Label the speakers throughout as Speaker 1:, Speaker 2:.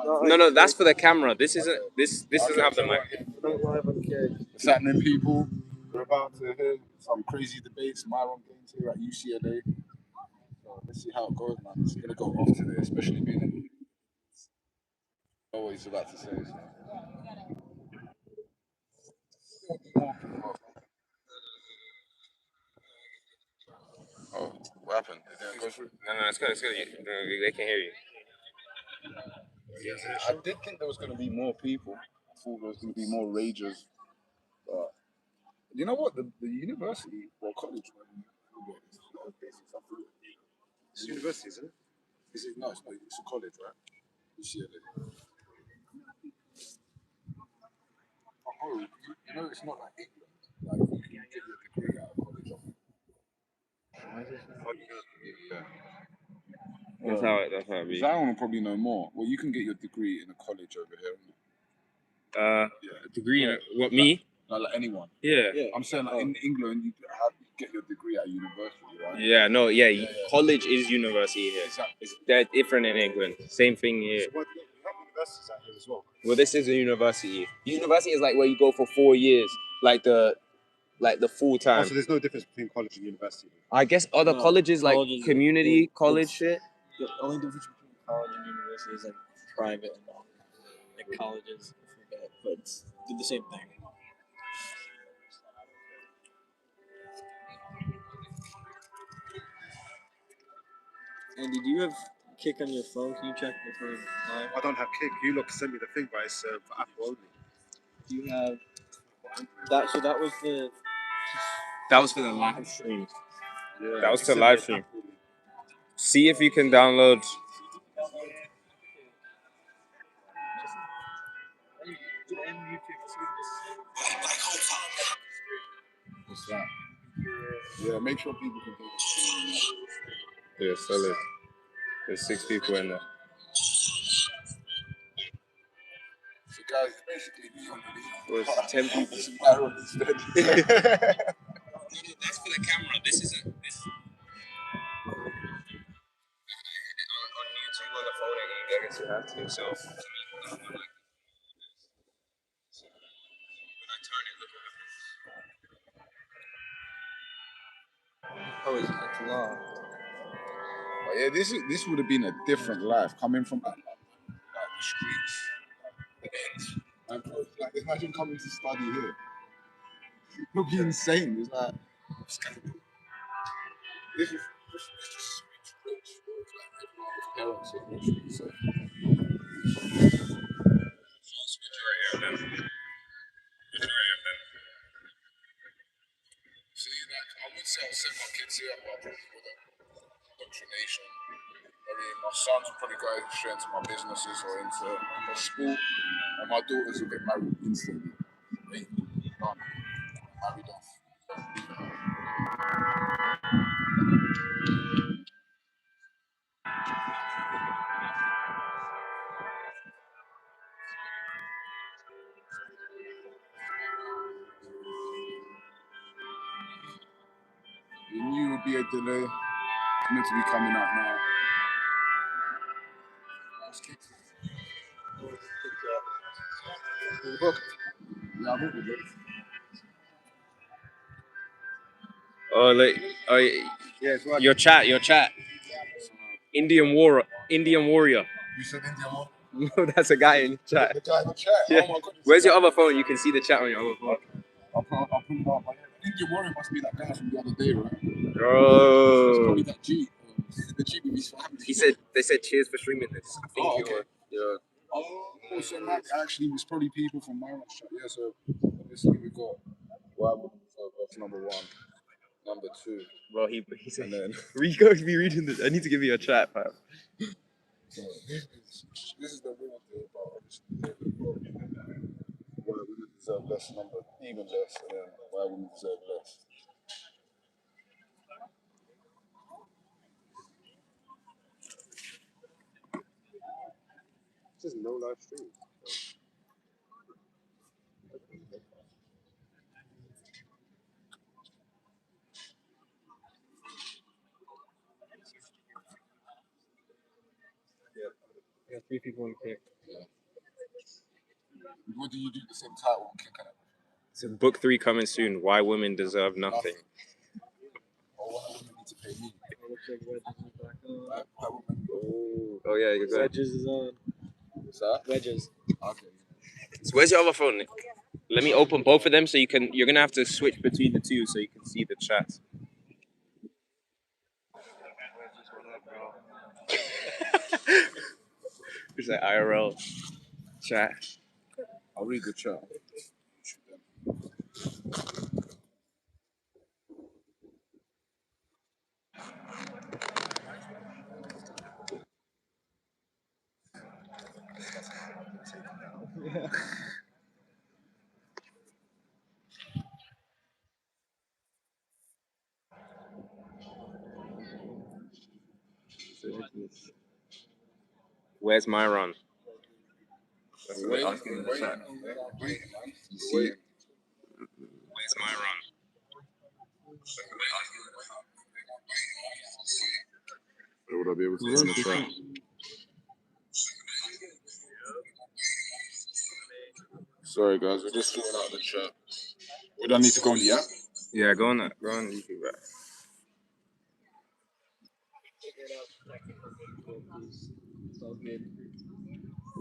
Speaker 1: No, that's for the camera. This isn't. This doesn't have the mic.
Speaker 2: What's happening, people? We're about to hear some crazy debates. Myron Gaines here at UCLA. So let's see how it goes, man. It's gonna go off today, especially being. I know what he's about to say. Oh, what happened? Did it go through?
Speaker 1: No, it's good. It's good. They can hear you.
Speaker 2: I did think there was going to be more people. I thought there was going to be more ragers. But you know what? The university or college, it's university, isn't it? Is it? No, it's not. It's a college, right? UCLA. Oh, you know, it's not like England. Like you can get your degree out of college. Yeah.
Speaker 1: That's how it be.
Speaker 2: Zion will probably know more. Well, you can get your degree in a college over here.
Speaker 1: Yeah. Degree in what, me?
Speaker 2: Not like anyone.
Speaker 1: Yeah.
Speaker 2: I'm saying like in England, you get your degree at university, right?
Speaker 1: Yeah. No. Yeah. College is university here.
Speaker 2: Exactly.
Speaker 1: It's that different in England. Same thing here.
Speaker 2: So what, you have universities out here as well.
Speaker 1: Well, this is a university. University is like where you go for 4 years, like the full time.
Speaker 3: So there's no difference between college and university.
Speaker 1: I guess other colleges like community college shit.
Speaker 4: The only difference between college and university is like private and like colleges, I forget, but it's the same thing. Andy, do you have Kick on your phone? Can you check the phone live?
Speaker 3: I don't have Kick. You look sent me the thing, but it's for Apple only.
Speaker 4: Do you have that? So that was the.
Speaker 1: That was for the live stream.
Speaker 3: Yeah,
Speaker 1: That was to live stream. See if you can download.
Speaker 2: What's that? Yeah, make sure people can do this.
Speaker 1: Yeah, solid. There's 6 people in there.
Speaker 2: So guys, it's basically me on the
Speaker 1: There's 10 people.
Speaker 2: This is Myron instead.
Speaker 1: That's for the camera. This isn't. This. On YouTube on the phone, I guess you have to. So. When I turn it, look what happens.
Speaker 4: Oh, it's long.
Speaker 2: But yeah, this would have been a different life coming from like the streets. And like imagine coming to study here. It would be insane. It's like this is just rich. Like everyone with parents are rich. So. See, like I would say I'll send my kids here, but probably with indoctrination. I mean, my sons will probably go straight into my businesses or into a school, and my daughters will get married instantly. Done. Married off. You knew it would be a delay. It's meant to be coming out now. Yeah, I booked it.
Speaker 1: Oh, like,
Speaker 3: Yeah, it's right.
Speaker 1: your chat. Indian warrior.
Speaker 2: You said Indian one?
Speaker 1: No, that's a guy in the chat.
Speaker 2: The guy in the chat?
Speaker 1: Yeah.
Speaker 2: Oh my goodness.
Speaker 1: Where's your other phone? You can see the chat on your other phone.
Speaker 2: I'll put it up. Indian warrior must be that guy from the other day, right? It's
Speaker 1: Bro.
Speaker 2: probably that G. The G with his family.
Speaker 1: They said cheers for streaming this. I think
Speaker 2: okay.
Speaker 1: yeah.
Speaker 2: Oh, so that actually was probably people from Myron's chat. Yeah, so obviously we got that's number 1. Number 2.
Speaker 1: Bro, he said.
Speaker 2: And then
Speaker 1: Rico be reading this. I need to give you a chat, fam.
Speaker 2: so this is the women deal, but obviously why women deserve less number, even less, and then why women deserve less.
Speaker 3: This is no live stream.
Speaker 4: got 3 people in kick.
Speaker 2: What do you do the same title on kick and everything?
Speaker 1: So book 3 coming soon. Why women deserve nothing.
Speaker 2: Or why women need to pay me?
Speaker 4: It looks like Wedges is back on.
Speaker 2: Why women?
Speaker 1: Oh yeah, you got.
Speaker 4: Wedges is on.
Speaker 2: What's that?
Speaker 4: Wedges.
Speaker 2: Okay.
Speaker 1: So where's your other phone, Nick? Let me open both of them so you're gonna have to switch between the two so you can see the chat. It's like IRL chat.
Speaker 2: I'll read the chat.
Speaker 1: Where's Myron?
Speaker 2: That's what they're asking in the chat. You see it?
Speaker 1: Where's Myron?
Speaker 2: Would I be able to find the chat? Sorry guys, we're just sorting out the chat. We don't need to go on the app.
Speaker 1: Yeah, go on YouTube. Right?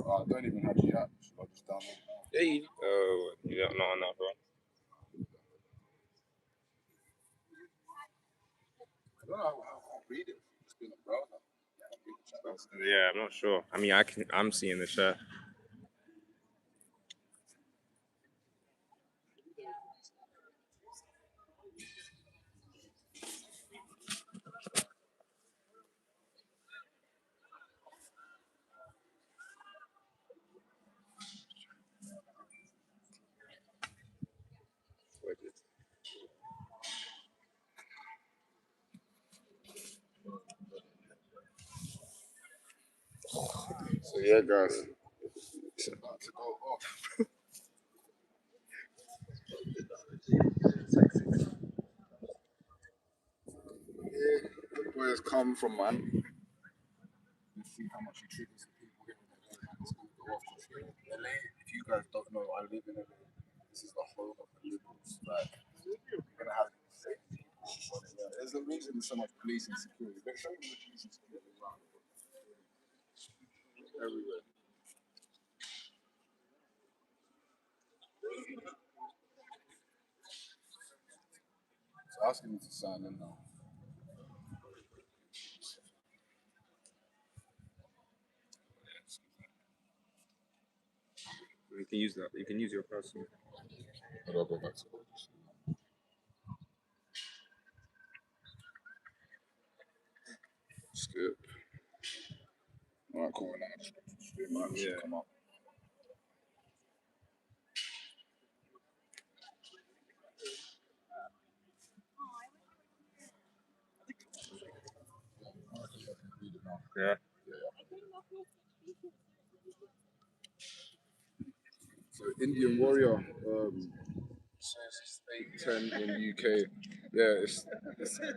Speaker 2: I don't even have the app, so I'll just download it.
Speaker 1: Hey. Oh, you don't know enough, bro.
Speaker 2: I don't know how I read it. It's been a browser.
Speaker 1: Yeah, I'm not sure. I mean, I'm seeing the chat.
Speaker 2: So yeah, guys, it's about to go off. Yeah, the boy has come from man. Let's see how much he triggers the people here in LA. It's going to go off because here in LA, if you guys don't know, I live in LA. This is the home of the liberals. Like, you're going to have insane people. There's a reason there's so much police and security. But show me the police and security around everywhere. So asking me to sign in now.
Speaker 1: You can use that. You can use your personal.
Speaker 2: How do I go back to it? Skip. Alright, cool. Now just do mine. It should come up.
Speaker 1: Yeah.
Speaker 2: So Indian Warrior says it's 8:10 in UK. Yeah, it's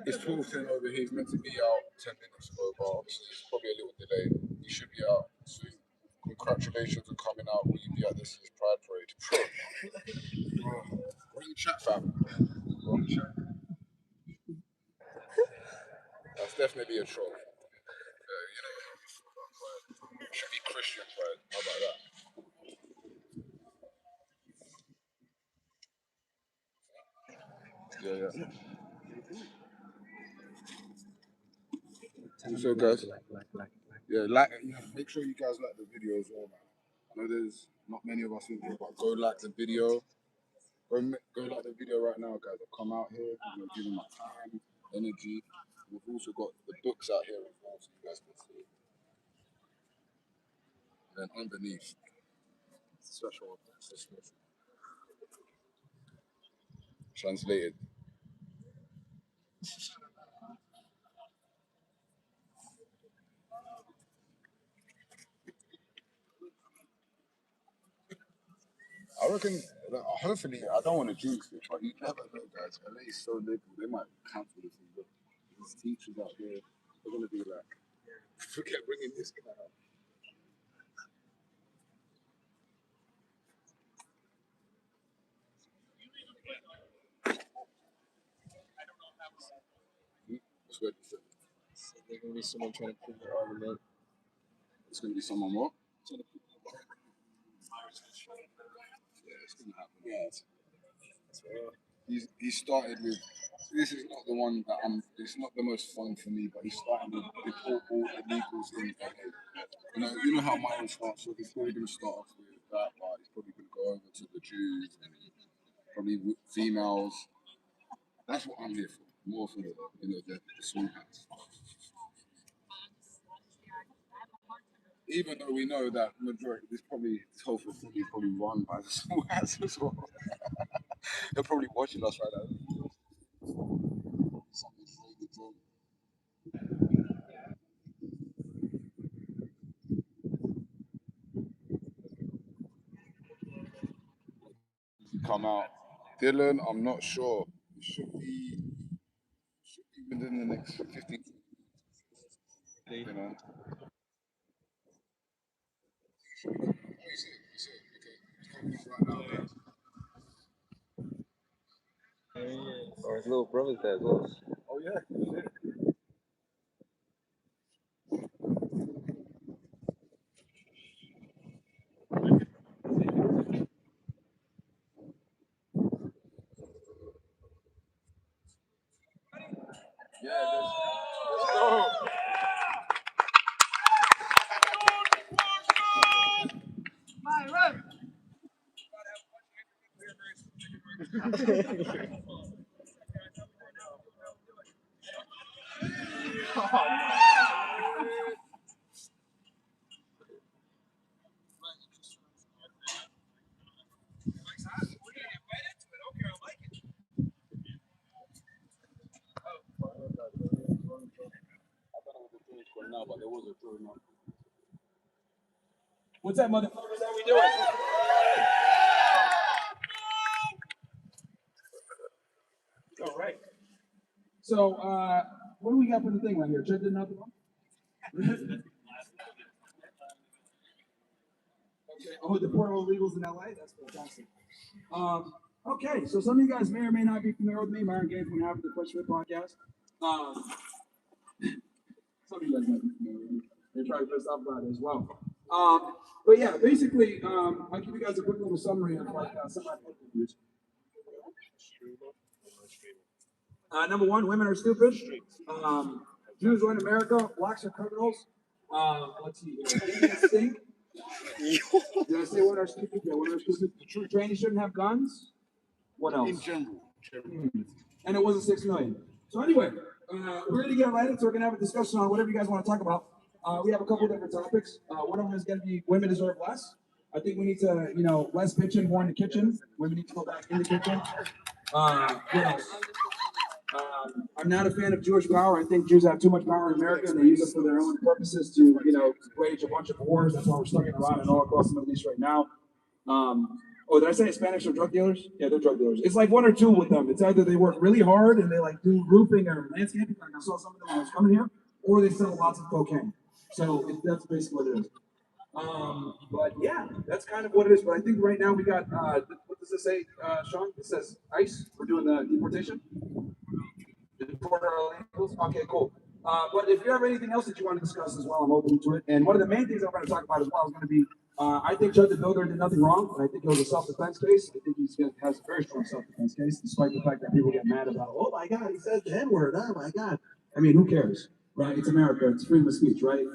Speaker 2: 12:10 over here. He's meant to be out 10 minutes ago, but it's probably a little delay. He should be out soon. Congratulations on coming out. Will you be at this year's Pride Parade? We're in the chat, fam. We're on the chat. That's definitely a troll. You know how we feel about Pride. It should be Christian Pride. How about that? Yeah. So guys, make sure you guys like the video as well, man. I know there's not many of us in here, but go like the video. Go like the video right now, guys. I've come out here, giving my time, energy. We've also got the books out here as well, so you guys can see. And then underneath, special. Translated. I reckon, hopefully, I don't want to jinx it, but you never know, guys. LA is so liberal, they might cancel this thing. But there's teachers out here, they're going to be like, forget bringing this guy out. 27.
Speaker 4: So there's gonna be someone trying to prove their argument.
Speaker 2: It's going to be someone what?
Speaker 4: Trying to prove
Speaker 2: Yeah, it's going to happen. Yeah. He started with. This is not the one that It's not the most fun for me, but he started with all illegals in LA. You know how Myron starts. So he's probably going to start off with that, but he's probably going to go over to the Jews and probably with females. That's what I'm here for. More for the swing hats. Even though we know that majority, this whole thing is probably run by the swing hats as well. They're probably watching us right now. Something's really wrong. Come out. Dylan, I'm not sure. It should be within the next 15. You know.
Speaker 1: Or his little brother's there as well.
Speaker 2: Oh yeah. But there was a throw now.
Speaker 5: What's that, motherfuckers? How we doing? All right. So, what do we got for the thing right here? Check another one. Okay. Oh, the portable illegals in LA. That's fantastic. Okay, so some of you guys may or may not be familiar with me. Myron Gaines from Half of the Question podcast. Some of you guys might be familiar with me. They're trying to piss off about it as well. But yeah, basically, I'll give you guys a quick little summary of like some of my views. Number one, women are stupid. Jews are in America. Blacks are criminals. Let's see. Indians stink. Did I say women are stupid? Yeah, women are stupid. Trannies shouldn't have guns. What else?
Speaker 2: In general.
Speaker 5: And it wasn't 6 million. So anyway, we're going to get right into it. We're going to have a discussion on whatever you guys want to talk about. We have a couple different topics. One of them is going to be women deserve less. I think we need to, less bitching, more in the kitchen. Women need to go back in the kitchen. What else? I'm not a fan of Jewish power. I think Jews have too much power in America, and they use it for their own purposes to, wage a bunch of wars. That's why we're stuck in Iran and all across the Middle East right now. Did I say Hispanics are drug dealers? Yeah, they're drug dealers. It's like one or two with them. It's either they work really hard and they like do roofing or landscaping, like I saw some of them when I was coming here, or they sell lots of cocaine. So that's basically what it is. But yeah, that's kind of what it is. But I think right now we got, what does this say, Sean? It says ICE. We're doing the deportation. Okay, cool. But if you have anything else that you want to discuss as well, I'm open to it. And one of the main things I'm going to talk about as well is going to be, I think Judge Builder did nothing wrong, and I think it was a self-defense case. I think he has a very strong self-defense case, despite the fact that people get mad about, oh my God, he says the N-word, oh my God. I mean, who cares, right? It's America. It's freedom of speech, right?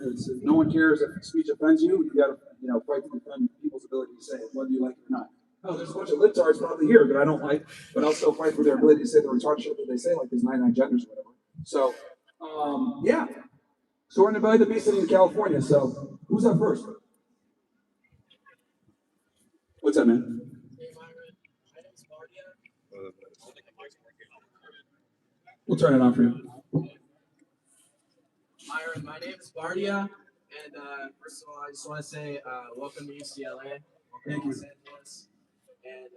Speaker 5: No one cares if speech offends you. You got to, fight to defend people's ability to say it, whether you like it or not. Oh, there's a bunch of libtards probably here that I don't like, but I'll still fight for their ability to say the retarded shit that they say, like there's 99 genders or whatever. So, yeah. So we're in the Belly of the Beast in California. So who's up first? What's up, man? We'll turn it on for you.
Speaker 6: Myron, my name is Bardia, and first of all, I just want to say welcome to UCLA.
Speaker 5: Thank you.
Speaker 6: And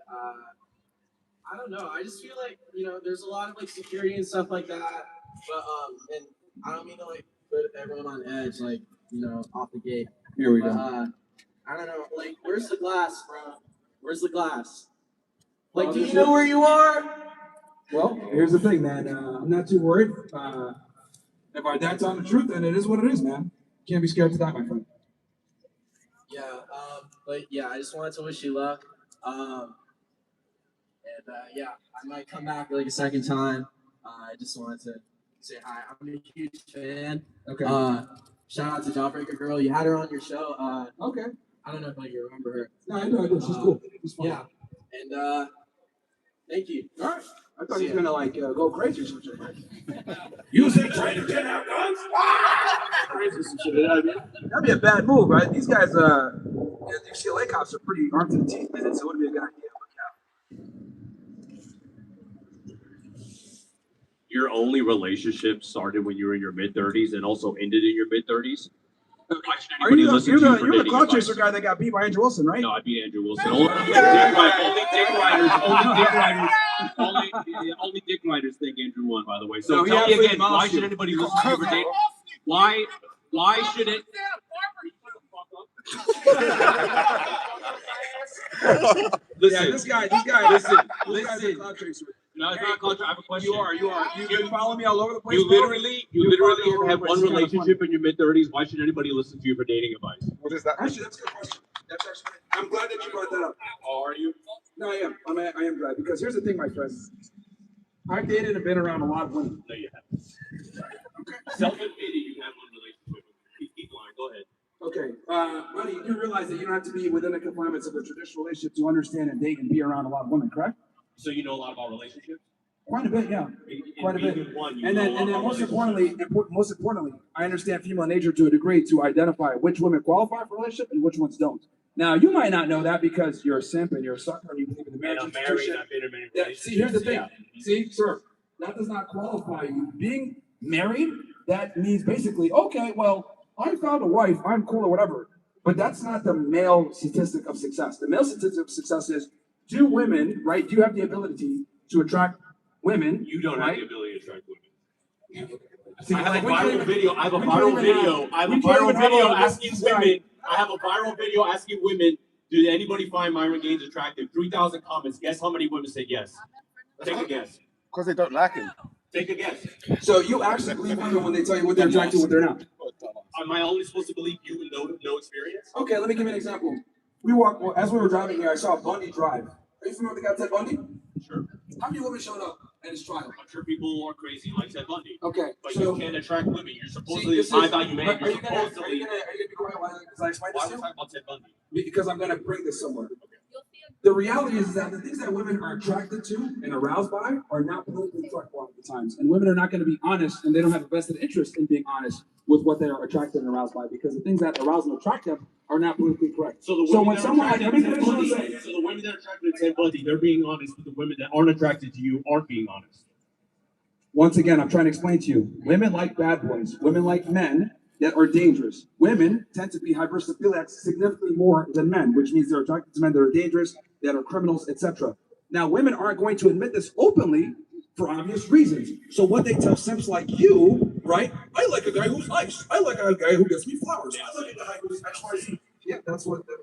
Speaker 6: I don't know, I just feel like, there's a lot of like security and stuff like that, but and I don't mean to like put everyone on edge, like, off the gate.
Speaker 5: Here we go.
Speaker 6: I don't know, like, where's the glass, bro? Where's the glass? Like, do you know where you are?
Speaker 5: Well, here's the thing, man. I'm not too worried. If our dad's on the truth, then it is what it is, man. Can't be scared to die, my friend.
Speaker 6: Yeah, but yeah, I just wanted to wish you luck. Yeah, I might come back like a second time. I just wanted to say hi. I'm a huge fan.
Speaker 5: Okay.
Speaker 6: Shout out to Jawbreaker Girl. You had her on your show.
Speaker 5: Okay.
Speaker 6: I don't know if you remember her.
Speaker 5: No, I do. She's cool. She's fun.
Speaker 6: Yeah, and thank you.
Speaker 5: All right. I thought he was gonna like go crazy or something. Using trying to get out guns. Crazy or some shit. You know what I mean? That'd be a bad move, right? These guys, the UCLA cops are pretty armed to the teeth, man. So it would be a good idea.
Speaker 7: Your only relationship started when you were in your mid-30s and also ended in your mid-30s? Why should anybody listen to you for
Speaker 5: You're the
Speaker 7: dating
Speaker 5: cloud
Speaker 7: advice?
Speaker 5: chaser guy that got beat by Andrew Wilson, right?
Speaker 7: No, I beat Andrew Wilson. Only dick riders think Andrew won, by the way. So
Speaker 5: No, he
Speaker 7: tell me
Speaker 5: absolutely
Speaker 7: again, why
Speaker 5: demolished
Speaker 7: should
Speaker 5: you.
Speaker 7: anybody listen to you for dating? Why should it? Listen,
Speaker 5: Yeah, this guy.
Speaker 7: listen.
Speaker 5: This guy's a cloud chaser.
Speaker 7: No, it's not a contract. I have a question.
Speaker 5: You are. You've been following me all over the place.
Speaker 7: You
Speaker 5: bro.
Speaker 7: literally
Speaker 5: You're following me all over
Speaker 7: have
Speaker 5: the
Speaker 7: one
Speaker 5: place. It's kinda
Speaker 7: relationship in your mid-30s. Why should anybody listen to you for dating advice?
Speaker 3: What is that?
Speaker 5: Actually, that's a good question. That's actually. I'm glad that you brought that up.
Speaker 7: Oh, are you?
Speaker 5: No, I am. I am glad because here's the thing, my friend. I've dated and been around a lot of women.
Speaker 7: No, you haven't. Self-admitted, you have one relationship. Keep lying. Go ahead.
Speaker 5: Okay, buddy, you do realize that you don't have to be within the confinements of a traditional relationship to understand and date and be around a lot of women, correct?
Speaker 7: So you know a lot about relationships?
Speaker 5: Quite a bit, yeah. Quite a bit. And then most importantly, I understand female nature to a degree to identify which women qualify for a relationship and which ones don't. Now, you might not know that because you're a simp and you're a sucker and you believe in the marriage
Speaker 7: I'm
Speaker 5: institution.
Speaker 7: married. I've been in many
Speaker 5: Yeah,
Speaker 7: relationships.
Speaker 5: see, here's the thing.
Speaker 7: Yeah.
Speaker 5: See, sir, that does not qualify you. Being married, that means basically, okay, well, I found a wife, I'm cool or whatever. But that's not the male statistic of success. The male statistic of success is, do women, right? Do you have the ability to attract women?
Speaker 7: You don't have
Speaker 5: right?
Speaker 7: the ability to attract women.
Speaker 5: See,
Speaker 7: I have
Speaker 5: like,
Speaker 7: a
Speaker 5: we can't
Speaker 7: viral
Speaker 5: even-
Speaker 7: video. I have a
Speaker 5: we can't
Speaker 7: viral
Speaker 5: even
Speaker 7: video.
Speaker 5: have-
Speaker 7: I have a
Speaker 5: we can't
Speaker 7: viral
Speaker 5: even have
Speaker 7: video
Speaker 5: a-
Speaker 7: asking
Speaker 5: this guy-
Speaker 7: women. I have a viral video asking women, did anybody find Myron Gaines attractive? 3,000 comments. Guess how many women said yes? Take a guess.
Speaker 3: Because they don't like him.
Speaker 7: Take a guess.
Speaker 5: So you actually believe women when they tell you what they're attracted to, what they're not.
Speaker 7: Am I only supposed to believe you with no experience?
Speaker 5: Okay, let me give you an example. As we were driving here, I saw Bundy drive. Are you familiar with the guy Ted Bundy?
Speaker 7: Sure.
Speaker 5: How many women showed up at his trial?
Speaker 7: I'm sure people are crazy like Ted Bundy.
Speaker 5: Okay,
Speaker 7: But
Speaker 5: so
Speaker 7: you can't attract women. You're supposedly
Speaker 5: this
Speaker 7: a high
Speaker 5: is-
Speaker 7: value man.
Speaker 5: Are
Speaker 7: You're
Speaker 5: you gonna
Speaker 7: supposedly.
Speaker 5: be quiet while I explain
Speaker 7: Why
Speaker 5: this
Speaker 7: are
Speaker 5: to
Speaker 7: we
Speaker 5: you?
Speaker 7: talking about Ted Bundy?
Speaker 5: Because I'm gonna bring this somewhere. The reality is that the things that women are attracted to and aroused by are not politically correct a lot of the times. And women are not gonna be honest, and they don't have a vested interest in being honest with what they are attracted and aroused by, because the things that arouse and attract them are not politically correct.
Speaker 7: So the women that are attracted to Ted Bundy, so the women that are attracted to Ted Bundy, they're being honest, but the women that aren't attracted to you aren't being honest.
Speaker 5: Once again, I'm trying to explain to you, women like bad boys, women like men that are dangerous. Women tend to be hypersophiliacs significantly more than men, which means they're attracted to men that are dangerous, that are criminals, etc. Now, women aren't going to admit this openly for obvious reasons. So what they tell simps like you, right? I like a guy who's nice. I like a guy who gets me flowers. I like a guy who's XYZ. Yeah, that's what the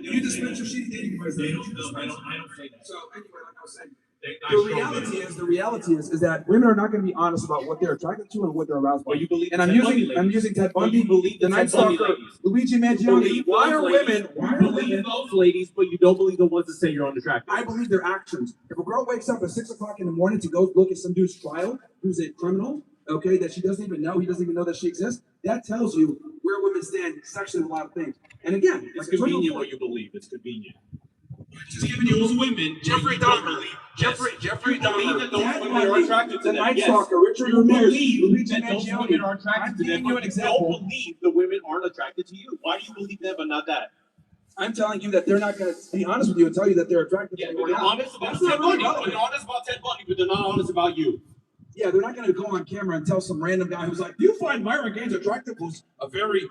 Speaker 5: you just mentioned shitty dating advice.
Speaker 7: I don't say that.
Speaker 5: So anyway, like I was saying, the reality is that women are not going to be honest about what they're attracted to and what they're aroused by.
Speaker 7: But you believe
Speaker 5: And I'm
Speaker 7: Ted Bundy
Speaker 5: using Ted
Speaker 7: But
Speaker 5: Bundy,
Speaker 7: you believe
Speaker 5: the
Speaker 7: the
Speaker 5: Night
Speaker 7: Ted Bundy
Speaker 5: Stalker,
Speaker 7: ladies.
Speaker 5: Luigi
Speaker 7: You
Speaker 5: Mangione.
Speaker 7: believe
Speaker 5: Why
Speaker 7: those
Speaker 5: are
Speaker 7: ladies.
Speaker 5: women? Why
Speaker 7: You
Speaker 5: are
Speaker 7: believe
Speaker 5: women?
Speaker 7: those ladies, but you don't believe the ones that say you're unattractive.
Speaker 5: I believe their actions. If a girl wakes up at 6 o'clock in the morning to go look at some dude's trial, who's a criminal, okay, that she doesn't even know, he doesn't even know that she exists, that tells you where women stand sexually with a lot of things. And again,
Speaker 7: It's
Speaker 5: like I told you
Speaker 7: convenient
Speaker 5: before,
Speaker 7: what you believe. It's convenient.
Speaker 5: just giving you those women. Jeffrey Dahmer. Jeffrey
Speaker 7: You believe that those
Speaker 5: Ted
Speaker 7: women are
Speaker 5: Bundy,
Speaker 7: attracted to
Speaker 5: the
Speaker 7: them.
Speaker 5: Night
Speaker 7: Yes.
Speaker 5: Stalker, Richard
Speaker 7: You
Speaker 5: Ramirez,
Speaker 7: believe
Speaker 5: Luigi
Speaker 7: that those
Speaker 5: Mangione.
Speaker 7: women are
Speaker 5: I'm
Speaker 7: attracted to them,
Speaker 5: giving you
Speaker 7: but
Speaker 5: an
Speaker 7: you don't
Speaker 5: example.
Speaker 7: believe the women aren't attracted to you. Why do you believe them but not that?
Speaker 5: I'm telling you that they're not going to be honest with you and tell you that they're attracted
Speaker 7: Yeah,
Speaker 5: to you
Speaker 7: but
Speaker 5: or
Speaker 7: they're
Speaker 5: not.
Speaker 7: honest about
Speaker 5: That's
Speaker 7: Ted
Speaker 5: not really
Speaker 7: Bundy. But
Speaker 5: relevant.
Speaker 7: they're honest about Ted Bundy, but they're not honest about you.
Speaker 5: Yeah, they're not going to go on camera and tell some random guy who's like, "Do you find Myron Gaines attractive?" Who's a very,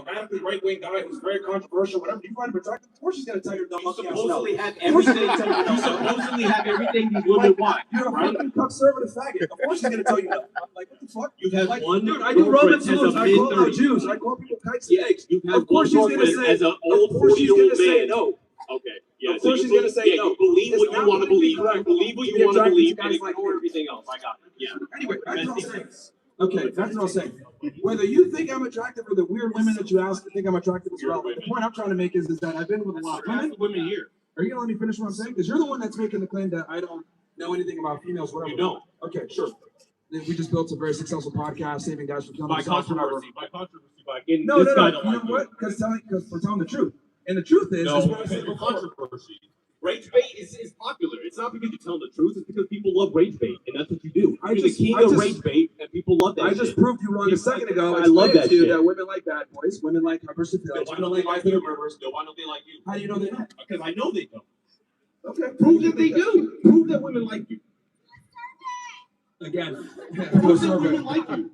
Speaker 5: radically right-wing guy who's very controversial, whatever. Do you find him attractive? Of course, she's going to tell your dumb
Speaker 7: You
Speaker 5: monkey ass no.
Speaker 7: supposedly have everything. You supposedly have everything these women want,
Speaker 5: You're a
Speaker 7: right?
Speaker 5: fucking conservative faggot. Of course, she's going to tell you no. I'm like, what the fuck?
Speaker 7: You have
Speaker 5: Like,
Speaker 7: one
Speaker 5: dude, I do Roman
Speaker 7: girlfriend as a
Speaker 5: salutes. I call out
Speaker 7: mid-30s.
Speaker 5: Jews. I call people kites and eggs.
Speaker 7: You have
Speaker 5: Of course,
Speaker 7: one
Speaker 5: she's going to
Speaker 7: girlfriend
Speaker 5: say.
Speaker 7: as an
Speaker 5: Of
Speaker 7: old
Speaker 5: course, she's going
Speaker 7: 40-year-old
Speaker 5: to say
Speaker 7: man.
Speaker 5: no.
Speaker 7: Okay. Yeah.
Speaker 5: Of course she's gonna say
Speaker 7: yeah,
Speaker 5: no.
Speaker 7: You believe
Speaker 5: It's
Speaker 7: what
Speaker 5: not
Speaker 7: you want to
Speaker 5: politically
Speaker 7: believe.
Speaker 5: correct
Speaker 7: You believe what
Speaker 5: to
Speaker 7: you
Speaker 5: be
Speaker 7: want to
Speaker 5: attracted to
Speaker 7: believe
Speaker 5: guys
Speaker 7: and
Speaker 5: like
Speaker 7: ignore
Speaker 5: you.
Speaker 7: everything else. I got it. Yeah.
Speaker 5: Anyway, that's what I'm saying. Okay, that's what I'm saying. Whether you think I'm attractive or the weird women that you ask think I'm attractive as well, the point I'm trying to make is that I've been with a lot of women.
Speaker 7: Women here.
Speaker 5: Are you gonna let me finish what I'm saying? Because you're the one that's making the claim that I don't know anything about females, whatever.
Speaker 7: You don't.
Speaker 5: Okay, sure. We just built a very successful podcast, saving guys from killing
Speaker 7: By
Speaker 5: themselves.
Speaker 7: controversy, by getting
Speaker 5: No,
Speaker 7: this
Speaker 5: no,
Speaker 7: guy
Speaker 5: no.
Speaker 7: to
Speaker 5: You know
Speaker 7: like you.
Speaker 5: what? Because we're telling the truth. And the truth is
Speaker 7: No,
Speaker 5: what I
Speaker 7: because
Speaker 5: said
Speaker 7: of
Speaker 5: before.
Speaker 7: controversy. Rage bait is popular. It's not because you're telling the truth. It's because people love rage bait, and that's what you do. You're the king of rage bait, and people love that.
Speaker 5: I just proved you wrong a second ago.
Speaker 7: I love that shit.
Speaker 5: That women like bad boys, women like hypersensitive,
Speaker 7: Why
Speaker 5: women
Speaker 7: don't they
Speaker 5: like
Speaker 7: like you?
Speaker 5: murderers.
Speaker 7: Why don't they like you?
Speaker 5: How do you know they don't?
Speaker 7: Because I know they don't.
Speaker 5: Okay.
Speaker 7: Prove that they do. Prove that women like you.
Speaker 5: Again,
Speaker 7: Prove that women like you.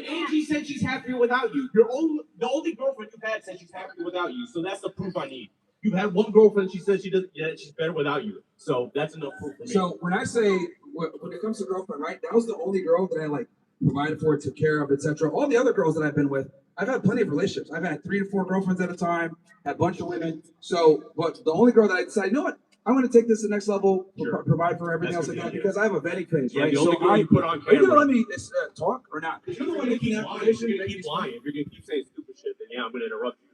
Speaker 7: Angie said she's happier without you. The only girlfriend you've had said she's happier without you. So that's the proof I need. You've had one girlfriend. She says she's better without you. So that's enough proof for me.
Speaker 5: So when I say when it comes to girlfriend, right? That was the only girl that I like provided for, took care of, etc. All the other girls that I've been with, I've had plenty of relationships. I've had 3 to 4 girlfriends at a time, had a bunch of women. So, but the only girl that I decided, you know what? I'm going to take this to the next level, provide for everything else like that, because I have a vetting phase, right?
Speaker 7: The only girl you put on camera.
Speaker 5: Are you going to let me talk or not? Because you're the one making
Speaker 7: You're
Speaker 5: that
Speaker 7: going
Speaker 5: position.
Speaker 7: to keep lying. If you're going to keep saying stupid shit, then yeah, I'm going to interrupt you.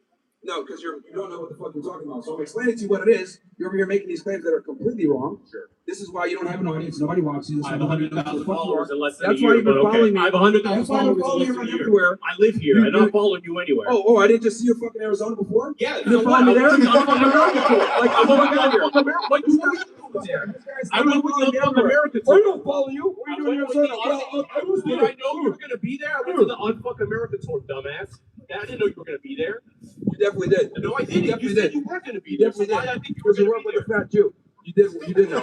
Speaker 5: No, because you don't know what the fuck you're talking about. So I'm explaining to you what it is. You're over here making these claims that are completely wrong.
Speaker 7: Sure.
Speaker 5: This is why you don't have an audience. Nobody watches you.
Speaker 7: I have 100,000 followers in less than
Speaker 5: That's
Speaker 7: a year.
Speaker 5: why you've been
Speaker 7: but
Speaker 5: following me.
Speaker 7: I have 100,000
Speaker 5: That's why you've been
Speaker 7: followers
Speaker 5: following
Speaker 7: in less
Speaker 5: me
Speaker 7: than a year.
Speaker 5: everywhere.
Speaker 7: I live here. I'm not following you anywhere.
Speaker 5: Oh, I didn't just see you fucking Arizona before?
Speaker 7: Yeah.
Speaker 5: You didn't follow me there? You fucking America tour. Like, I'm fucking out here.
Speaker 7: Like, you I went with the America
Speaker 5: I
Speaker 7: tour.
Speaker 5: don't follow you. What are you doing in Arizona?
Speaker 7: Did I know you were going to be there? I went to the Unfuck America tour, dumbass. I didn't know you were going to be there.
Speaker 5: You definitely did.
Speaker 7: No, I didn't.
Speaker 5: You
Speaker 7: You
Speaker 5: said
Speaker 7: you weren't going to be
Speaker 5: You
Speaker 7: there.
Speaker 5: definitely
Speaker 7: So why
Speaker 5: did.
Speaker 7: I think you
Speaker 5: Because you
Speaker 7: were
Speaker 5: work
Speaker 7: going to
Speaker 5: with
Speaker 7: be
Speaker 5: a
Speaker 7: there.
Speaker 5: fat Jew. You did know.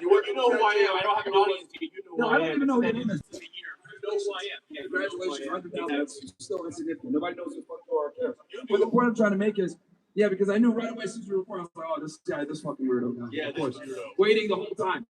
Speaker 7: You know who I am. I don't have an audience to you. You know
Speaker 5: No,
Speaker 7: who
Speaker 5: I don't even know who your
Speaker 7: It's
Speaker 5: name is.
Speaker 7: been a year. You know who I am. Yeah, you know who I
Speaker 5: Congratulations,
Speaker 7: am.
Speaker 5: 100,000. That's still insignificant. Nobody knows who the fuck you are or cares. But the point I'm trying to make is, yeah, because I knew right away since we were recording, I was like, oh, this guy, this fucking weirdo guy.
Speaker 7: Yeah,
Speaker 5: of course.
Speaker 7: this weirdo.
Speaker 5: Waiting the whole time.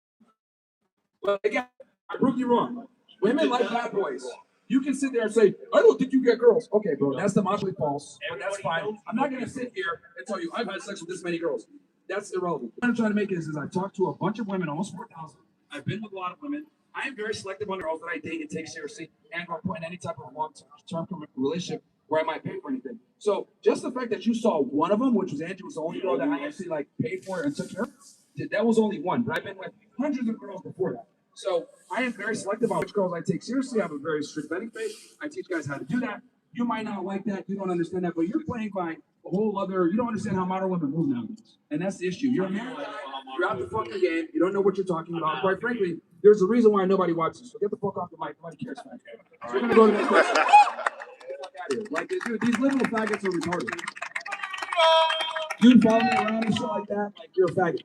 Speaker 5: But again, I proved you wrong. Women like bad boys. You can sit there and say, I don't think you get girls. Okay, bro, that's demonstrably false, but that's fine. I'm not going to sit here and tell you I've had sex with this many girls. That's irrelevant. What I'm trying to make is I've talked to a bunch of women, almost 4,000. I've been with a lot of women. I am very selective on girls that I date and take seriously and or put in any type of long-term relationship where I might pay for anything. So just the fact that you saw one of them, which was Andrew, was the only girl that I actually like paid for and took care of, that was only one. But I've been with hundreds of girls before that. So I am very selective on which girls I take seriously. I have a very strict vetting phase. I teach guys how to do that. You might not like that. You don't understand that, but you're playing by a whole other. You don't understand how modern women move nowadays, and that's the issue. You're a man. You're out the fucking game. You don't know what you're talking about. Quite frankly, there's a reason why nobody watches. So get the fuck off the mic. Nobody cares. Man. So we're gonna go to the next question. Get the fuck out of here. Like, dude, these little faggots are retarded. You follow me around and shit like that, like you're a faggot.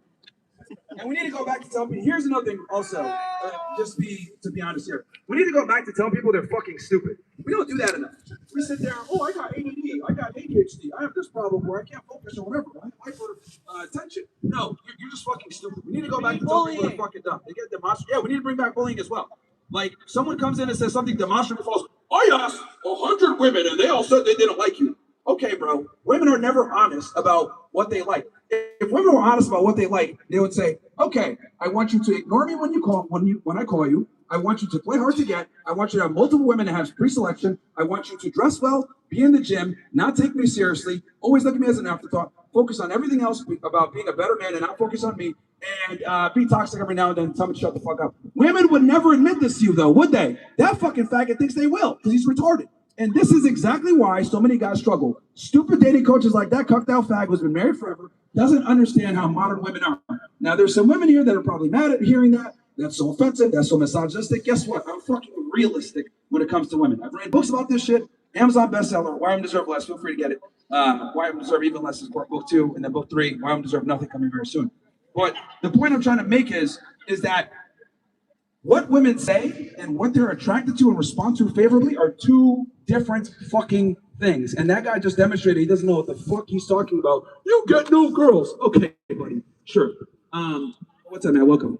Speaker 5: And we need to go back to telling people. Here's another thing also, to be honest here. We need to go back to telling people they're fucking stupid. We don't do that enough. We sit there, oh, I got ADD, I got ADHD, I have this problem where I can't focus or whatever. I have hyper attention. No, you're just fucking stupid. We need to go back to telling people they're fucking dumb. They get demonstrative. Yeah, we need to bring back bullying as well. Like, someone comes in and says something demonstrably false. I asked 100 women and they all said they didn't like you. Okay, bro. Women are never honest about what they like. If women were honest about what they like, they would say, okay, I want you to ignore me when I call you. I want you to play hard to get. I want you to have multiple women to have pre-selection. I want you to dress well, be in the gym, not take me seriously, always look at me as an afterthought, focus on everything else about being a better man and not focus on me, and be toxic every now and then, tell me to shut the fuck up. Women would never admit this to you, though, would they? That fucking faggot thinks they will, because he's retarded. And this is exactly why so many guys struggle. Stupid dating coaches like that cucked out fag who's been married forever doesn't understand how modern women are. Now, there's some women here that are probably mad at hearing that. That's so offensive. That's so misogynistic. Guess what? I'm fucking realistic when it comes to women. I've read books about this shit. Amazon bestseller. Why Women Deserve Less. Feel free to get it. Why Women Deserve Even Less is book 2, and then book 3. Why Women Deserve Nothing coming very soon. But the point I'm trying to make is that what women say and what they're attracted to and respond to favorably are two different fucking things. And that guy just demonstrated he doesn't know what the fuck he's talking about. You get no girls. Okay, buddy. Sure. What's up, man? Welcome.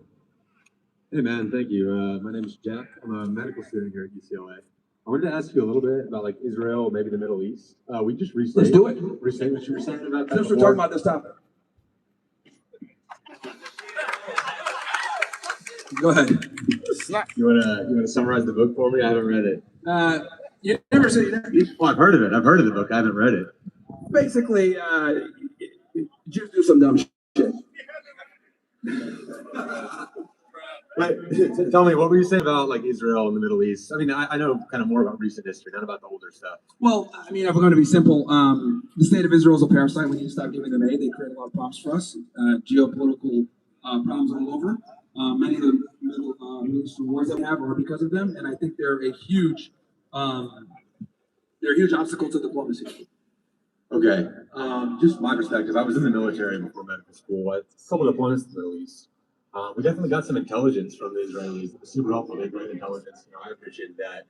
Speaker 8: Hey, man. Thank you. My name is Jeff. I'm a medical student here at UCLA. I wanted to ask you a little bit about like Israel, maybe the Middle East. We just
Speaker 5: Let's do it.
Speaker 8: Restate what you were saying about that.
Speaker 5: Since we're talking about this topic. Go ahead.
Speaker 8: You wanna summarize the book for me? I haven't read it.
Speaker 5: You never say that.
Speaker 8: Well, I've heard of it. I've heard of the book. I haven't read it.
Speaker 5: Basically, Jews do some dumb shit.
Speaker 8: But tell me, what were you saying about like Israel and the Middle East? I mean, I know kind of more about recent history, not about the older stuff.
Speaker 5: Well, I mean, if we're going to be simple, the state of Israel is a parasite. We need to stop giving them aid. They create a lot of problems for us, geopolitical problems all over. Many of the Middle Eastern wars that we have are because of them, and I think they're a huge obstacle to diplomacy.
Speaker 8: Okay, just my perspective. I was in the military before medical school. I had a couple of deployments to the Middle East. We definitely got some intelligence from the Israelis. It was super helpful. They had great intelligence. I appreciated that.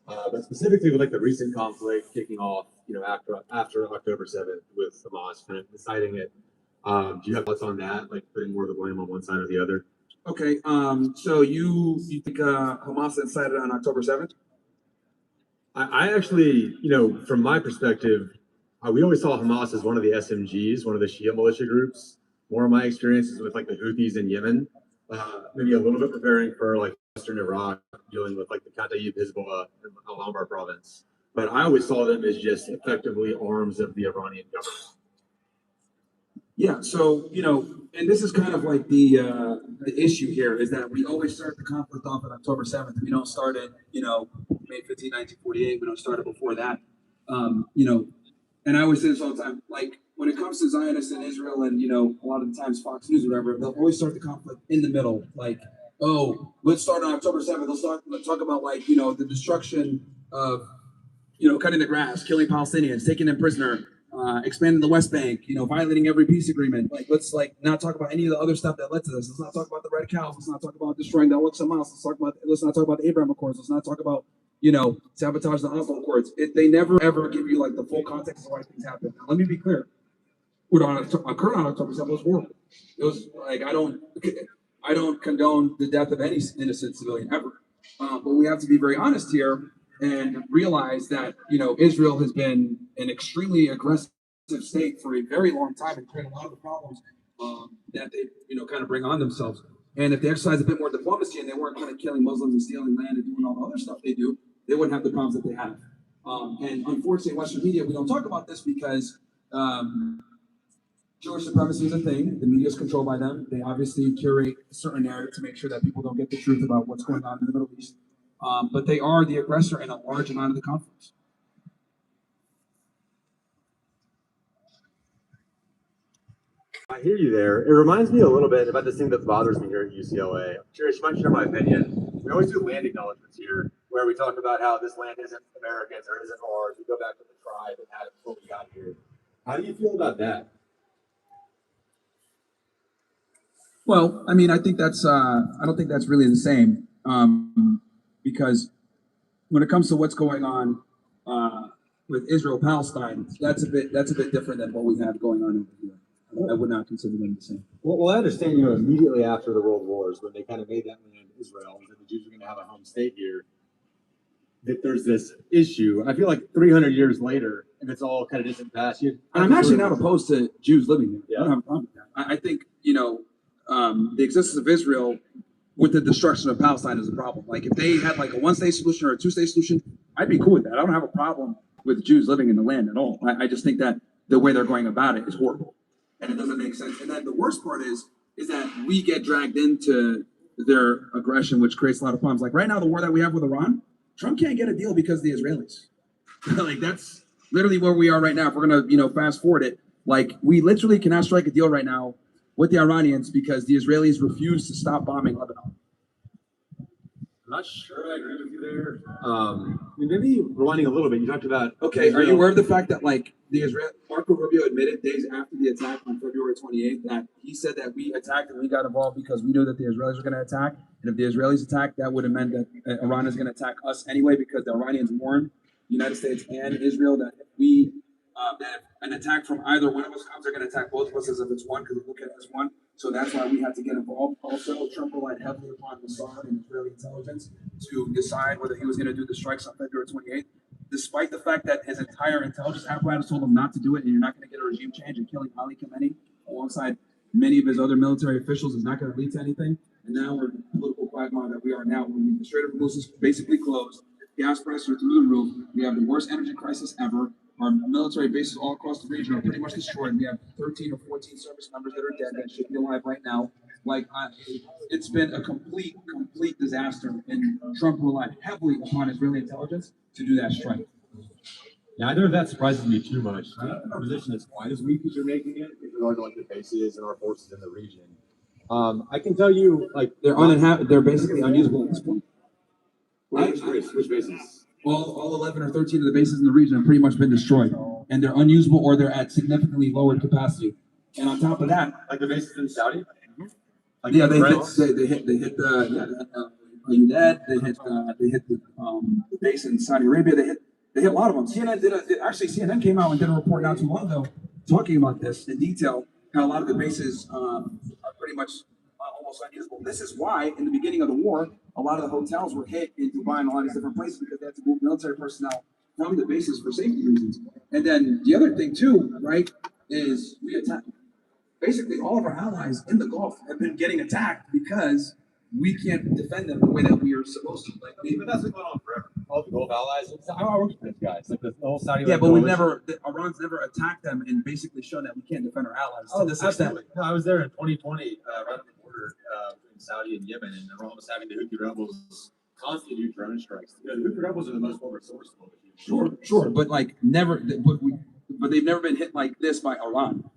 Speaker 8: But specifically with like the recent conflict kicking off, after October 7th with Hamas kind of deciding it. Do you have thoughts on that? Like putting more of the blame on one side or the other?
Speaker 5: Okay. So you think Hamas incited on October 7th?
Speaker 8: I actually, from my perspective, we always saw Hamas as one of the SMGs, one of the Shia militia groups. More of my experiences with like the Houthis in Yemen, maybe a little bit preparing for like Western Iraq, dealing with like the Kataib Hezbollah in Al-Anbar province. But I always saw them as just effectively arms of the Iranian government.
Speaker 5: Yeah. So, and this is kind of like the issue here is that we always start the conflict off on October 7th. We don't start it, May 15, 1948. We don't start it before that. And I always say this all the time, like, when it comes to Zionists in Israel and, a lot of the times Fox News or whatever, they'll always start the conflict in the middle. Like, oh, let's start on October 7th. Let's talk about, like, the destruction of, cutting the grass, killing Palestinians, taking them prisoner, expanding the West Bank, violating every peace agreement. Like, let's, not talk about any of the other stuff that led to this. Let's not talk about the Red Cows. Let's not talk about destroying the Al-Aqsa Mosque. Let's not talk about the Abraham Accords. Let's not talk about sabotage the Oslo Accords. They never ever give you like the full context of why things happen. Now, let me be clear. What occurred on October 7th was horrible. It was like I don't condone the death of any innocent civilian ever, but we have to be very honest here and realize that Israel has been an extremely aggressive state for a very long time and created a lot of the problems that they kind of bring on themselves. And if they exercise a bit more diplomacy and they weren't kind of killing Muslims and stealing land and doing all the other stuff they do, they wouldn't have the problems that they have. And unfortunately, in Western media, we don't talk about this because Jewish supremacy is a thing. The media is controlled by them. They obviously curate a certain narrative to make sure that people don't get the truth about what's going on in the Middle East. But they are the aggressor in a large amount of the conflicts.
Speaker 8: I hear you there. It reminds me a little bit about this thing that bothers me here at UCLA. I'm curious, you might share my opinion. We always do land acknowledgements here, where we talk about how this land isn't Americans or isn't ours. We go back to the tribe and that's what we got here. How do you feel about that?
Speaker 5: Well, I mean, I think that's I don't think that's really the same because when it comes to what's going on with Israel Palestine, that's a bit different than what we have going on over here. I would not consider them the same.
Speaker 8: Well, I understand, immediately after the World Wars, when they kind of made that land Israel, and the Jews are going to have a home state here, that there's this issue. I feel like 300 years later, if it's all kind of distant past,
Speaker 5: I'm actually not opposed to Jews living there.
Speaker 8: Yeah.
Speaker 5: I don't have a problem with that. I think, the existence of Israel with the destruction of Palestine is a problem. Like, if they had like a one-state solution or a two-state solution, I'd be cool with that. I don't have a problem with Jews living in the land at all. I just think that the way they're going about it is horrible. And it doesn't make sense. And then the worst part is that we get dragged into their aggression, which creates a lot of problems. Like right now, the war that we have with Iran, Trump can't get a deal because of the Israelis. Like that's literally where we are right now. If we're gonna, fast forward it, like we literally cannot strike a deal right now with the Iranians because the Israelis refuse to stop bombing Lebanon.
Speaker 8: I'm not sure I agree with you there. Maybe rewinding a little bit, you talked about...
Speaker 5: Okay, Israel. Are you aware of the fact that, like, Marco Rubio admitted days after the attack on February 28th that he said that we attacked and we got involved because we knew that the Israelis were going to attack, and if the Israelis attacked, that would have meant that Iran is going to attack us anyway because the Iranians warned the United States and Israel that if we... that an attack from either one of us comes, they're going to attack both of us as if it's one, because we look at it as one. So that's why we had to get involved. Also, Trump relied heavily upon Mossad and Israeli intelligence to decide whether he was going to do the strikes on February 28th, despite the fact that his entire intelligence apparatus told him not to do it, and you're not going to get a regime change, and killing Ali Khamenei alongside many of his other military officials is not going to lead to anything. And now we're in the political quagmire that we are now. When the Strait of Hormuz is basically closed, gas prices are through the roof. We have the worst energy crisis ever. Our military bases all across the region are pretty much destroyed. We have 13 or 14 service members that are dead that should be alive right now. It's been a complete disaster, and Trump relied heavily upon Israeli intelligence to do that strike.
Speaker 8: Neither of that surprises me too much. I don't think our position is quite as weak as you're making it with regard to like the bases and our forces in the region. I can tell you, like
Speaker 5: They're basically unusable at this point.
Speaker 8: Which bases?
Speaker 5: All 11 or 13 of the bases in the region have pretty much been destroyed, and they're unusable or they're at significantly lowered capacity. And on top of that,
Speaker 8: Like the bases in Saudi? Like
Speaker 5: yeah, they hit Ayudet, they hit the base in Saudi Arabia. They hit a lot of them. CNN came out and did a report not too long ago talking about this in detail, how a lot of the bases are pretty much almost unusable. This is why in the beginning of the war, a lot of the hotels were hit in Dubai and a lot of these different places because they had to move military personnel from the bases for safety reasons. And then the other thing too, right, is we attack. Basically, all of our allies in the Gulf have been getting attacked because we can't defend them the way that we are supposed to.
Speaker 8: But that's been going on forever. All the Gulf allies. I work with these guys. Like the whole Saudi.
Speaker 5: Yeah, but Iran's never attacked them and basically shown that we can't defend our allies.
Speaker 8: Oh, absolutely. No, I was there in 2020, right on the border between Saudi and Yemen, and Iran was having the Houthi rebels constantly do drone strikes. The Houthi rebels are the most resourceful.
Speaker 5: Sure, but but they've never been hit like this by Iran.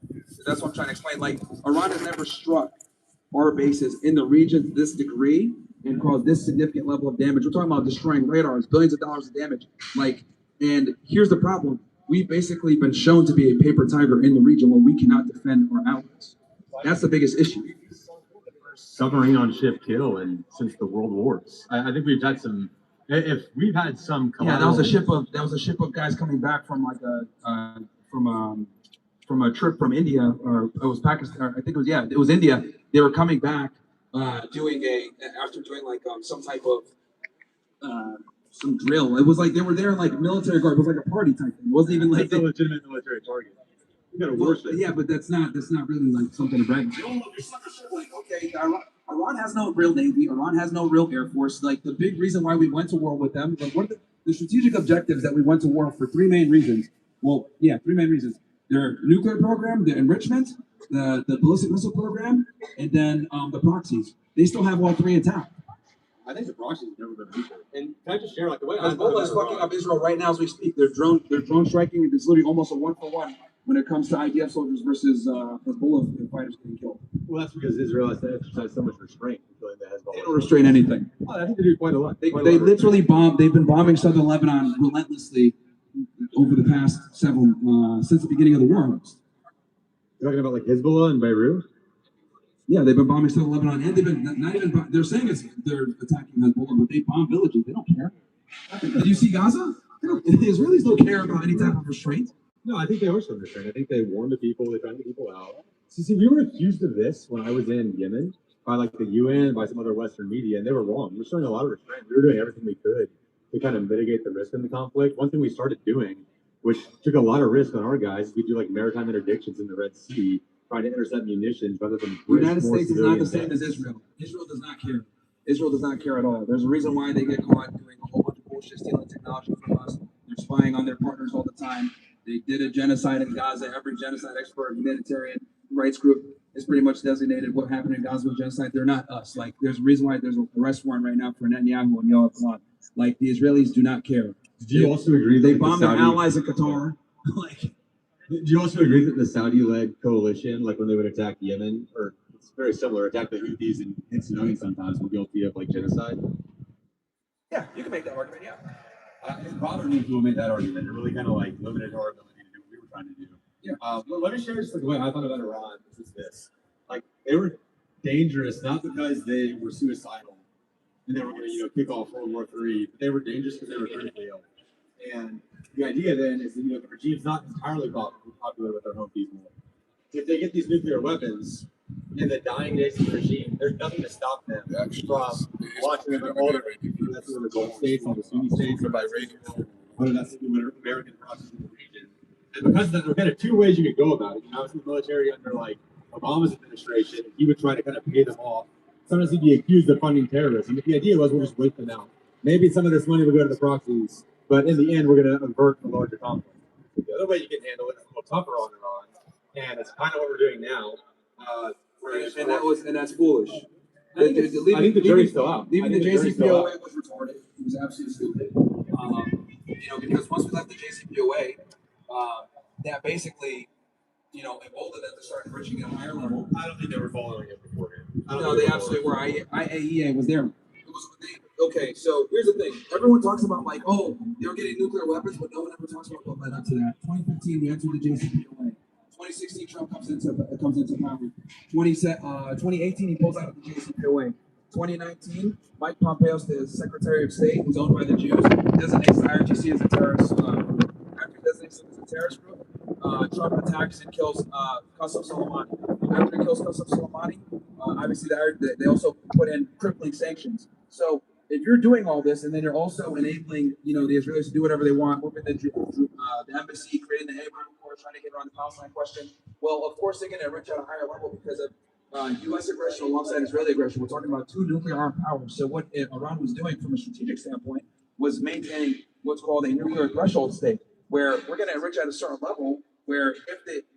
Speaker 5: That's what I'm trying to explain. Like, Iran has never struck our bases in the region to this degree and caused this significant level of damage. We're talking about destroying radars, billions of dollars of damage. And here's the problem. We've basically been shown to be a paper tiger in the region where we cannot defend our allies. That's the biggest issue.
Speaker 8: Submarine on ship kill and since the World Wars. I think we've had some. If we've had some.
Speaker 5: Yeah, that was a ship of guys coming back from from a trip from India, or it was Pakistan. I think it was India. They were coming back after doing some type of some drill. It was like they were there in like military guard. It was like a party type thing. It wasn't even like
Speaker 8: a legitimate military target. You gotta worship.
Speaker 5: Yeah, but that's not really like something to brag about. Like, okay, Iran has no real navy. Iran has no real air force. Like, the big reason why we went to war with them, like, what are the strategic objectives that we went to war for? Three main reasons. Three main reasons. Their nuclear program, the enrichment, the ballistic missile program, and then the proxies. They still have all three intact.
Speaker 8: I think the proxies have never been weaker. And can I just share, like, the way
Speaker 5: Hezbollah is fucking up Israel right now as we speak. They're drone striking, and it's literally almost a 1-for-1 when it comes to IDF soldiers versus Hezbollah fighters getting killed.
Speaker 8: Well, that's because Israel has to exercise so much restraint until the Hezbollah.
Speaker 5: They don't restrain anything.
Speaker 8: Oh, I think they do quite a lot.
Speaker 5: They literally bomb. They've been bombing southern Lebanon relentlessly over the past since the beginning of the war.
Speaker 8: You're talking about like Hezbollah and Beirut?
Speaker 5: Yeah, they've been bombing southern Lebanon, and they've been not even. They're saying they're attacking Hezbollah, but they bomb villages. They don't care. Did you see Gaza? The Israelis don't care about any type of restraint.
Speaker 8: No, I think they are showing restraint. I think they warn the people. They try to get people out. See, we were accused of this when I was in Yemen by like the UN, by some other Western media, and they were wrong. We were showing a lot of restraint. We were doing everything we could to kind of mitigate the risk in the conflict. One thing we started doing, which took a lot of risk on our guys, we do like maritime interdictions in the Red Sea, trying to intercept munitions rather than.
Speaker 5: The United States is not the same as Israel. Israel does not care. Israel does not care at all. There's a reason why they get caught doing a whole bunch of bullshit, stealing technology from us. They're spying on their partners all the time. They did a genocide in Gaza. Every genocide expert, humanitarian rights group is pretty much designated what happened in Gaza was genocide. They're not us. Like, there's a reason why there's an arrest warrant right now for Netanyahu and Yoav Gallant. Like, the Israelis do not care.
Speaker 8: Do you also agree that
Speaker 5: they bomb their allies in Qatar?
Speaker 8: Do you also agree that the Saudi-led coalition, like when they would attack Yemen, or it's very similar, attack the Houthis and civilians sometimes, were guilty of like genocide?
Speaker 5: Yeah, you can make that argument. Yeah.
Speaker 8: It bothered me who made that argument. It really kind of like limited our ability to do what we were trying to do.
Speaker 5: Yeah.
Speaker 8: Let me share just like the way I thought about Iran. This is this. Like, they were dangerous not because they were suicidal and they were going to kick off World War III, but they were dangerous because they were critically ill. And the idea then is that the regime's not entirely popular with their home people. If they get these nuclear weapons in the dying days of the regime, there's nothing to stop them from launching them all the Gulf states, all the Sunni states, whether that's the American process in the region. And because of that, there are kind of two ways you could go about it. I was in the military under like Obama's administration, he would try to kind of pay them off sometimes he'd be accused of funding terrorism. But the idea was we'll just wait them out. Maybe some of this money will go to the proxies, but in the end, we're going to avert the larger conflict. The other way you can handle it is a little tougher on Iran, and it's kind of what we're doing now.
Speaker 5: And that's foolish. I think
Speaker 8: the jury's still out.
Speaker 5: Leaving the JCPOA was retarded. It was absolutely stupid. Because once we left the JCPOA, that basically, emboldened them to start enriching at a higher level.
Speaker 8: I don't think they were following it beforehand.
Speaker 5: No, they absolutely were. IAEA was there. Okay, so here's the thing. Everyone talks about they were getting nuclear weapons, but no one ever talks about what led up to that. 2015, we entered the JCPOA. 2016, Trump comes into power. 2018, he pulls out of the JCPOA. 2019, Mike Pompeo, the Secretary of State, who's owned by the Jews, designates the IRGC as a terrorist. After he designates it as a terrorist group, Trump attacks and kills Qasem Soleimani. After he kills Qasem Soleimani, obviously they also put in crippling sanctions. So if you're doing all this and then you're also enabling, the Israelis to do whatever they want, moving the embassy, creating the Abraham Accords, trying to get around the Palestine question, well, of course they're going to enrich at a higher level because of U.S. aggression alongside Israeli aggression. We're talking about two nuclear armed powers. So what Iran was doing from a strategic standpoint was maintaining what's called a nuclear threshold state, where we're going to enrich at a certain level where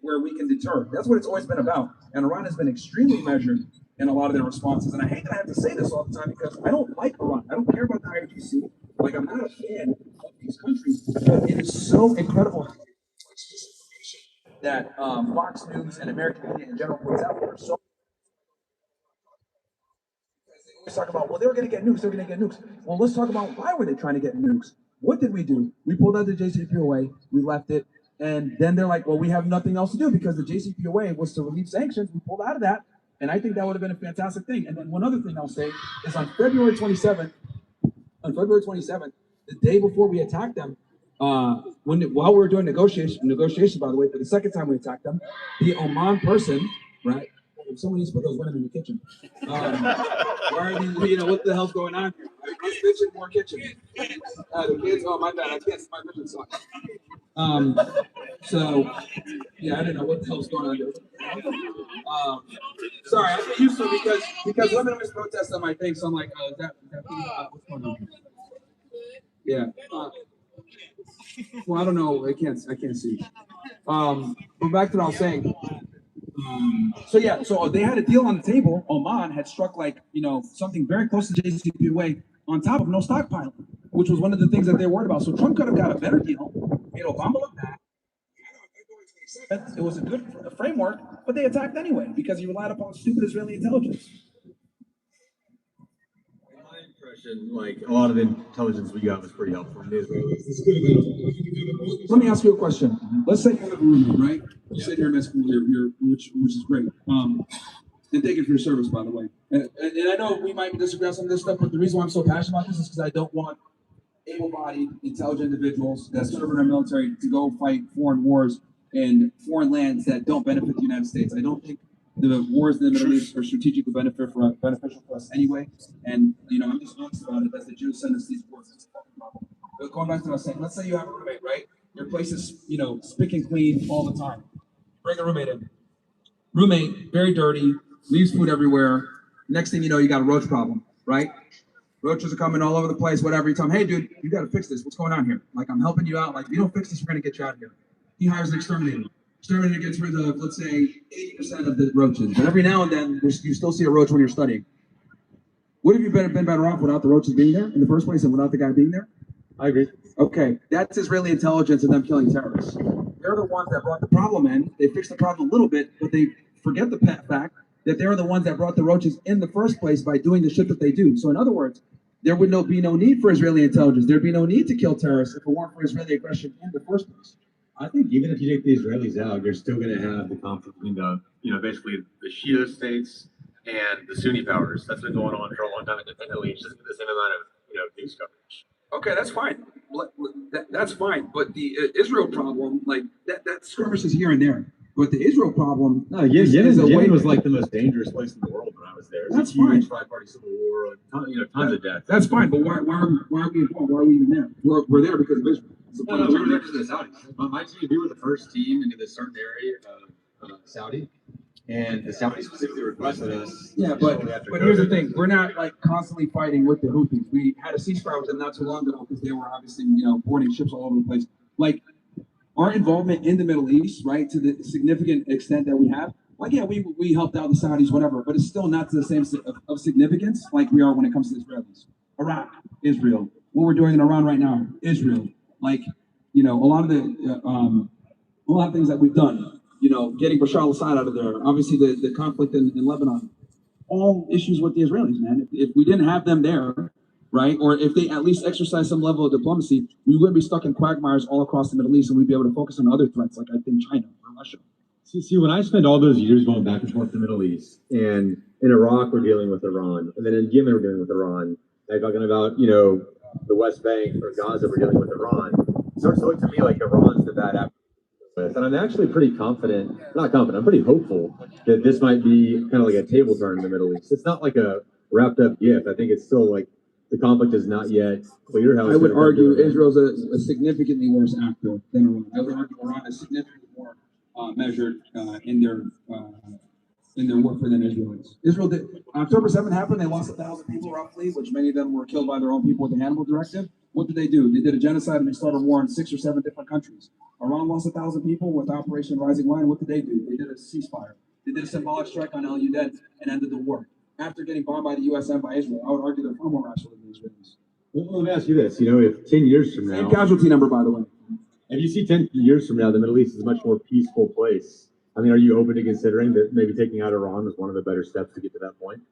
Speaker 5: we can deter. That's what it's always been about. And Iran has been extremely measured in a lot of their responses. And I hate that I have to say this all the time because I don't like Iran. I don't care about the IRGC. I'm not a fan of these countries. But it is so incredible that Fox News and American media in general puts out there. So they always talk about, they were going to get nukes. Well, let's talk about why were they trying to get nukes? What did we do? We pulled out the JCPOA. We left it. And then they're like, well, we have nothing else to do because the JCPOA was to relieve sanctions. We pulled out of that. And I think that would have been a fantastic thing. And then one other thing I'll say is on February 27th, the day before we attacked them, while we were doing negotiations, by the way, for the second time we attacked them, the Oman person, right? Someone needs to put those women in the kitchen. Why are these, what the hell's going on here? Less kitchen, more kitchen. The kids, oh, my bad, I can't, my vision sucks. So, yeah, I didn't know what the hell's going on there. Sorry, I get used to it because women always protest on my thing, so I'm like, is that what's going on here? Yeah. Well, I don't know. I can't see. But back to what I was saying. So they had a deal on the table. Oman had struck something very close to JCPOA on top of no stockpile, which was one of the things that they were worried about. So Trump could have got a better deal, made Obama look bad. It was a good framework, but they attacked anyway because he relied upon stupid Israeli intelligence.
Speaker 8: In my impression, a lot of the intelligence we got was pretty helpful from the Israelis.
Speaker 5: Let me ask you a question. Let's say you have a roommate, right? You sit here in med school, which is great. And thank you for your service, by the way. And I know we might disagree on some of this stuff, but the reason why I'm so passionate about this is because I don't want able-bodied, intelligent individuals that serve in our military to go fight foreign wars in foreign lands that don't benefit the United States. I don't think the wars in the Middle East are strategically beneficial for us anyway. And I'm just honest about it. That's the Jews send us these wars. But going back to what I was saying, let's say you have a roommate, right? Your place is, spick and clean all the time. Bring a roommate in. Roommate, very dirty, leaves food everywhere. Next thing you know, you got a roach problem, right? Roaches are coming all over the place, whatever. You tell them, hey, dude, you got to fix this. What's going on here? I'm helping you out. If you don't fix this, we're going to get you out of here. He hires an exterminator. Exterminator gets rid of, let's say, 80% of the roaches. But every now and then, you still see a roach when you're studying. Would have you been better off without the roaches being there in the first place and without the guy being there?
Speaker 8: I agree.
Speaker 5: Okay, that's Israeli intelligence and them killing terrorists. They're the ones that brought the problem in. They fixed the problem a little bit, but they forget the fact that they're the ones that brought the roaches in the first place by doing the shit that they do. So in other words, there would be no need for Israeli intelligence. There'd be no need to kill terrorists if it weren't for Israeli aggression in the first place.
Speaker 8: I think even if you take the Israelis out, you're still going to have the conflict between basically the Shia states and the Sunni powers. That's been going on for a long time independently. It's just the same amount of news coverage.
Speaker 5: Okay, that's fine. That's fine. But the Israel problem, that skirmishes here and there. But the Israel problem,
Speaker 8: Yemen was the most dangerous place in the world when I was there.
Speaker 5: That's fine.
Speaker 8: Five-party civil war, tons of death.
Speaker 5: That's fine. But why are we involved? Why are we even there? We're there because of Israel.
Speaker 8: No, we were there because of the Saudis. My team, we were the first team into this certain area of Saudi, And the Saudis specifically requested us.
Speaker 5: Yeah, but here's the thing: we're not like constantly fighting with the Houthis. We had a ceasefire with them not too long ago because they were obviously boarding ships all over the place. Like our involvement in the Middle East, right, to the significant extent that we have. Like yeah, we helped out the Saudis, whatever, but it's still not to the same of significance like we are when it comes to the Israelis. Iraq, Israel. What we're doing in Iran right now, Israel. Like a lot of things that we've done. Getting Bashar al-Assad out of there. Obviously, the conflict in Lebanon. All issues with the Israelis, man. If we didn't have them there, right, or if they at least exercise some level of diplomacy, we wouldn't be stuck in quagmires all across the Middle East, and we'd be able to focus on other threats, like I think China or Russia.
Speaker 8: See, when I spent all those years going back and forth to the Middle East, and in Iraq we're dealing with Iran, and then in Yemen we're dealing with Iran, and talking about the West Bank or Gaza we're dealing with Iran. It starts to look to me like Iran's the bad apple. And I'm actually pretty confident, not confident, I'm pretty hopeful that this might be kind of like a table turn in the Middle East. It's not like a wrapped up gift. I think it's still like the conflict is not yet clear.
Speaker 5: I would argue Israel's a significantly worse actor than Iran. I would argue Iran is significantly more measured in their warfare than Israel is. Israel did. October 7th happened, they lost 1,000 people roughly, which many of them were killed by their own people with the Hannibal Directive. What did they do? They did a genocide and they started a war in 6 or 7 different countries. Iran lost 1,000 people with Operation Rising Lion. What did they do? They did a ceasefire. They did a symbolic strike on El Udeid and ended the war. After getting bombed by the U.S. and by Israel, I would argue they're far more rational than the Israelis.
Speaker 8: Well, let me ask you this. If 10 years from now...
Speaker 5: Same casualty number, by the way.
Speaker 8: If you see 10 years from now, the Middle East is a much more peaceful place, I mean, are you open to considering that maybe taking out Iran was one of the better steps to get to that point?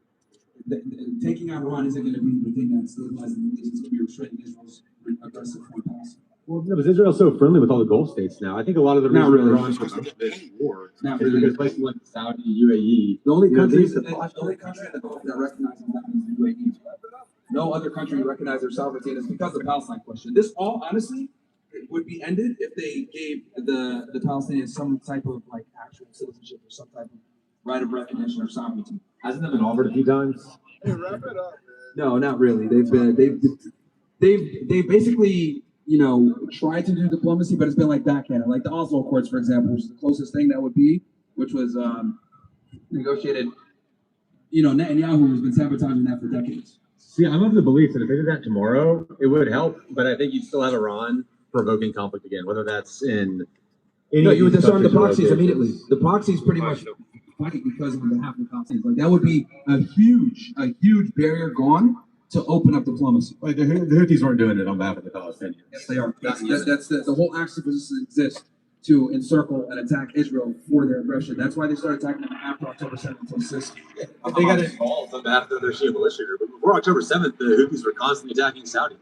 Speaker 5: Taking out Iran isn't going to be the thing that stabilizes the Middle East. It's going to be restraining Israel's aggressive foreign policy.
Speaker 8: Well, no, but Israel's so friendly with all the Gulf states now. I think a lot of the reason Iran's pursuing this war is because places like Saudi, UAE.
Speaker 5: The only country in the Gulf that recognizes that is the UAE. No other country recognizes their sovereignty, and it's because of the Palestine question. This all, honestly, would be ended if they gave the Palestinians some type of like actual citizenship or some type of right of recognition or sovereignty.
Speaker 8: Hasn't that been offered a few times?
Speaker 2: Hey, wrap it up, man.
Speaker 5: No, not really. They've basically tried to do diplomacy, but it's been like backhanded. Like the Oslo Accords, for example, which is the closest thing that would be, which was negotiated. Netanyahu has been sabotaging that for decades.
Speaker 8: See, I'm of the belief that if they did that tomorrow, it would help, but I think you'd still have Iran provoking conflict again, whether that's in...
Speaker 5: No, you would disarm the proxies immediately. The proxies pretty much fight because of the half of the Palestinians. Like that would be a huge barrier gone to open up diplomacy.
Speaker 8: Like the Houthis weren't doing it on behalf of the Palestinians.
Speaker 5: Yes, they are. That's the whole axis exists to encircle and attack Israel for their aggression. That's why they started attacking them after October 7th until 6.
Speaker 8: They got involved on behalf of their Shia militia group. But before October 7th, the Houthis were constantly attacking Saudi.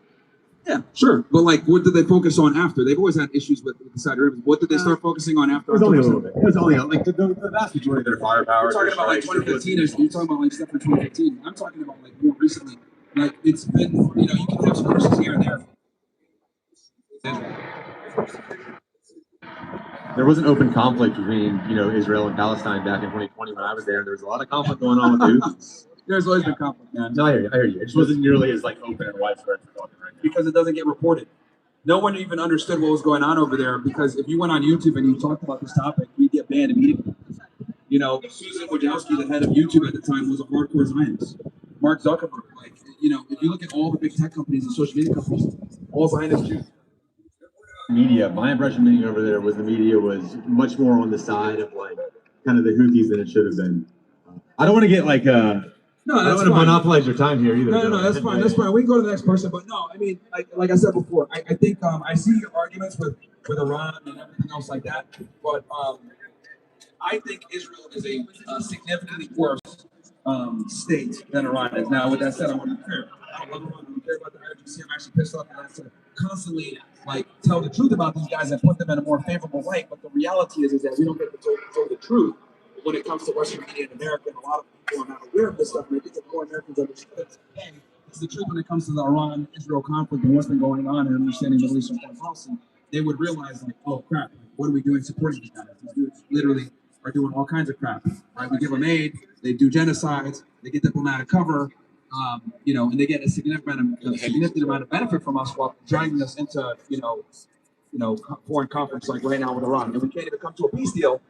Speaker 5: Yeah, sure. But like, what did they focus on after? They've always had issues with the Saudi Arabians. What did they start focusing on after?
Speaker 8: It was only a little bit. It was only like the vast majority of their firepower.
Speaker 5: You're talking about like 2015. You're talking about like stuff in 2015. I'm talking about like more recently. Like it's been, you can have sources here and there.
Speaker 8: There was an open conflict between, Israel and Palestine back in 2020 when I was there. There was a lot of conflict going on with the Houthis.
Speaker 5: There's always been conflict, man.
Speaker 8: No, I hear you. It just wasn't nearly as like open and widespread for talking right now.
Speaker 5: Because it doesn't get reported. No one even understood what was going on over there. Because if you went on YouTube and you talked about this topic, we'd get banned immediately. Susan Wojcicki, the head of YouTube at the time, was a hardcore Zionist. Mark Zuckerberg, if you look at all the big tech companies and social media companies, all Zionist Jews.
Speaker 8: Media, my impression being over there was the media was much more on the side of like kind of the Houthis than it should have been. I don't want to get like
Speaker 5: no,
Speaker 8: I don't want to monopolize your time here either.
Speaker 5: No, that's fine. That's fine. We can go to the next person, but no, I mean, like I said before, I think I see your arguments with Iran and everything else like that, but I think Israel is a significantly worse state than Iran is. Now, with that said, I want to be fair. I don't love Iran. I don't care about the IRGC. I'm actually pissed off at that. To constantly tell the truth about these guys and put them in a more favorable light. But the reality is that we don't get to tell the truth when it comes to Western media in America, and a lot of people are not aware of this stuff. And I think that more Americans understand it's the truth when it comes to the Iran-Israel conflict and what's been going on and understanding Middle Eastern foreign policy. They would realize, oh crap, what are we doing supporting these guys? These dudes literally are doing all kinds of crap. Right? We give them aid, they do genocides, they get diplomatic cover, and they get a significant amount of benefit from us while dragging us into, foreign conflicts like right now with Iran. And we can't even come to a peace deal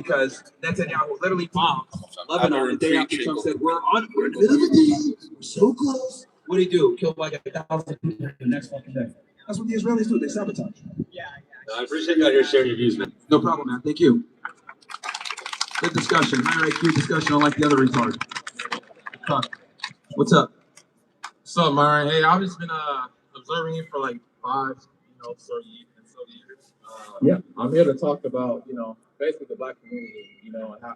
Speaker 5: because Netanyahu literally bombed Lebanon the day after Trump said, we're in the middle of a deal. We're so close. What do you do? Kill like 1,000 people the next fucking day. That's what the Israelis do. They sabotage.
Speaker 8: I appreciate you out here sharing your views, man.
Speaker 5: No problem, man. Thank you. Good discussion. Higher IQ discussion, unlike the other retard. What's up?
Speaker 9: What's up, Myron? Hey, I've just been observing you for like 5, so years.
Speaker 5: Yeah.
Speaker 9: I'm here to talk about, basically the Black community, and how,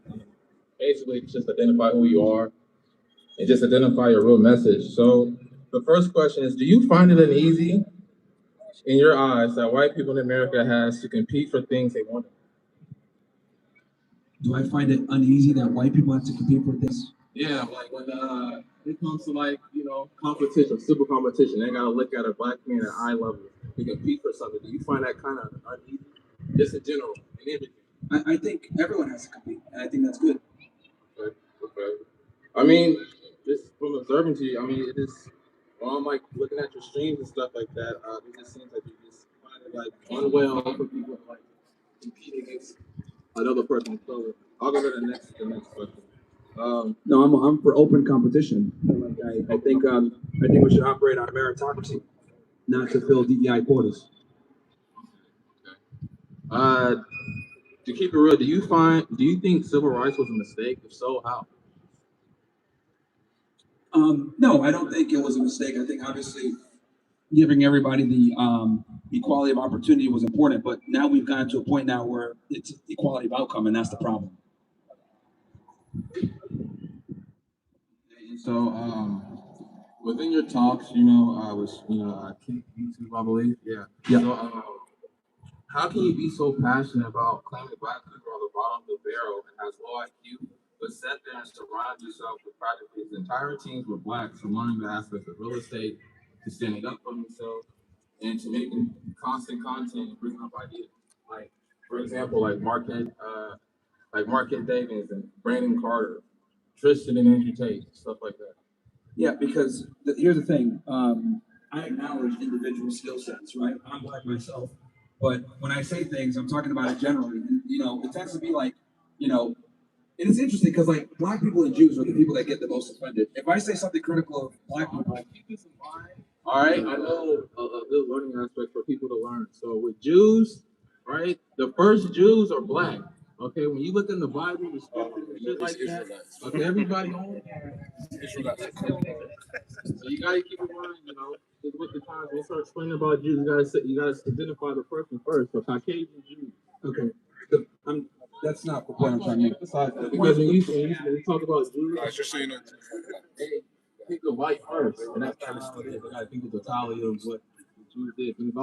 Speaker 9: basically just identify who you are and just identify your real message. So the first question is, do you find it uneasy in your eyes that white people in America has to compete for things they want?
Speaker 5: Do I find it uneasy that white people have to compete for this?
Speaker 9: Yeah, like when it comes to like, competition, civil competition, they gotta look at a black man at eye level to compete for something. Do you find that kind of uneasy? Just in general, in everything?
Speaker 5: I think everyone has to compete, and I think that's good.
Speaker 9: Okay. I mean, just from observing to you, it is, well, I'm like looking at your streams and stuff like that, it just seems like you just find it like unwell for people to like compete against another person. So I'll go to the next question.
Speaker 5: No, I'm for open competition. I think we should operate on meritocracy, not to fill DEI quotas.
Speaker 9: Okay. To keep it real, do you think civil rights was a mistake? If so, how?
Speaker 5: No, I don't think it was a mistake. I think obviously giving everybody the equality of opportunity was important, but now we've gotten to a point now where it's equality of outcome, and that's the problem.
Speaker 9: So, within your talks, I was, YouTube, I believe. Yeah. So, how can you be so passionate about claiming Black people are the bottom of the barrel and has low IQ, but sit there and surround yourself with practically his entire teams with Blacks from learning the aspects of real estate to standing up for themselves and to making constant content and bringing up ideas? Like, for example, like Marquette Davis and Brandon Carter, Tristan and Andrew Tate, stuff like that.
Speaker 5: Yeah, because here's the thing. I acknowledge individual skill sets, right? I'm Black myself. But when I say things, I'm talking about it generally. And, it tends to be like, and it's interesting because like Black people and Jews are the people that get the most offended. If I say something critical of Black people,
Speaker 9: all right, I know a good learning aspect for people to learn. So with Jews, right, the first Jews are Black. Okay, when you look in the Bible, the scriptures and shit like that, okay, everybody on Israelites. So you gotta keep in mind, with the times when you start explaining about Jews, you gotta identify the person first. So Caucasian Jews.
Speaker 5: okay, that's not the point I'm trying to make.
Speaker 9: Because when you talk about Jews,
Speaker 2: Guys, just so you know,
Speaker 9: they think of white first, and that's not how it is. They gotta think of the totality of what the Jews did. And it's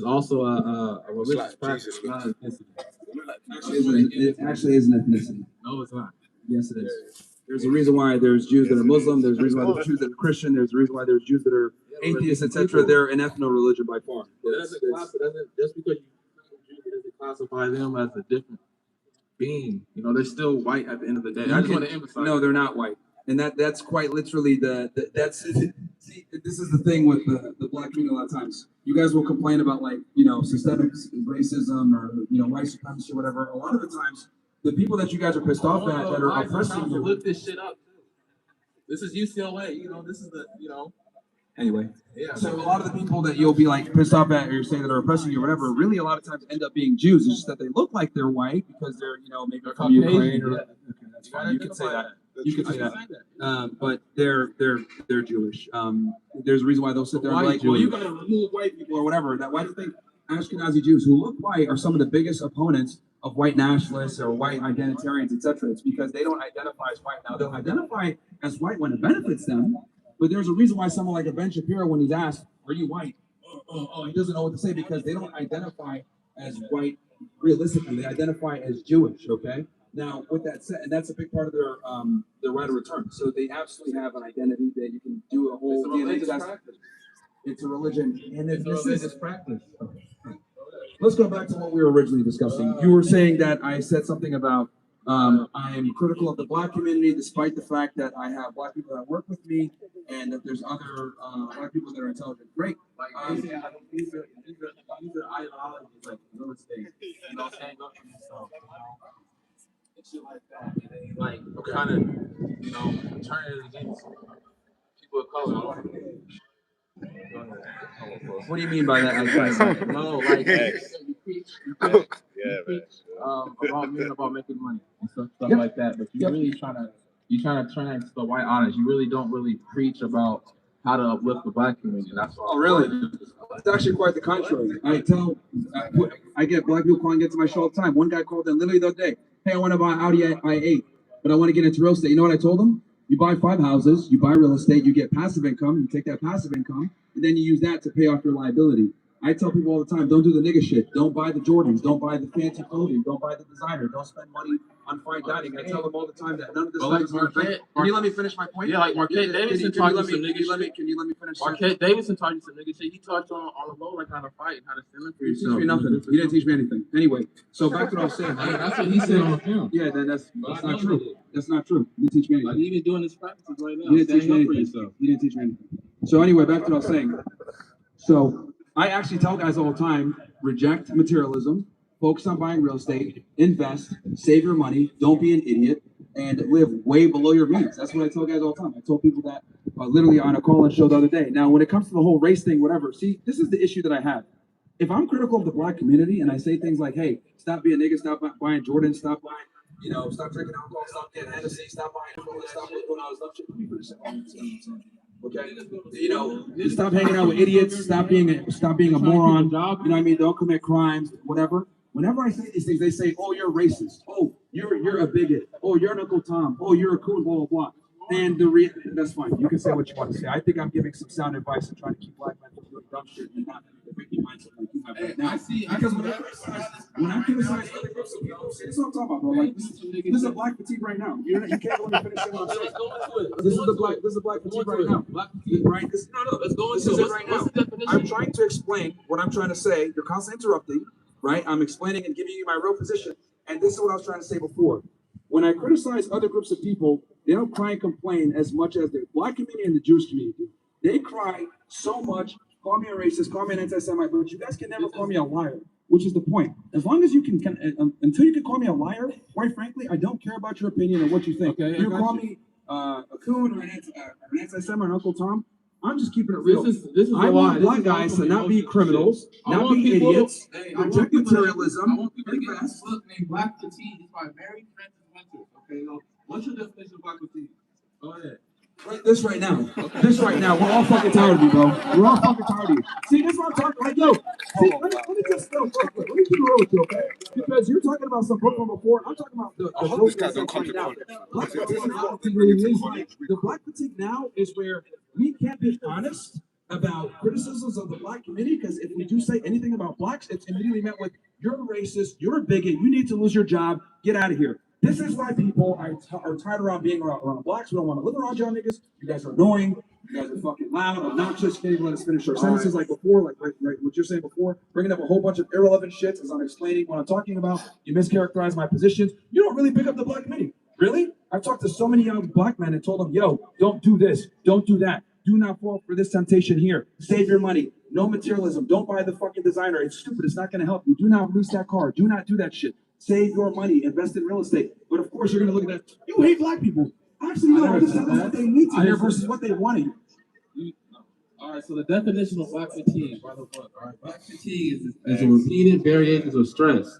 Speaker 9: also a religious practice, not an ethnicity.
Speaker 5: It actually is an ethnicity.
Speaker 9: No, it's not.
Speaker 5: Yes, it is. There's a reason why there's Jews that are Muslim. There's a reason why there's Jews that are Christian. There's a reason why there's Jews that are atheists, etc. They're an ethno-religion by far.
Speaker 9: Just because you doesn't classify them as a different being. They're still white at the end of the day. I just want to emphasize.
Speaker 5: No, they're not white, and that's quite literally that's. See, this is the thing with the Black community. A lot of times, you guys will complain about like systemic racism or white supremacy or whatever. A lot of the times, the people that you guys are pissed off at that are oppressing you.
Speaker 9: Look this shit up too. This is UCLA. This is the
Speaker 5: Anyway,
Speaker 9: yeah.
Speaker 5: So a lot of the people that you'll be like pissed off at or say that are oppressing you or whatever, really a lot of times end up being Jews. It's just that they look like they're white because they're maybe from Ukraine. Or, okay, that's fine. You can say that. You can say that. But they're Jewish. There's a reason why they'll sit there and be like, well, you gotta remove white people or whatever. That why do you think Ashkenazi Jews who look white are some of the biggest opponents of white nationalists or white identitarians, etc.? It's because they don't identify as white. Now they'll identify as white when it benefits them. But there's a reason why someone like a Ben Shapiro, when he's asked, "Are you white?" He doesn't know what to say because they don't identify as white realistically. They identify as Jewish. Okay. Now, with that said, and that's a big part of their right of return. So they absolutely have an identity that you can do a whole DNA test. It's a religion, and if this is practice. Okay. Let's go back to what we were originally discussing. You were saying that I said something about I am critical of the Black community, despite the fact that I have Black people that work with me, and that there's other Black people that are intelligent. Great.
Speaker 9: These are ideologies like real estate. Stand up for yourself. shit like that, and then like kind of, you know, turn it against people of color.
Speaker 5: What do you mean by that?
Speaker 9: No, like you preach about making money and stuff like that, but you really trying to turn into the white honest. You really don't really preach about how to uplift the black community. That's all.
Speaker 5: Oh, really? It's actually quite the contrary. I get black people calling into my show all the time. One guy called in literally the other day. Hey, I want to buy Audi i8, but I want to get into real estate. You know what I told him? You buy 5 houses, you buy real estate, you get passive income, you take that passive income, and then you use that to pay off your liability. I tell people all the time, don't do the nigga shit. Don't buy the Jordans. Don't buy the fancy clothing. Don't buy the designer. Don't spend money on fine dining. I tell them all the time that none of this stuff is Marquette. Can you let me finish my point?
Speaker 9: Yeah, like Marquette Davidson taught you some nigga shit.
Speaker 5: Can you let me finish?
Speaker 9: Marquette Davidson taught you some nigga shit. He taught you on the low, like how to fight and how to stand up for yourself.
Speaker 5: He didn't teach me nothing. He didn't teach me anything. Anyway, so back to what I was saying.
Speaker 9: That's what he said on the film.
Speaker 5: Yeah, then that's not true. That's not true. He didn't teach me anything.
Speaker 9: Like, he even doing his practices right now.
Speaker 5: He didn't teach me anything. He didn't teach me anything. So anyway, back to what I was saying. So I actually tell guys all the time, reject materialism, focus on buying real estate, invest, save your money, don't be an idiot, and live way below your means. That's what I tell guys all the time. I told people that literally on a call-in show the other day. Now, when it comes to the whole race thing, whatever, see, this is the issue that I have. If I'm critical of the black community and I say things like, hey, stop being a nigga, stop buying Jordan, stop buying, stop drinking alcohol, stop getting Hennessy, stop buying, stop doing all this stuff. Okay, stop hanging out with idiots. Stop being a moron. You know what I mean? Don't commit crimes. Whatever. Whenever I say these things, they say, "Oh, you're racist. Oh, you're a bigot. Oh, you're an Uncle Tom. Oh, you're a coon." Blah blah blah. And that's fine. You can say what you want to say. I think I'm giving some sound advice and trying to keep black men from doing dumb shit and not the freaking mindset like you have right now. Because when I criticize other groups of people, see, this is what I'm talking about, bro. Like this is a black fatigue right now. You can't let me finish what I'm saying. This is black fatigue right now. Right?
Speaker 9: Let's go into
Speaker 5: it right now. I'm trying to explain what I'm trying to say. You're constantly interrupting, right? I'm explaining and giving you my real position. And this is what I was trying to say before. When I criticize other groups of people, they don't cry and complain as much as the black community and the Jewish community. They cry so much, call me a racist, call me an anti-Semite, but you guys can never call me a liar, which is the point. As long as you can until you can call me a liar, quite frankly, I don't care about your opinion or what you think. Okay, you call me a coon or an anti-Semite or Uncle Tom, I'm just keeping it real. This is I want black guys to not be criminals, not be idiots, reject materialism.
Speaker 9: I want people to get this book named Black Fatigue. It's by Mary Frances Winters. Okay, now, what's your definition of black fatigue? Go ahead.
Speaker 5: This right now. This right now. We're all fucking tired of you, bro. We're all fucking tired of you. See, this is what I'm talking about. Like, yo, see, let me just go. Let me keep it real with you, okay? Because you're talking about some book from before. I'm talking about the book that's right now. Black fatigue now is like, the black fatigue now is where we can't be honest about criticisms of the black community, because if we do say anything about blacks, it's immediately met with, you're a racist, you're a bigot, you need to lose your job, get out of here. This is why people are tired around being around blacks. We don't want to live around y'all niggas. You guys are annoying. You guys are fucking loud, obnoxious. Can't even let us finish our sentences like before, like right, what you're saying before. Bringing up a whole bunch of irrelevant shit as I'm explaining what I'm talking about. You mischaracterize my positions. You don't really pick up the black community. Really? I've talked to so many young black men and told them, yo, don't do this. Don't do that. Do not fall for this temptation here. Save your money. No materialism. Don't buy the fucking designer. It's stupid. It's not going to help you. Do not lease that car. Do not do that shit. Save your money, invest in real estate. But of course, you're going to look at that. You hate black people. Actually, no, this is what they need to hear versus what they want to hear.
Speaker 9: All right, so the definition of black fatigue, by the book. All right, black fatigue is a repeated variations of stress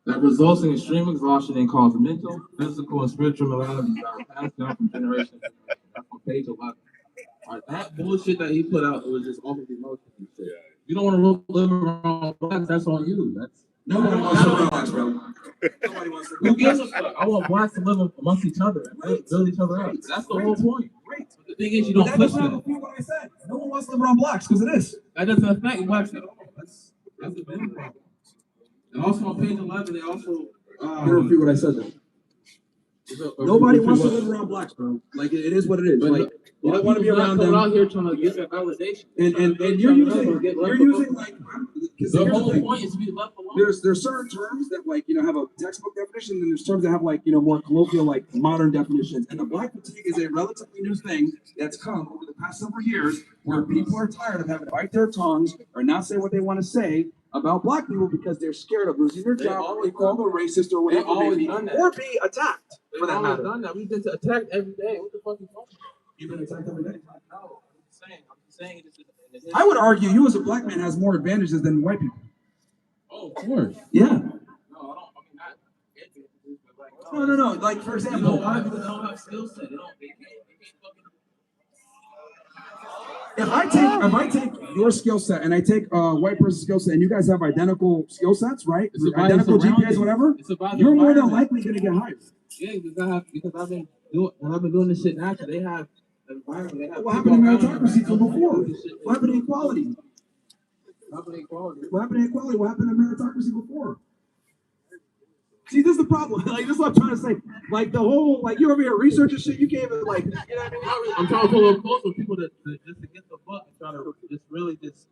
Speaker 9: that results in extreme exhaustion and causes mental, physical, and spiritual maladies that are passed down from generation to generation. That's on page 11. All right, that bullshit that he put out, it was just off of emotion and shit. You don't want to live around blacks, that's on you. That's
Speaker 5: nobody wants to live around blacks, bro. Nobody wants to live.
Speaker 9: Who gives a fuck? I want blacks to live amongst each other and build each other up. That's the whole point.
Speaker 5: Right.
Speaker 9: The thing is, you don't push that.
Speaker 5: That's not what I said. No one wants to live around blacks because of this.
Speaker 9: That doesn't affect blacks at all. That's the big problem. And also on page 11, they also.
Speaker 5: You don't repeat what I said though. Nobody wants to live around blacks, bro. Like it is what it is. Like you don't want to be around them.
Speaker 9: Out here trying to get that validation.
Speaker 5: And you're using like
Speaker 9: the whole point is to be left alone.
Speaker 5: There's certain terms that like have a textbook definition, and there's terms that have like more colloquial like modern definitions. And the black fatigue is a relatively new thing that's come over the past several years, where people are tired of having to bite their tongues or not say what they want to say, about black people because they're scared of losing their job, or they call them racist or whatever,
Speaker 7: always
Speaker 5: maybe,
Speaker 7: done that.
Speaker 5: or be attacked.
Speaker 7: They've
Speaker 5: For that
Speaker 7: always
Speaker 5: matter,
Speaker 7: done that. We've been attacked every day. What the fuck you talking about?
Speaker 5: you've been attacked every day.
Speaker 7: No, I'm just saying.
Speaker 5: I would argue you as a black man has more advantages than white people.
Speaker 7: Oh, of course.
Speaker 5: Yeah.
Speaker 7: No, I don't. I mean, not.
Speaker 5: No. Like for example,
Speaker 7: You know why? Because they don't have skill set. They can't fucking.
Speaker 5: if I take your skill set and I take a white person's skill set and you guys have identical skill sets, right? Identical GPAs, whatever. You're more than likely going to get hired.
Speaker 7: Yeah, because I've been doing this shit naturally. They have an environment. They have
Speaker 5: What happened to meritocracy from before? What happened to equality?
Speaker 7: What happened to equality?
Speaker 5: What happened to equality? What happened to meritocracy before? See, this is the problem. Like, this is what I'm trying to say. Like, the whole, like, you're over here researching shit, you can't even, like, you know what I mean?
Speaker 7: I'm trying to pull up close with people just to get the book and try to just really just.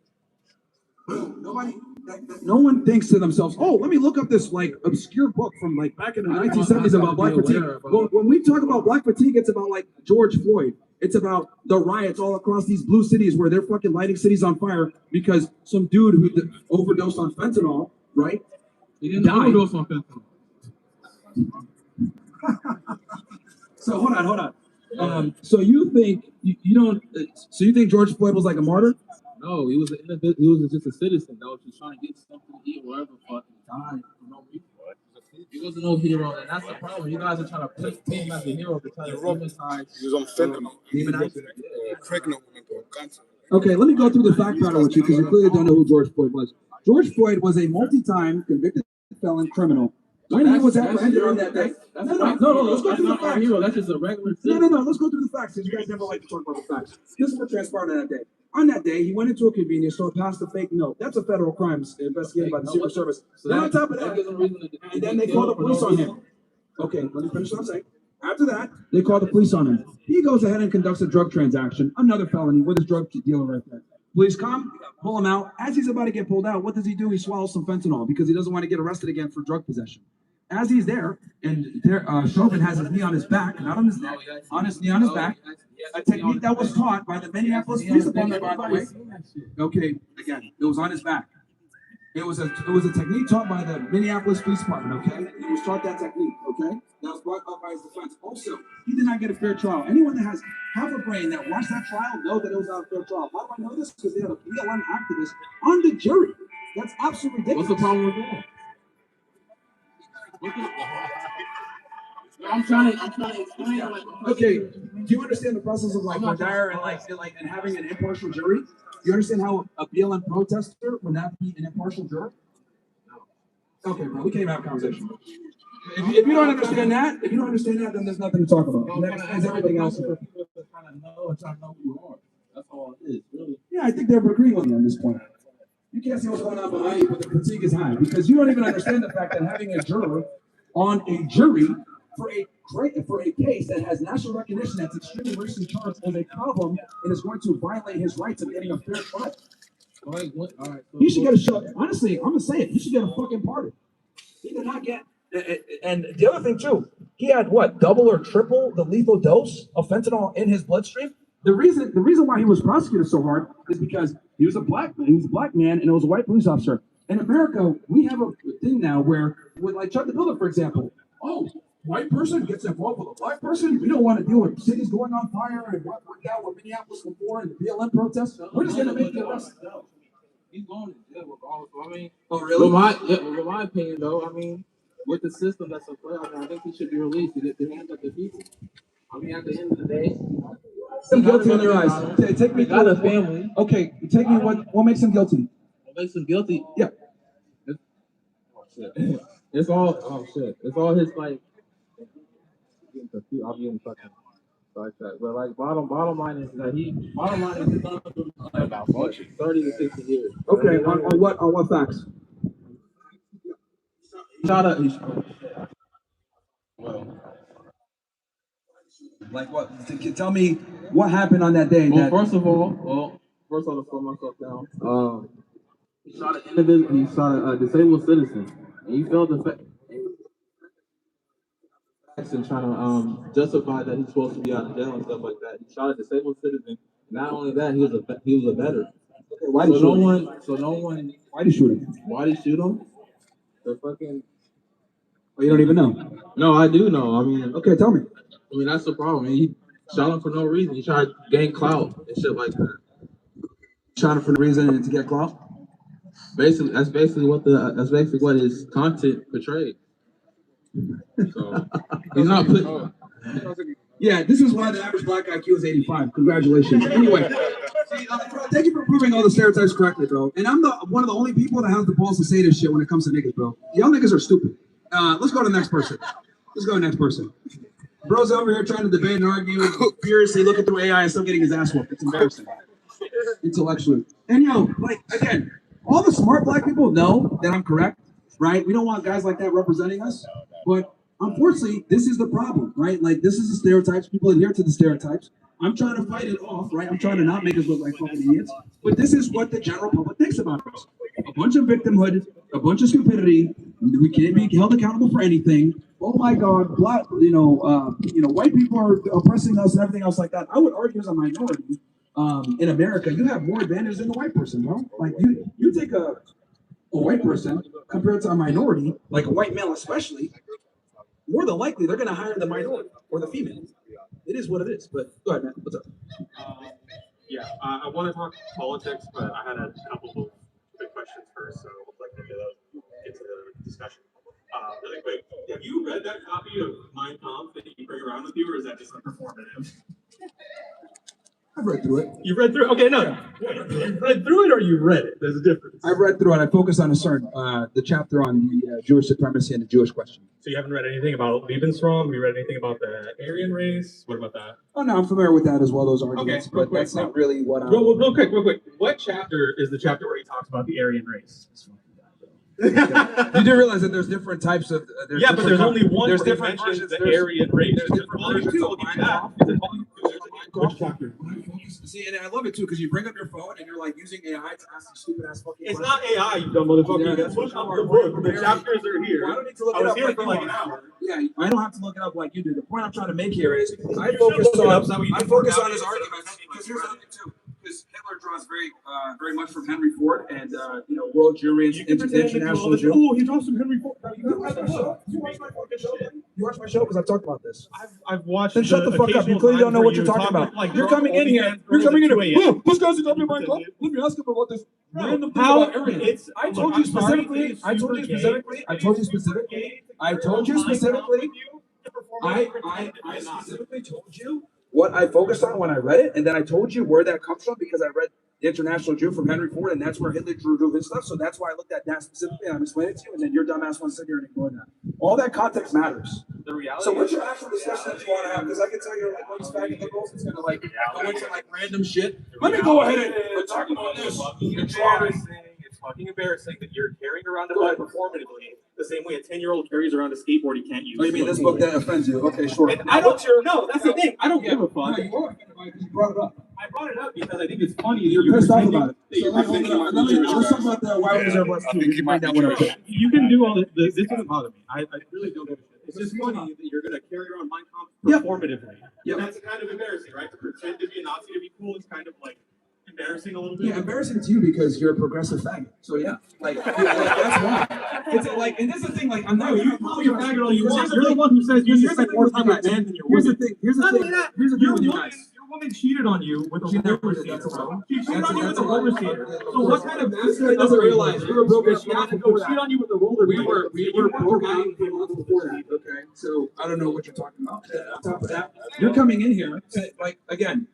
Speaker 5: No one thinks to themselves, oh, let me look up this, like, obscure book from, like, back in the 1970s about black fatigue. When we talk about black fatigue, it's about, like, George Floyd. It's about the riots all across these blue cities where they're fucking lighting cities on fire because some dude who overdosed on fentanyl, right?
Speaker 7: He didn't overdose on fentanyl.
Speaker 5: So hold on. So you think you don't? So you think George Floyd was like a martyr?
Speaker 7: No, he was an individual. He was just a citizen that was just trying to get something to eat, wherever fucking died for no reason. He wasn't no hero, and that's the problem. You guys are trying to paint him as a hero because he's demonize.
Speaker 2: He was on fentanyl.
Speaker 5: Demonize.
Speaker 2: Pregnant women got cancer.
Speaker 5: Okay, let me go through the fact pattern with you because you clearly don't know who George Floyd was. George Floyd was a multi-time convicted felon criminal. When he was apprehended on that day. No, let's go through the facts.
Speaker 7: Hero. That's just a regular.
Speaker 5: No, let's go through the facts because you guys never like to talk about the facts. This is what transpired on that day. On that day, he went into a convenience store, passed a fake note. That's a federal crime investigated by the Secret Service.
Speaker 7: So
Speaker 5: then on top of that, and then they called the police on him. Okay, let me finish what I'm saying. After that, they called the police on him. He goes ahead and conducts a drug transaction, another felony with his drug dealer right there. Police come, pull him out. As he's about to get pulled out, what does he do? He swallows some fentanyl because he doesn't want to get arrested again for drug possession. As he's there, and Chauvin has his knee on his back, not on his neck, on his knee on his back, a technique that was taught by the Minneapolis Police Department, by the way. Okay, again, it was on his back. It was a technique taught by the Minneapolis Police Department, okay? He was taught that technique, okay? That was brought up by his defense. Also, he did not get a fair trial. Anyone that has half a brain that watched that trial know that it was not a fair trial. How do I know this? Because they had a BLM activist on the jury. That's absolutely ridiculous.
Speaker 7: What's the problem with that? I'm trying to explain.
Speaker 5: Okay, do you understand the process of like Madire and having an impartial jury? You understand how a BLM protester would not be an impartial juror? Okay, bro, we can't even have a conversation. If you don't understand that, then there's nothing to talk about. That explains everything else.
Speaker 7: People trying to know who you are. That's all it is, really.
Speaker 5: Yeah, I think they're agreeing with you on this point. You can't see what's going on behind you, but the fatigue is high because you don't even understand the fact that having a juror on a jury for a case that has national recognition that's extremely racially charged is a problem and is going to violate his rights of getting a fair trial.
Speaker 7: All right,
Speaker 5: He should get a shot. Honestly, I'm gonna say it. He should get a fucking pardon. He did not get. And the other thing too, he had what, double or triple the lethal dose of fentanyl in his bloodstream. The reason why he was prosecuted so hard is because he was a black man. He was a black man, and it was a white police officer. In America, we have a thing now where, with like Chuck the Builder, for example, oh, white person gets involved with a black person. We don't want to deal with cities going on fire and what worked out with Minneapolis before and the BLM protests. We're just gonna make the arrest.
Speaker 7: He's going to jail regardless. I mean,
Speaker 5: oh really?
Speaker 7: With my opinion, though, I mean, with the system that's in play, I think he should be released to get the hands of the people. I mean, at the end of the day,
Speaker 5: some guilty in your eyes. Okay, take me
Speaker 7: got a family.
Speaker 5: Okay, take me what makes him guilty?
Speaker 7: What makes him guilty?
Speaker 5: Yeah.
Speaker 7: It's all shit. It's all his like. I'll be in fucking like that. But like bottom line is that he's done about 30 to 60 years.
Speaker 5: Okay, on what facts? Like what? Tell me what happened on that day.
Speaker 7: Well, first of all, let's slow myself down. He shot an individual. He shot a disabled citizen, and he failed the fact. And trying to justify that he's supposed to be out of jail and stuff like that. He shot a disabled citizen. Not only that, he was a veteran.
Speaker 5: Okay, why
Speaker 7: so no one
Speaker 5: Why did he shoot him?
Speaker 9: Why did he shoot him? The fucking.
Speaker 5: Oh, you don't even know.
Speaker 9: No, I do know. I mean,
Speaker 5: Okay, tell me.
Speaker 9: I mean that's the problem. He shot him for no reason. He tried to gain clout and shit like that.
Speaker 5: Shot him for no reason and to get clout.
Speaker 9: Basically, that's basically what his content portrayed. So he's not putting.
Speaker 5: Yeah, this is why the average black IQ is 85. Congratulations. Anyway, thank you for proving all the stereotypes correctly, bro. And I'm one of the only people that has the balls to say this shit when it comes to niggas, bro. Y'all niggas are stupid. Let's go to the next person. Bro's over here trying to debate and argue, furiously looking through AI and still getting his ass whooped. It's embarrassing. Intellectually. And yo, like, again, all the smart black people know that I'm correct, right? We don't want guys like that representing us. But unfortunately, this is the problem, right? Like, this is the stereotypes. People adhere to the stereotypes. I'm trying to fight it off, right? I'm trying to not make us look like fucking idiots. But this is what the general public thinks about us. A bunch of victimhood, a bunch of stupidity. We can't be held accountable for anything. Oh my God, black, white people are oppressing us and everything else like that. I would argue as a minority in America, you have more advantage than the white person, bro. Like you take a white person compared to a minority, like a white male especially, more than likely they're going to hire the minority or the female. It is what it is. But go ahead, man. What's up?
Speaker 10: I want to talk politics, but I had a couple of quick questions first, so hopefully I can get to the discussion. Really quick, have you read that copy of Mein Kampf that you bring around with you, or is that just a performative?
Speaker 5: I've read through it.
Speaker 10: You read through it? Okay, no. You read through it or you read it? There's a difference.
Speaker 5: I've read through it. I focused on a certain, the chapter on the Jewish supremacy and the Jewish question.
Speaker 10: So you haven't read anything about Lebensraum? Have you read anything about the Aryan race? What about that?
Speaker 5: Oh, no, I'm familiar with that as well, those arguments,
Speaker 10: Okay,
Speaker 5: but that's not really what I'm...
Speaker 10: Real quick. What chapter is the chapter where he talks about the Aryan race?
Speaker 5: You do realize that there's different types of...
Speaker 10: but there's only one.
Speaker 5: There's different versions.
Speaker 10: The Aryan race.
Speaker 5: There's different versions of Mein Kampf.
Speaker 10: Which chapter?
Speaker 5: See, and I love it too, because you bring up your phone and you're like using AI to ask these stupid ass fucking
Speaker 10: It's
Speaker 5: questions.
Speaker 10: not AI, you dumb motherfucker.
Speaker 5: Yeah,
Speaker 10: You
Speaker 5: that's
Speaker 10: can look
Speaker 5: what
Speaker 10: up the book. The chapters are here.
Speaker 5: I don't need to look
Speaker 10: I
Speaker 5: it
Speaker 10: was
Speaker 5: up
Speaker 10: here
Speaker 5: like
Speaker 10: for
Speaker 5: you
Speaker 10: like
Speaker 5: are.
Speaker 10: an hour.
Speaker 5: Yeah, I don't have to look it up like you do. The point I'm trying to make here is I focus on his arguments, because here's the other thing too. Because Hitler draws very much from Henry Ford and world Jewry and international Jew.
Speaker 10: Oh, he draws from Henry Ford.
Speaker 5: You watch my show? You watch my fucking show? You watch my show because I've talked about this.
Speaker 10: I've watched.
Speaker 5: Then shut the fuck up. You clearly don't know what you're talking about. You're coming in here. You're coming in here. Oh, this guy's a W Mein Kampf. Let me ask him about this random thing about Aryan. I told you specifically. I told you specifically told you what I focused on when I read it, and then I told you where that comes from because I read The International Jew from Henry Ford, and that's where Hitler drew his stuff. So that's why I looked at that specifically, and I'm explaining it to you, and then your dumbass wants to sit here and ignore that. All that context matters.
Speaker 10: The reality.
Speaker 5: So what's your actual discussion that you want to have? Because I can tell you're like one back in the goals. It's gonna like go into like random shit. Let me go ahead and talk about this.
Speaker 10: It's fucking embarrassing that you're carrying around a book performatively the same way a 10-year-old carries around a skateboard he can't use.
Speaker 5: Oh, you mean this book that offends you? Okay, sure.
Speaker 10: And I don't. No, that's the thing. I don't give a fuck.
Speaker 5: No, you are. You brought it up.
Speaker 10: I brought it up because I think it's funny that
Speaker 5: You're pissed off about it.
Speaker 10: So
Speaker 5: let's talk about the why reserve less two.
Speaker 10: You can do all this. This doesn't bother me. I really don't give a shit. It's just funny that you're going to carry around Mein Kampf performatively.
Speaker 5: Yep.
Speaker 10: That's kind of embarrassing, right? To pretend to be a Nazi to be cool is kind of like embarrassing a little bit.
Speaker 5: Yeah, embarrassing to you because you're a progressive faggot. So yeah, like that's why. It's like, and this is the thing. Like, I'm not.
Speaker 10: You call me a faggot all you want. You're the one who says you spend more time with men than your women. Here's the thing with you guys. Your woman cheated on you with a overseer. She cheated on you with a overseer. So what kind of bastard doesn't realize you're a broker? She has to go cheat on you with a roller. We were programming before that.
Speaker 5: Okay, so I don't know what you're talking about. On top of that, you're coming in here like again.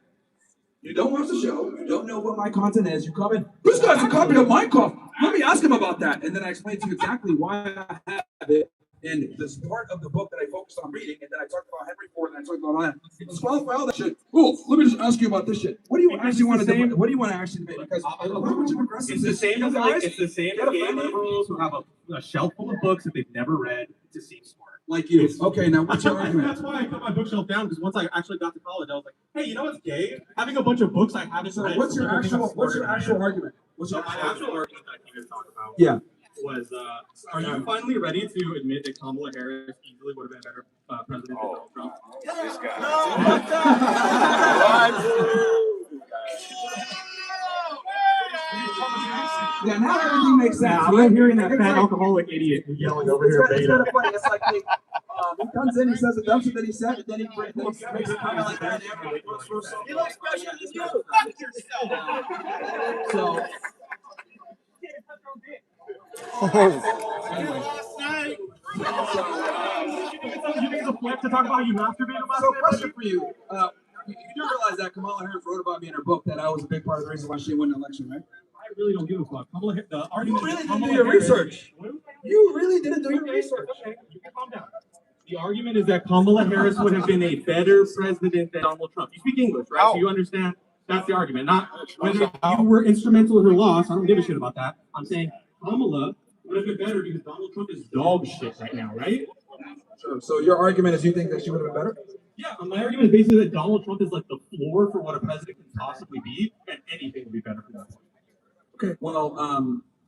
Speaker 5: You don't watch the show. You don't know what my content is. You come in. This guy's a copy of Mein Kampf. Let me ask him about that, and then I explain to you exactly why I have it. And this part of the book that I focused on reading, and then I talked about Henry Ford, and I talked about all that. Disqualify all that shit. Oh, let me just ask you about this shit. What do you actually want to do? What do you want to actually debate? Because
Speaker 10: it's the same as like it's the same as gay liberals who have a shelf full of books that they've never read to seem smart.
Speaker 5: Like you. Okay, now what's your argument?
Speaker 10: That's why I put my bookshelf down, because once I actually got to college, I was like, hey, you know what's gay? Having a bunch of books I haven't read.
Speaker 5: What's your actual argument?
Speaker 10: My actual argument that I came to talk about was, are you finally ready to admit that Kamala Harris easily would have been a better president than Donald Trump?
Speaker 3: This guy.
Speaker 5: Yeah, now everything makes sense.
Speaker 10: Yeah, I'm hearing that fat alcoholic idiot yelling over here.
Speaker 5: It's kind of funny. It's like he comes in, he says the dumb shit that he said, and then he makes it kind of like that.
Speaker 6: He looks fresher than you. Fuck yourself.
Speaker 5: So.
Speaker 6: Last night.
Speaker 10: You think it's a flip to talk about you masturbating last
Speaker 5: So,
Speaker 10: night?
Speaker 5: question for you. You do realize that Kamala Harris wrote about me in her book that I was a big part of the reason why she didn't win the election, right?
Speaker 10: I really don't give a fuck. The argument
Speaker 5: You really
Speaker 10: is
Speaker 5: didn't do
Speaker 10: Kamala
Speaker 5: your
Speaker 10: Harris-
Speaker 5: research. You really didn't do your research.
Speaker 10: Okay, you can calm down. The argument is that Kamala Harris would have been a better president than Donald Trump. You speak English, right? So you understand that's the argument. Not whether you were instrumental in her loss. I don't give a shit about that. I'm saying Kamala would have been better because Donald Trump is dog shit right now, right?
Speaker 5: So your argument is you think that she would have been better?
Speaker 10: Yeah, my argument is basically that Donald Trump is like the floor for what a president can possibly be, and anything would be better for that.
Speaker 5: Okay. Well,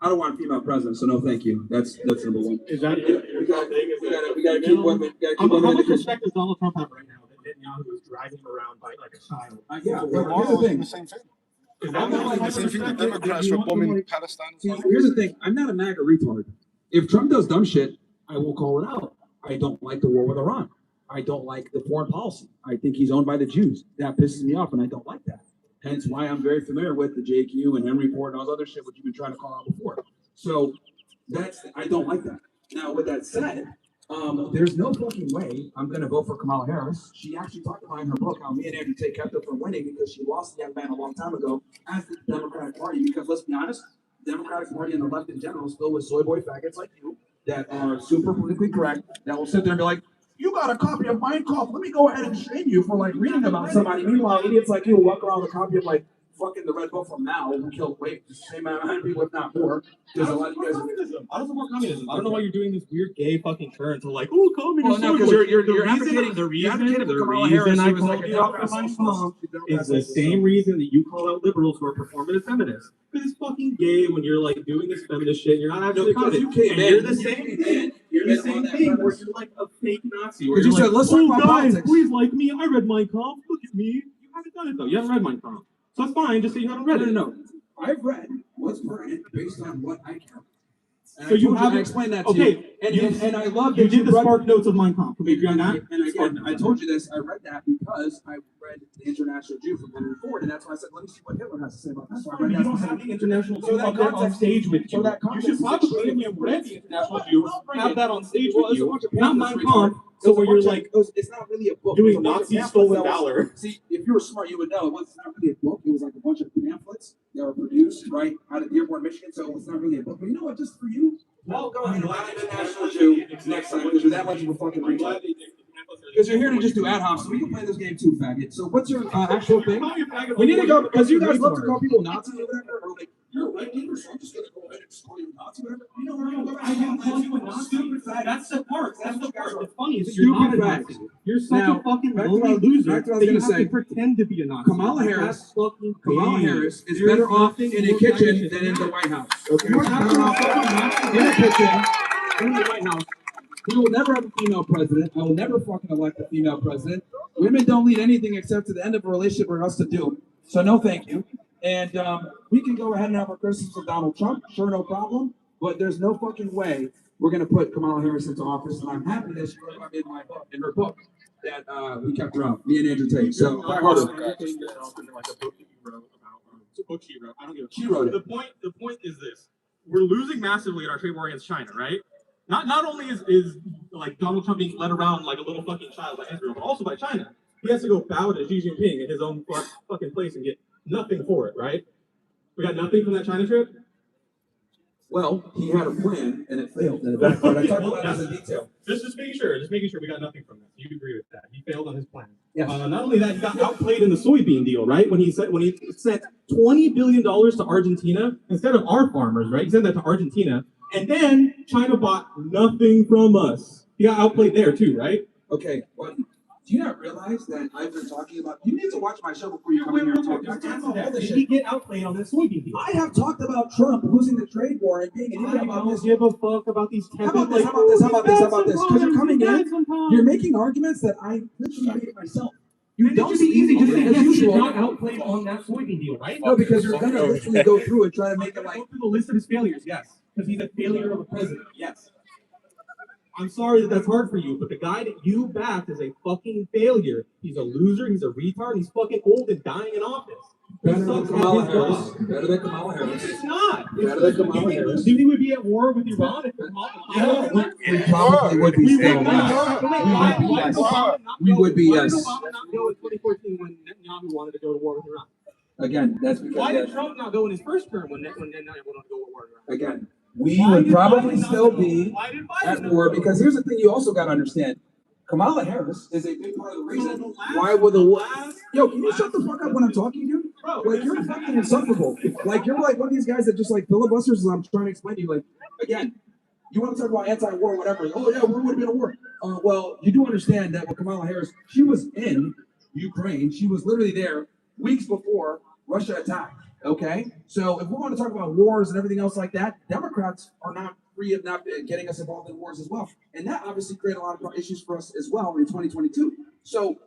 Speaker 5: I don't want a female president, so no, thank you. That's number one.
Speaker 10: Is that
Speaker 5: We gotta keep women.
Speaker 10: How much respect does Donald Trump have right now that Netanyahu is driving him around by like a child?
Speaker 5: Yeah, well, here's the thing.
Speaker 2: The same thing.
Speaker 10: Is that
Speaker 2: Like the same thing. The Democrats are bombing Palestine.
Speaker 5: See, here's the thing. I'm not a MAGA retard. If Trump does dumb shit, I will call it out. I don't like the war with Iran. I don't like the foreign policy. I think he's owned by the Jews. That pisses me off, and I don't like that. Hence why I'm very familiar with the JQ and Henry Ford and all those other shit, which you've been trying to call out before. So I don't like that. Now, with that said, there's no fucking way I'm going to vote for Kamala Harris. She actually talked about in her book how me and Andrew Tate kept her from winning because she lost the young man a long time ago as the Democratic Party. Because let's be honest, the Democratic Party and the left in general is filled with soy boy faggots like you that are super politically correct that will sit there and be like, you got a copy of Mein Kampf. Let me go ahead and shame you for like reading about somebody. Meanwhile, idiots like you walk around with a copy of like fucking the Red Book from Mao, who killed the same amount of people, if not more. There's a lot of you guys.
Speaker 10: I don't support communism. I don't know why you're doing this weird gay fucking turn to like, oh, communism.
Speaker 5: Well, no, because you're advocating
Speaker 10: the reason
Speaker 5: Kamala Harris,
Speaker 10: I
Speaker 5: who was
Speaker 10: call
Speaker 5: like
Speaker 10: you out for Mein Kampf is the same reason that you call out liberals who are performative feminists. Because it's fucking gay when you're like doing this feminist shit. You're not actually about it. You're the same thing. You're the same thing where you're like a fake Nazi. Where
Speaker 5: you
Speaker 10: you're
Speaker 5: said,
Speaker 10: like,
Speaker 5: let's talk about
Speaker 10: guys,
Speaker 5: politics.
Speaker 10: please like me. I read Mein Kampf. Look at me. You haven't done it though. You haven't read Mein Kampf. So that's fine. Just say you haven't read it.
Speaker 5: No. I've read what's pertinent based on what I count. And
Speaker 10: So you have
Speaker 5: I explained that to
Speaker 10: okay,
Speaker 5: you. And I love
Speaker 10: you
Speaker 5: that
Speaker 10: did the
Speaker 5: brought-
Speaker 10: spark notes of Mein Kampf. Can we agree on that?
Speaker 5: And again, I told you this. I read that because I read The International Jew from Henry Ford, and that's why I said, let me see what Hitler has to say about that. So I read
Speaker 10: You
Speaker 5: that
Speaker 10: don't have
Speaker 5: specifically.
Speaker 10: the international
Speaker 5: So
Speaker 10: Jew
Speaker 5: that
Speaker 10: up there on
Speaker 5: context-
Speaker 10: stage with
Speaker 5: so
Speaker 10: you.
Speaker 5: that
Speaker 10: You
Speaker 5: context
Speaker 10: should
Speaker 5: is
Speaker 10: probably, if
Speaker 5: extremely
Speaker 10: you read the international
Speaker 5: Well,
Speaker 10: Jew,
Speaker 5: I'll bring
Speaker 10: have
Speaker 5: it.
Speaker 10: that on stage
Speaker 5: Well,
Speaker 10: with
Speaker 5: it's a
Speaker 10: you.
Speaker 5: bunch of
Speaker 10: Not
Speaker 5: pamphlets,
Speaker 10: Mein Kampf.
Speaker 5: retard.
Speaker 10: So
Speaker 5: It's a
Speaker 10: where you're
Speaker 5: bunch of-
Speaker 10: like
Speaker 5: it's not really a book.
Speaker 10: doing
Speaker 5: It's a bunch of
Speaker 10: Nazi
Speaker 5: pamphlets
Speaker 10: stolen
Speaker 5: that was-
Speaker 10: valor.
Speaker 5: See, if you were smart, you would know it was not really a book. It was like a bunch of pamphlets that were produced right out of Dearborn, Michigan. So it's not really a book. But you know what? Just for you, well, go ahead. Glad the National Jew next time because you're that much of a fucking retard. Because you're here to just do ad hoc, so we can play this game too, faggot. So what's your actual thing? We need to go because you guys love to call people Nazis or whatever. Or like you're a right winger, so I'm just gonna go ahead and just call you a Nazi, whatever. You know, I didn't call you a Nazi.
Speaker 10: That's the part. That's the part. The funny is that
Speaker 5: Stupid
Speaker 10: you're not a
Speaker 5: fact.
Speaker 10: Nazi. You're such
Speaker 5: Now,
Speaker 10: a fucking
Speaker 5: back to what I
Speaker 10: lonely
Speaker 5: was-
Speaker 10: loser
Speaker 5: back to what I was
Speaker 10: that you
Speaker 5: gonna
Speaker 10: have
Speaker 5: say.
Speaker 10: to pretend to be a Nazi.
Speaker 5: Kamala Harris.
Speaker 10: That's fucking
Speaker 5: Kamala
Speaker 10: gay.
Speaker 5: Harris is
Speaker 10: There's
Speaker 5: better off
Speaker 10: nothing
Speaker 5: in a
Speaker 10: more
Speaker 5: kitchen
Speaker 10: fascist
Speaker 5: than in the
Speaker 10: that.
Speaker 5: White House. Okay,
Speaker 10: You're
Speaker 5: she's
Speaker 10: not
Speaker 5: better off
Speaker 10: fucking Nazi.
Speaker 5: in a kitchen in the White House. We will never have a female president. I will never fucking elect a female president. Women don't lead anything except to the end of a relationship for us to do. So no, thank you. And we can go ahead and have our criticisms of Donald Trump. Sure, no problem. But there's no fucking way we're gonna put Kamala Harris into office. And I'm happy that she wrote about it in her book that we kept her out. Me and Andrew Tate. So try harder.
Speaker 10: Like a book that you wrote about. It's a book she wrote. I don't give a
Speaker 5: She wrote it.
Speaker 10: The point is this: we're losing massively in our trade war against China, right? Not only is like Donald Trump being led around like a little fucking child by Israel, but also by China. He has to go bow to Xi Jinping in his own fucking place and get nothing for it, right? We got nothing from that China trip.
Speaker 5: Well, he had a plan and it failed. And it backfired. I talked about this in detail.
Speaker 10: Just making sure we got nothing from this. You agree with that? He failed on his plan.
Speaker 5: Yes.
Speaker 10: Not only that, he got outplayed in the soybean deal, right? When he sent $20 billion to Argentina instead of our farmers, right? He sent that to Argentina, and then China bought nothing from us. He got outplayed there too, right?
Speaker 5: Okay, well, do you not realize that I've been talking about? You need to watch my show before you come in here and talk. I've talked about all this
Speaker 10: Did he
Speaker 5: shit.
Speaker 10: get outplayed on this soybean deal?
Speaker 5: I have talked about Trump losing the trade war and being an idiot
Speaker 10: I
Speaker 5: about
Speaker 10: don't
Speaker 5: this.
Speaker 10: give a fuck about these.
Speaker 5: How about this? How about this? How about this? How about this? Because you're coming in, you're making arguments that I literally made myself. You
Speaker 10: It
Speaker 5: don't
Speaker 10: should be easy just
Speaker 5: as
Speaker 10: to
Speaker 5: usual.
Speaker 10: not outplayed on that soybean deal, right?
Speaker 5: No, because you're gonna literally go through and try to make it like
Speaker 10: Go through the list of his failures, yes. Because he's a failure of a president, yes. I'm sorry that that's hard for you, but the guy that you backed is a fucking failure. He's a loser, he's a retard, he's fucking old and dying in office.
Speaker 5: better than Kamala Harris. Better than Kamala Harris.
Speaker 10: It's not.
Speaker 5: Better than Kamala Harris.
Speaker 10: Do you think we'd be at war with Iran if Kamala
Speaker 5: We probably would be still. We would be, yes.
Speaker 10: Why did Obama not go in 2014 when Netanyahu wanted to go to war with Iran?
Speaker 5: Again, that's because.
Speaker 10: Why did Trump not go in his first term when Netanyahu wanted to go to war with Iran?
Speaker 5: Again, we would probably still be at war because here's the thing you also got to understand. Kamala Harris is a big part of the reason why would the war. Yo, can you shut the fuck up when I'm talking, dude? Like, you're fucking insufferable. Like, you're like one of these guys that just like filibusters as I'm trying to explain to you. Like, again, you want to talk about anti-war, whatever. Oh, yeah, we would have been at war. Well, you do understand that with Kamala Harris, she was in Ukraine. She was literally there weeks before Russia attacked. Okay? So if we want to talk about wars and everything else like that, Democrats are not free of not getting us involved in wars as well. And that obviously created a lot of issues for us as well in 2022. So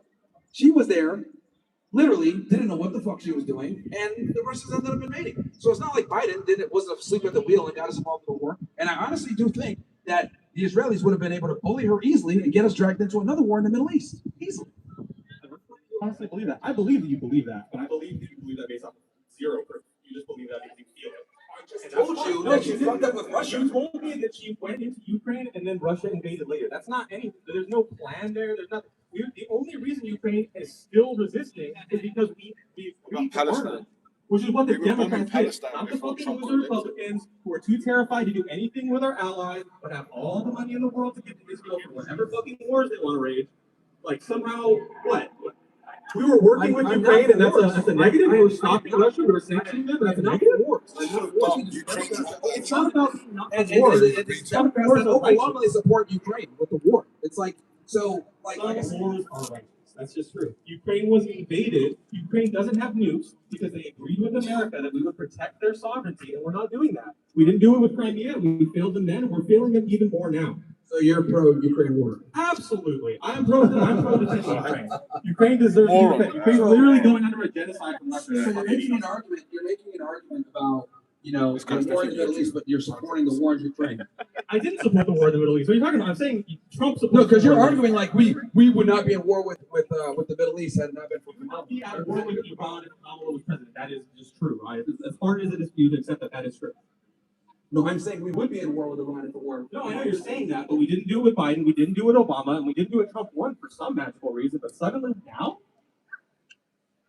Speaker 5: she was there, literally didn't know what the fuck she was doing, and the Russians ended up invading. So it's not like Biden wasn't asleep at the wheel and got us involved in the war. And I honestly do think that the Israelis would have been able to bully her easily and get us dragged into another war in the Middle East. Easily.
Speaker 10: I honestly believe that. I believe that you believe that, but I believe that you believe that based on zero proof. You just believe that because you feel it.
Speaker 5: I told you that you fucked up with Russia.
Speaker 10: You told me that she went into Ukraine and then Russia invaded later. That's not anything. There's no plan there. There's nothing. The only reason Ukraine is still resisting is because we Palestine, which is what the Democrats did. Not the fucking loser Republicans who are too terrified to do anything with our allies, but have all the money in the world to give to Israel for whatever fucking wars they want to rage. Like somehow, what? We were working with Ukraine, and that's a negative. We were stopping Russia. We were sanctioning them, and that's a negative.
Speaker 5: It's not about Democrats that overwhelmingly support Ukraine with the war. It's like so. Like
Speaker 10: wars are righteous. That's just true. Ukraine was invaded. Ukraine doesn't have nukes because they agreed with America that we would protect their sovereignty, and we're not doing that. We didn't do it with Crimea. We failed them then, and we're failing them even more now.
Speaker 5: So you're pro-Ukraine war?
Speaker 10: Absolutely. I'm pro defense of Ukraine. Ukraine deserves to be defended. Ukraine's literally going under a genocide from Russia.
Speaker 5: So you're making an argument about, you know, the war in the Middle East, but you're supporting the war in Ukraine.
Speaker 10: I didn't support the war in the Middle East. What are you talking about? I'm saying Trump supports.
Speaker 5: No, because you're arguing like we would not be at war with the Middle East had it not been for Kamala.
Speaker 10: Be at war with Iran if Kamala was president. That is just true. As hard as it is for you to accept that is true.
Speaker 5: No, I'm saying we would be in war with Iran if the war.
Speaker 10: No, I know you're saying that, but we didn't do it with Biden, we didn't do it with Obama, and we didn't do it Trump won for some magical reason, but suddenly now?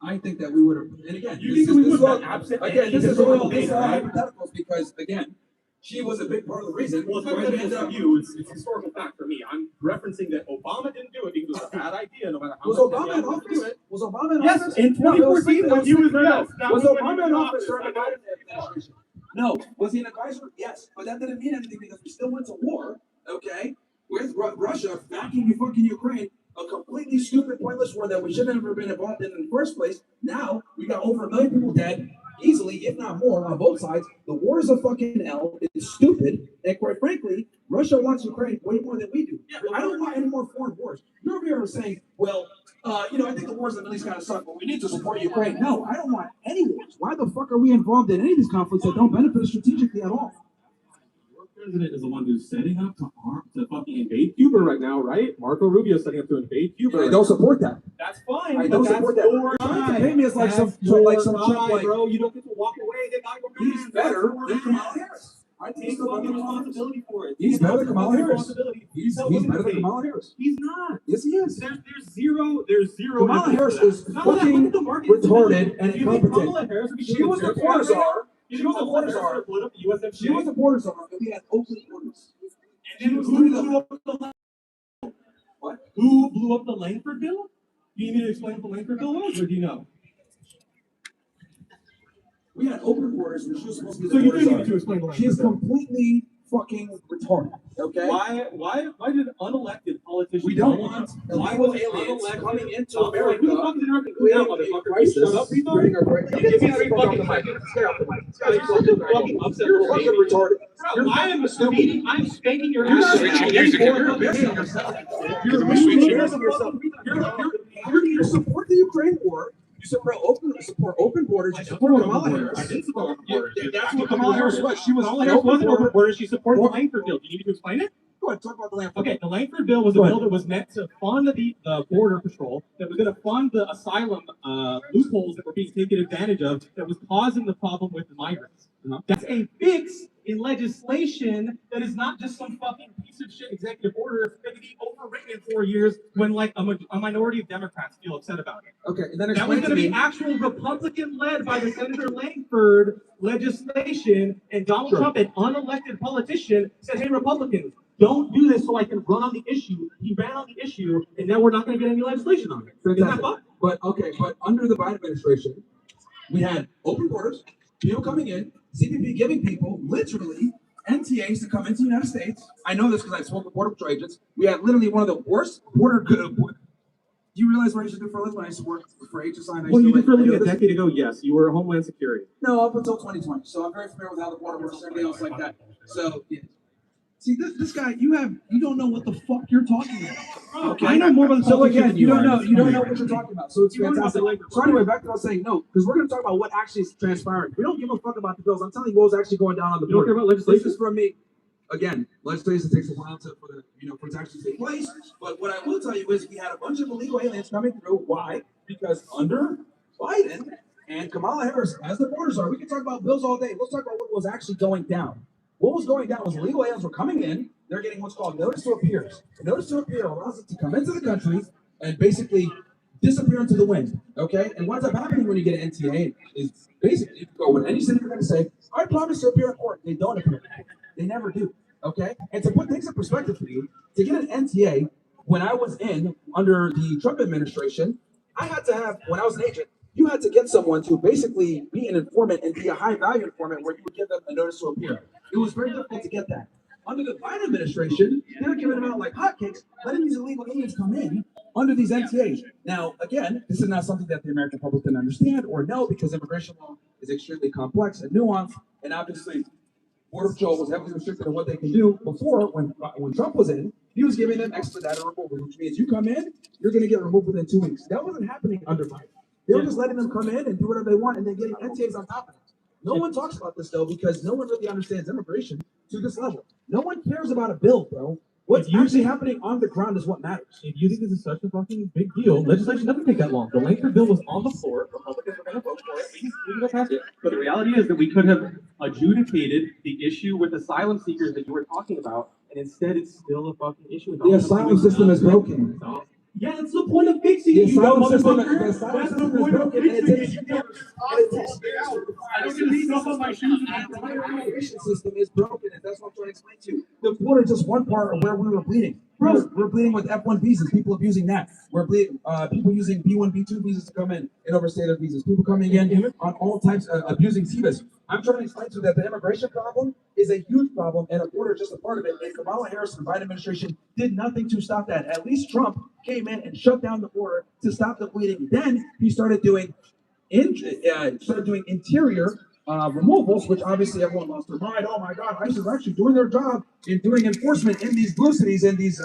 Speaker 5: I think that we would have, and again,
Speaker 10: you think we would have absent?
Speaker 5: Again, this is all hypotheticals because, again, she was a big part of the reason.
Speaker 10: Well, it's hypothetical for you, it's historical fact for me. I'm referencing that Obama didn't do it because it was a bad idea, no matter how
Speaker 5: much Obama in office? Was Obama in office?
Speaker 10: Yes, in 2014 when you was there.
Speaker 5: Was Obama in office during the Biden administration? No. Was he an advisor? Yes. But that didn't mean anything because we still went to war, okay, with Russia backing fucking Ukraine, a completely stupid, pointless war that we should have never been involved in the first place. Now, we got over 1 million people dead, easily, if not more, on both sides. The war is a fucking L. It's stupid. And quite frankly, Russia wants Ukraine way more than we do. I don't want any more foreign wars. You're over here saying, well, I think the wars in the Middle East kind of suck, but we need to support Ukraine. No, I don't want any wars. Why the fuck are we involved in any of these conflicts that don't benefit us strategically at all?
Speaker 10: Your president is the one who's setting up to fucking invade Cuba right now, right? Marco Rubio is setting up to invade Cuba.
Speaker 5: I don't support that.
Speaker 10: That's fine.
Speaker 5: I don't support that. You're trying to paint me as like some Trump,
Speaker 10: bro. You don't get to walk away.
Speaker 5: He's better than Kamala Harris. I think
Speaker 10: he's fucking responsibility for it.
Speaker 5: He's better than Kamala Harris. He's better than Kamala Harris.
Speaker 10: He's not.
Speaker 5: Yes, he is.
Speaker 10: There's zero.
Speaker 5: Kamala Harris is fucking retarded and incompetent. She was the border czar. She was the border czar. She was the border czar, and we had open borders.
Speaker 10: And then who blew up the Langford? What? Who blew up the Langford bill? Do you need me to explain what the Langford bill was, or do you know?
Speaker 5: We had open borders, and she was supposed to be the
Speaker 10: so you
Speaker 5: border
Speaker 10: do
Speaker 5: czar.
Speaker 10: need to explain the Langford
Speaker 5: She is
Speaker 10: bill.
Speaker 5: completely fucking retarded. Okay.
Speaker 10: Why did unelected politicians?
Speaker 5: We don't want illegal aliens coming into America.
Speaker 10: Who the fuck is interrupting you now, motherfucker? Shut up, retard. You're fucking
Speaker 5: retarded.
Speaker 10: I'm spanking your ass.
Speaker 2: Switching music.
Speaker 10: You're switching yourself.
Speaker 5: You support the Ukraine war. You support open borders. You support Kamala Harris.
Speaker 10: I did support open borders.
Speaker 5: That's what Kamala Harris was. She was
Speaker 10: Kamala Harris wasn't open borders. She supported the Langford bill. Do you need me to explain it?
Speaker 5: Go ahead, talk about the Langford.
Speaker 10: Okay, the Langford bill was a bill that was meant to fund the border patrol, that was going to fund the asylum loopholes that were being taken advantage of, that was causing the problem with the migrants. That's a fix in legislation that is not just some fucking piece of shit executive order that can be overwritten in 4 years when like a minority of Democrats feel upset about it.
Speaker 5: Okay, and then
Speaker 10: that was going to be actual Republican-led by the Senator Langford legislation, and Donald Trump, an unelected politician, said, "Hey, Republicans, don't do this so I can run on the issue." He ran on the issue, and now we're not going to get any legislation on it. Isn't that fun?
Speaker 5: But under the Biden administration, we had open borders, people coming in, CBP giving people literally NTAs to come into the United States. I know this because I spoke with Border Patrol agents. We had literally one of the worst border. Do you realize what I used to do for a living when I used to work for HSI?
Speaker 10: Well, you did for a living a decade ago, yes. You were Homeland Security.
Speaker 5: No, up until 2020. So I'm very familiar with how the border works and everything else like that. So, yeah. See, this guy, you don't know what the fuck you're talking about. Okay,
Speaker 10: I know more about the
Speaker 5: so again,
Speaker 10: than
Speaker 5: you don't know
Speaker 10: are.
Speaker 5: what you're talking about. So it's fantastic. So anyway, back to what I was saying, no, because we're going to talk about what actually is transpiring. We don't give a fuck about the bills. I'm telling you what was actually going down on the
Speaker 10: border. You don't care about legislation?
Speaker 5: This is from me. Again, legislation takes a while for it to actually take place. But what I will tell you is we had a bunch of illegal aliens coming through. Why? Because under Biden and Kamala Harris, as the borders are, we can talk about bills all day. Let's talk about what was actually going down. What was going down was illegal aliens were coming in. They're getting what's called notice to appear. The notice to appear allows them to come into the country and basically disappear into the wind. Okay? And what ends up happening when you get an NTA is basically you can go with any city you're going to say, "I promise to appear in court." They don't appear in court. They never do. Okay? And to put things in perspective for you, to get an NTA, when I was under the Trump administration, I had to have, when I was an agent, you had to get someone to basically be an informant and be a high-value informant where you would give them a notice to appear. It was very difficult to get that. Under the Biden administration, they were giving them out like hotcakes, letting these illegal aliens come in under these NTAs. Now, again, this is not something that the American public can understand or know because immigration law is extremely complex and nuanced, and obviously, Border Patrol was heavily restricted on what they can do before. When Trump was in, he was giving them expedited removal, which means you come in, you're going to get removed within 2 weeks. That wasn't happening under Biden. They were just letting them come in and do whatever they want, and then getting NTAs on top of it. No one talks about this though because no one really understands immigration to this level. No one cares about a bill, bro. What's actually happening on the ground is what matters.
Speaker 10: If you think this is such a fucking big deal, legislation doesn't take that long. The Langford bill was on the floor. Republicans were going to vote for it. We can go past it. But the reality is that we could have adjudicated the issue with asylum seekers that you were talking about, and instead it's still a fucking issue.
Speaker 5: The asylum system is broken.
Speaker 10: Yeah, that's the point of fixing it.
Speaker 5: The asylum system is broken.
Speaker 10: I don't get stuff on my shoes.
Speaker 5: The immigration system is broken, and that's what I'm trying to explain to you. The border is just one part of where we were bleeding. We're bleeding with F1 visas, people abusing that. We're bleeding, people using B1, B2 visas to come in and overstay their visas. People coming in on all types of abusing visas. I'm trying to explain to you that the immigration problem is a huge problem, and a border is just a part of it. And Kamala Harris and the Biden administration did nothing to stop that. At least Trump came in and shut down the border to stop the bleeding. Then he started doing interior removals, which obviously everyone lost their mind. Oh my God, ICE is actually doing their job in doing enforcement in these blue cities and these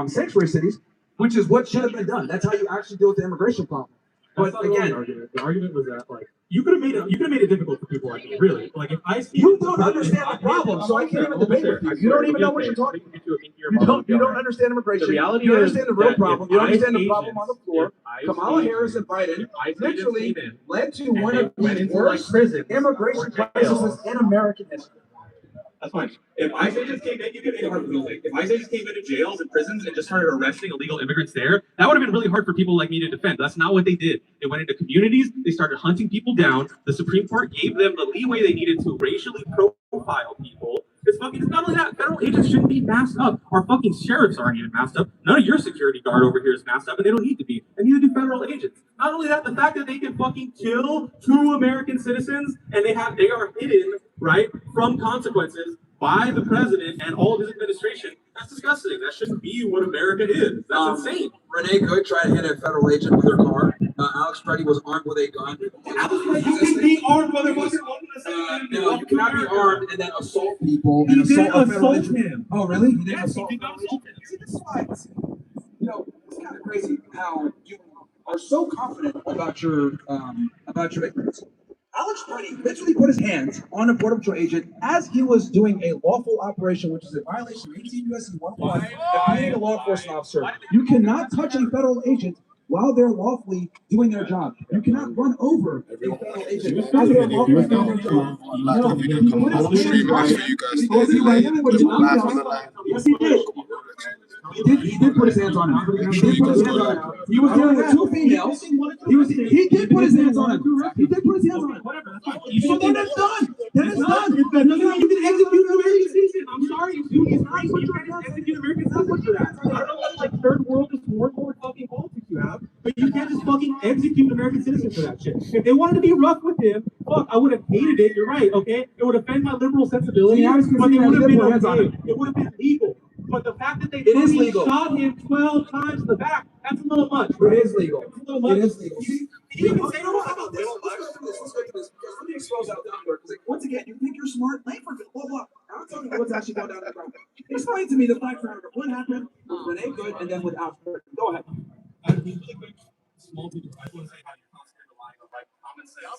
Speaker 5: sanctuary cities, which is what should have been done. That's how you actually deal with the immigration problem. But again,
Speaker 10: the argument was that like you could have made it difficult for people like me, really. Like if I see
Speaker 5: you don't understand the problem, so I can't even debate with you. You don't even know what you're talking about. You don't understand immigration. You don't understand the real problem. You don't understand the problem on the floor. Kamala Harris and Biden literally led to one of the worst immigration crises in American history.
Speaker 10: That's fine. If ICE agents came in, you could make it hard for people. If ICE agents came into jails and prisons and just started arresting illegal immigrants there, that would have been really hard for people like me to defend. That's not what they did. They went into communities, they started hunting people down. The Supreme Court gave them the leeway they needed to racially profile people. It's not only that, federal agents shouldn't be masked up. Our fucking sheriffs aren't even masked up. None of your security guard over here is masked up, and they don't need to be. And neither do federal agents. Not only that, the fact that they can fucking kill true American citizens and they are hidden, right, from consequences by the president and all of his administration, that's disgusting. That shouldn't be what America is. That's insane.
Speaker 5: Renee Good tried to hit a federal agent with her car. Alex Preddy was armed with a gun.
Speaker 10: You can be armed whether
Speaker 5: no, you cannot be armed and then assault people.
Speaker 10: He didn't assault him.
Speaker 5: Oh, really? He didn't
Speaker 10: Yes,
Speaker 5: assault
Speaker 10: he did not assault him.
Speaker 5: See, this is why, you know, It's kind of crazy how you are so confident about your ignorance. Alex Brady literally put his hands on a Border Patrol agent as he was doing a lawful operation, which is a violation of 18 U.S.C. 101, of being a law enforcement officer. You cannot touch a federal agent while they're lawfully doing their job. You cannot run over a federal agent as they're lawfully doing their job. No, he put his hands on him. Yes, he did. He did put his hands on him. He did put his hands on him. He was dealing with two females. He did put his hands on him. He did put his hands on him. So then it's done. Then it's done. You can execute American citizen. I'm sorry, he's not. You can't execute American citizen for that. I don't know what like third world is war fucking politics you have, but you can't just fucking execute American citizen for that shit. If they wanted to be rough with him, fuck, I would have hated it. You're right, okay? It would offend my liberal sensibility, but it would have been okay. It would have been legal. But the fact that they shot him 12 times in the back, that's a little much. Right? It is legal. It's a little much. It is legal. You even say, how about this? Let's go to this. Because let me expose that downward. Because once again, you think you're smart, Langford, blah, blah. I'm telling you what's actually going down that road. Explain to me the fact that what happened with Renee Good and then with Alfred. Go ahead.
Speaker 10: Really quick, small people. I want to say how you're constantly relying on like common sense and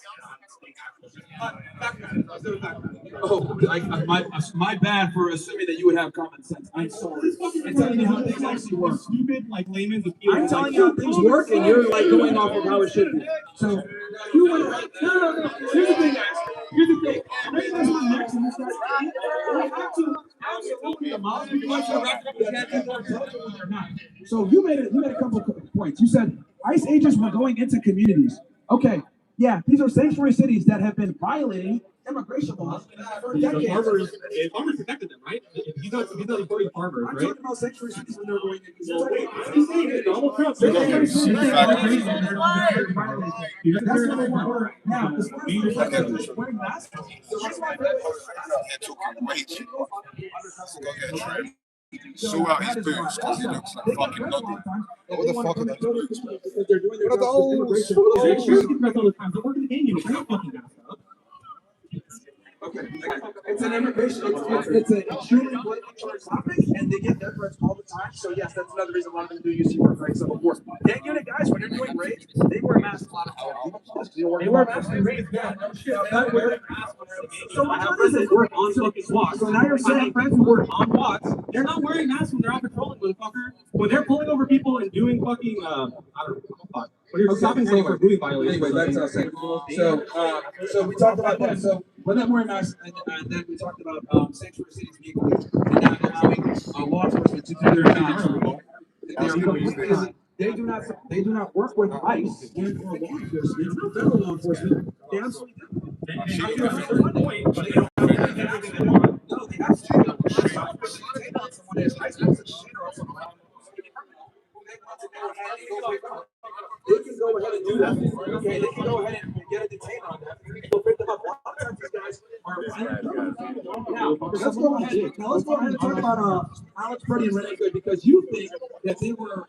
Speaker 5: My bad for assuming that you would have common sense. I'm sorry. It's telling you how things actually work.
Speaker 10: Stupid, like layman's appeal.
Speaker 5: I'm telling you how things work, and you're like going off of how it should be. So you would have. No. Here's the thing, guys. Here's the thing. Next, and this guy, we have to absolutely demolish the So you made a couple of points. You said ICE agents were going into communities. Okay. Yeah, these are sanctuary cities that have been violating immigration laws for decades.
Speaker 10: Farmers protected them, right? He's not supporting farmers, right?
Speaker 5: I'm talking about sanctuary cities when they're going into
Speaker 10: Donald Trump.
Speaker 5: That's number one. Now, as far as wearing masks,
Speaker 2: Sue out his boots because he looks like fucking nutty.
Speaker 3: What the fuck are those boots?
Speaker 5: What are those? Okay. It's an immigration. It's an extremely political topic, and they get death threats all the time. So yes, that's another reason a lot of them do UC work, right? So of course, gang unit guys, when you're doing raids, they wear masks a lot of times. They wear masks in raids. Yeah, no shit. Not wearing masks. So how does it work on fucking SWAT? So now you're saying friends who work on SWATs, they're not wearing masks when they're out patrolling, motherfucker. When they're pulling over people and doing fucking I don't know. When you're stopping someone for doing violations. Anyway, that's what I was saying. So we talked about that. So when they're wearing masks, and then we talked about sanctuary cities being clean, and now allowing law enforcement to do their job. They do not work with ICE and for law enforcement, federal law enforcement. They absolutely do. No, they absolutely don't. No, they absolutely don't. Someone is ICE they can go ahead and do that. Okay, they can go ahead and get a detainer on that. They'll pick them up. A lot of times these guys are now, let's go ahead and talk about Alex Brady and Renee Good, because you think that they were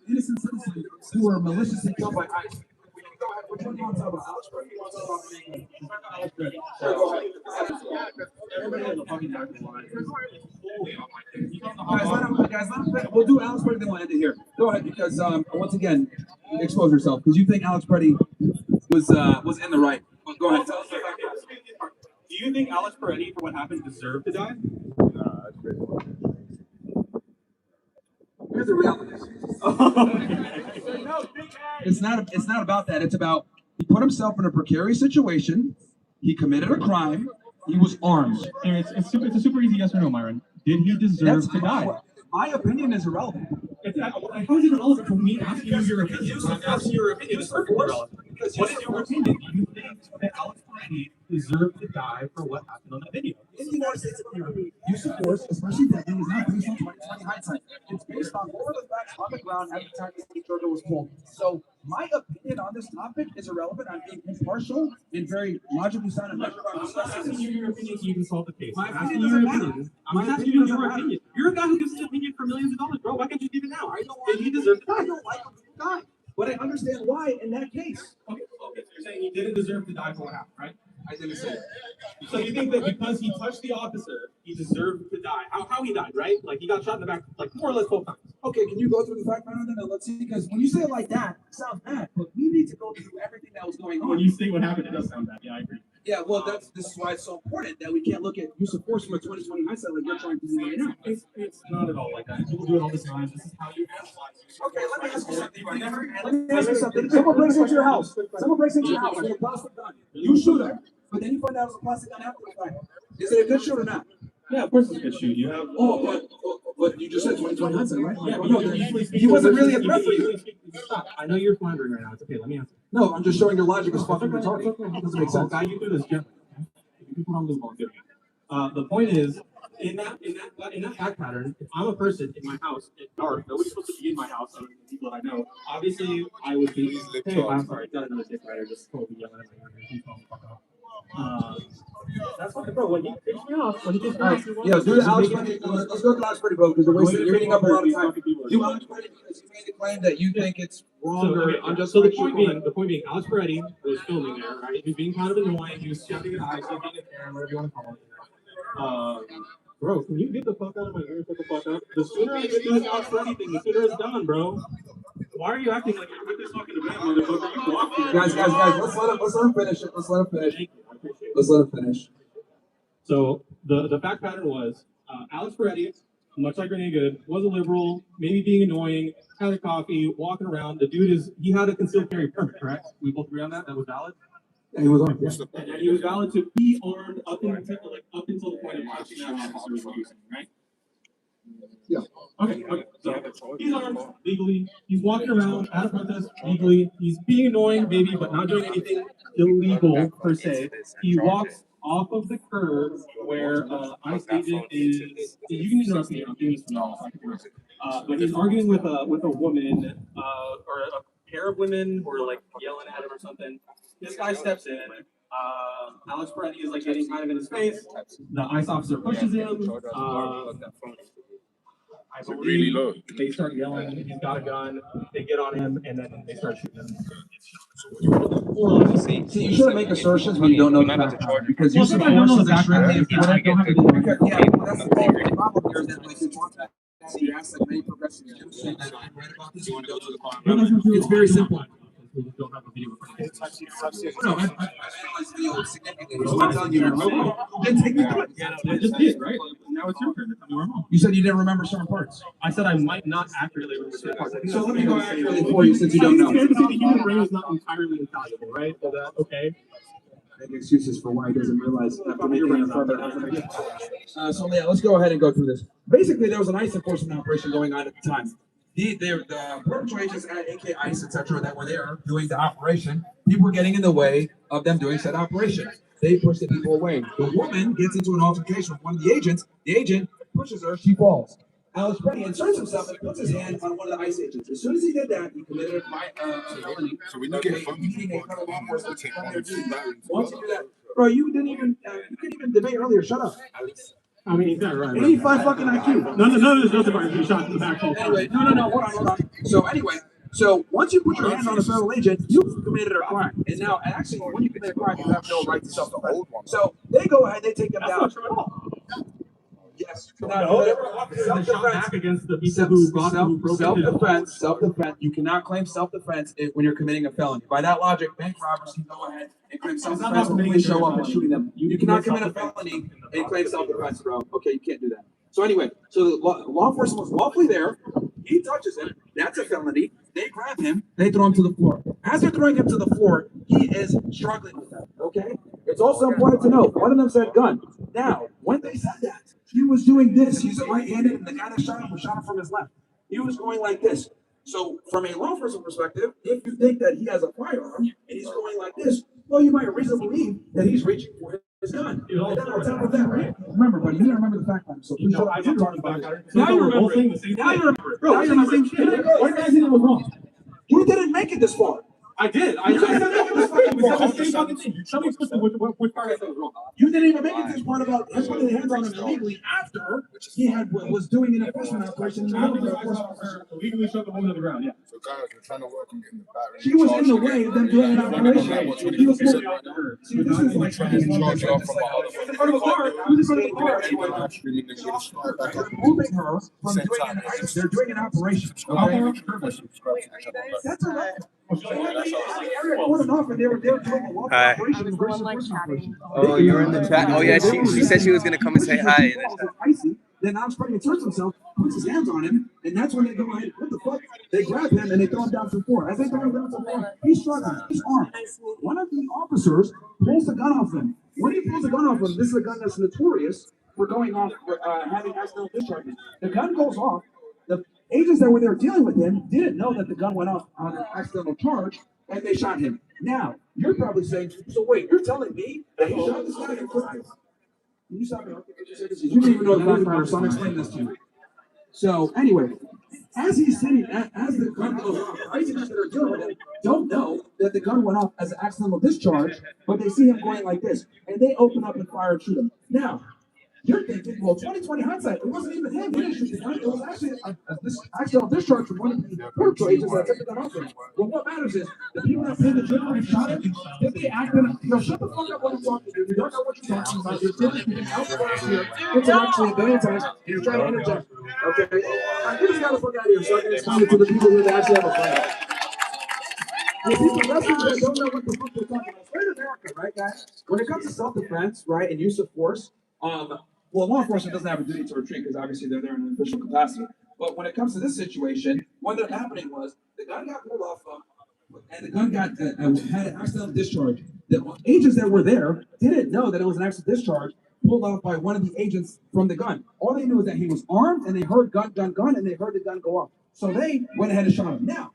Speaker 5: innocent citizens who were maliciously killed by ICE. We can go ahead. Which one do you want to talk about? Alex Brady, you want to talk about Renee Good? Alex Brady. So go ahead. Everybody has a fucking back line. Guys, let him, we'll do Alex Brady, then we'll end it here. Go ahead, because once again, expose yourself, because you think Alex Brady was in the right. Go ahead. Tell us.
Speaker 10: Do you think Alex Brady, for what happened, deserved to die?
Speaker 5: Here's the reality. It's not about that. It's about he put himself in a precarious situation. He committed a crime. He was armed.
Speaker 10: It's a super easy yes or no, Myron. Did he deserve to die?
Speaker 5: My opinion is irrelevant.
Speaker 10: How is it irrelevant for me asking you your opinion? I'm asking your opinion. It's irrelevant. What is your opinion? Do you think that Alex Brady deserved to die for what happened on that video?
Speaker 5: In the United States of America, use of force, especially that thing, is not based on 2020 hindsight. It's based on all of the facts on the ground at the time the state order was pulled. So my opinion on this topic is irrelevant. I'm being impartial and very logically sound and measured.
Speaker 10: I'm not asking you your opinion so you can solve the case.
Speaker 5: My opinion doesn't matter.
Speaker 10: I'm not asking you your opinion. You're a guy who gives his opinion for millions of dollars, bro. Why can't you give it now? Did he deserve to die?
Speaker 5: I don't like him to die, but I understand why in that case.
Speaker 10: Okay, so you're saying he didn't deserve to die for what happened, right?
Speaker 5: I didn't say it.
Speaker 10: So you think that because he touched the officer, he he deserved to die. How he died, right? Like he got shot in the back, like more or less both times.
Speaker 5: Okay, can you go through the fact pattern then? Let's see, because when you say it like that, it sounds bad, but we need to go through everything that was going on.
Speaker 10: When you say what happened, it does sound bad. Yeah, I agree.
Speaker 5: Yeah, well, this is why it's so important that we can't look at use of force from a 2020 hindsight like you're trying to do right now.
Speaker 10: It's not at all like that. People do it all the time. This is how you analyze it.
Speaker 5: Okay, let me ask you something. Let me ask you something. Someone breaks into your house. Someone breaks into your house with a plastic gun. You shoot them, but then you find out it's a plastic gun after the fact. Is it a good shoot or not?
Speaker 10: Yeah, of course it's a good shoot. You have.
Speaker 5: But you just said 2020 hindsight, right?
Speaker 10: Yeah,
Speaker 5: no, he wasn't really a threat for you.
Speaker 10: Stop. I know you're floundering right now. It's okay. Let me answer.
Speaker 5: No, I'm just showing your logic is fucking retarded. It doesn't make sense.
Speaker 10: Guide you through this gently. You can put on the ball. The point is, in that fact pattern, if I'm a person in my house at dark, nobody's supposed to be in my house other than the people that I know. Obviously, I would be. Hey, I'm sorry, got another dick writer just totally yelling at me. That's fucking bro. When he takes me off, when he gets back,
Speaker 5: yeah, do the Alex Petty. Let's go to Alex Petty, bro, because you're eating up a lot of time. Do Alex Petty because you made the claim that you think it's wrong or unjust.
Speaker 10: So the point being, Alex Peretti was filming there, right? He was being kind of annoying. He was shouting at ice, being a Karen, whatever you want to call it. Bro, can you get the fuck out of my ear? Shut the fuck up. The sooner I get this Alex Peretti thing, the sooner it's done, bro. Why are you acting like you're with this fucking event, motherfucker? You walk here.
Speaker 5: Guys, let's let him finish it. Let's let him finish.
Speaker 10: So the fact pattern was Alex Peretti, much like Renee Good, was a liberal, maybe being annoying, had a coffee, walking around. The dude he had a concealed carry permit, correct? We both agree on that? That was valid?
Speaker 5: Yeah, he was armed.
Speaker 10: Yeah. And he was valid to be armed up until the point of watching that officer was using, right?
Speaker 5: Yeah.
Speaker 10: Okay. So he's armed legally. He's walking around at a protest legally. He's being annoying, maybe, but not doing anything illegal per se. He walks off of the curb where ICE agent is. You can interrupt me. I'm doing this from now. But he's arguing with a woman or a pair of women who are like yelling at him or something. This guy steps in. Alex Peretti is like getting kind of in his face. The ICE officer pushes him. I believe
Speaker 2: really low.
Speaker 10: They start yelling. He's got a gun. They get on him, and then they start shooting him.
Speaker 5: See, you shouldn't make assertions when you don't know the fact, because use of force is extremely important. Yeah, that's the thing. The problem here is that like you want that. You ask like many progressives do say that I'm right about this. You go to the car. It's very simple.
Speaker 10: We just don't have a video.
Speaker 5: No, I analyzed the video significantly. So I'm telling you, then take the
Speaker 10: I just did, right? Now it's your turn to tell me where I'm wrong.
Speaker 5: You said you didn't remember certain parts.
Speaker 10: I said I might not accurately remember certain parts.
Speaker 5: So let me go accurately for you since you don't know.
Speaker 10: The human brain is not entirely infallible, right? So that, okay.
Speaker 5: Make excuses for why he doesn't realize after making further information. So yeah, let's go ahead and go through this. Basically, there was an ICE enforcement operation going on at the time. The Border Patrol agents at AK ICE, etc., that were there doing the operation, people were getting in the way of them doing said operation. They pushed the people away. The woman gets into an altercation with one of the agents. The agent pushes her. She falls. Alex Peretti inserts himself and puts his hand on one of the ICE agents. As soon as he did that, he committed a felony.
Speaker 2: So when you get phone calls, they take one.
Speaker 5: Once you do that, bro, you couldn't even debate earlier. Shut up.
Speaker 10: I mean, yeah, right.
Speaker 5: 85 fucking IQ.
Speaker 10: No, there's nothing about you shot in the back.
Speaker 5: Anyway, no, hold on. So once you put your hand on a federal agent, you've committed a crime. And now, actually, when you commit a crime, you have no right to self-defense. So they go ahead, they take them down.
Speaker 10: That's not true at all.
Speaker 5: Yes.
Speaker 10: Back against the people who
Speaker 5: Self-defense. You cannot claim self-defense when you're committing a felony. By that logic, bank robbers can go ahead and claim self-defense when police show up and shooting them. You cannot commit a felony and claim self-defense, bro. Okay, you can't do that. So anyway, so the law enforcement was lawfully there. He touches him. That's a felony. They grab him. They throw him to the floor. As they're throwing him to the floor, he is struggling with them. Okay. It's also important to note one of them said gun. Now, when they said that, he was doing this. He's a right-handed, and the guy that shot him was shot him from his left. He was going like this. So, from a law enforcement perspective, if you think that he has a firearm and he's going like this, well, you might reasonably believe that he's reaching for his gun. And then on top of that, right? Remember, buddy, you didn't remember the fact pattern. So please shut up.
Speaker 10: I did remember the fact pattern.
Speaker 5: Now you remember.
Speaker 10: Now you remember. Bro, now you're the same shit. Why did I say it was wrong?
Speaker 5: You didn't make it this far.
Speaker 10: I did. I said that was fucking. same fucking thing. Tell me which part I said was wrong.
Speaker 5: You didn't even make it to this part about him putting hands on him illegally after he was doing an enforcement operation.
Speaker 10: Illegally shoved the woman to the ground, yeah.
Speaker 2: So guys, we're trying to work on getting the battery.
Speaker 5: She was in the way of them doing an operation. He was pulling out her. See, this is like
Speaker 2: trying to charge off from
Speaker 10: in front of a car. Who's in front of the car?
Speaker 5: Holding her from doing an they're doing an operation. That's a lot.
Speaker 1: Hi. Oh, you're in the chat. Oh yeah, she said she was gonna come and say hi.
Speaker 5: Then Armstrong inserts himself, puts his hands on him, and that's when they go ahead. What the fuck? They grab him and they throw him down to the floor. As they throw him down to the floor, he's struggling. He's armed. One of the officers pulls the gun off him. When he pulls the gun off him, this is a gun that's notorious for going off, having accidental discharges. The gun goes off. The agents that were there dealing with him didn't know that the gun went off on an accidental charge, and they shot him. Now, you're probably saying, so wait, you're telling me that he shot this guy in front? Can you stop me? You didn't even know the background, so I'm explaining this to you. So, anyway, as he's sitting, as the gun goes off, the agents that are dealing with him don't know that the gun went off as an accidental discharge, but they see him going like this, and they open up and fire and shoot him. Now, you're thinking, well, 2020 hindsight, it wasn't even him. He didn't shoot the gun. It was actually this accidental discharge from one of the Border Patrol agents that took the gun off him. Well, what matters is the people that paid the trigger and shot him, if they acted, shut the fuck up when I'm talking to you. You don't know what you're talking about. You're speaking outside here intellectually a billion times, and you're trying to interject. Okay? You just got to fuck out of here so I can explain it to the people who actually have a plan. The people that don't know what the fuck they're talking about. We're in America, right, guys? When it comes to self-defense, right, and use of force, well, law enforcement doesn't have a duty to retreat because obviously they're there in an official capacity. But when it comes to this situation, what ended up happening was the gun got pulled off, and the gun got had an accidental discharge. The agents that were there didn't know that it was an accidental discharge pulled off by one of the agents from the gun. All they knew was that he was armed, and they heard gun, and they heard the gun go off. So they went ahead and shot him. Now,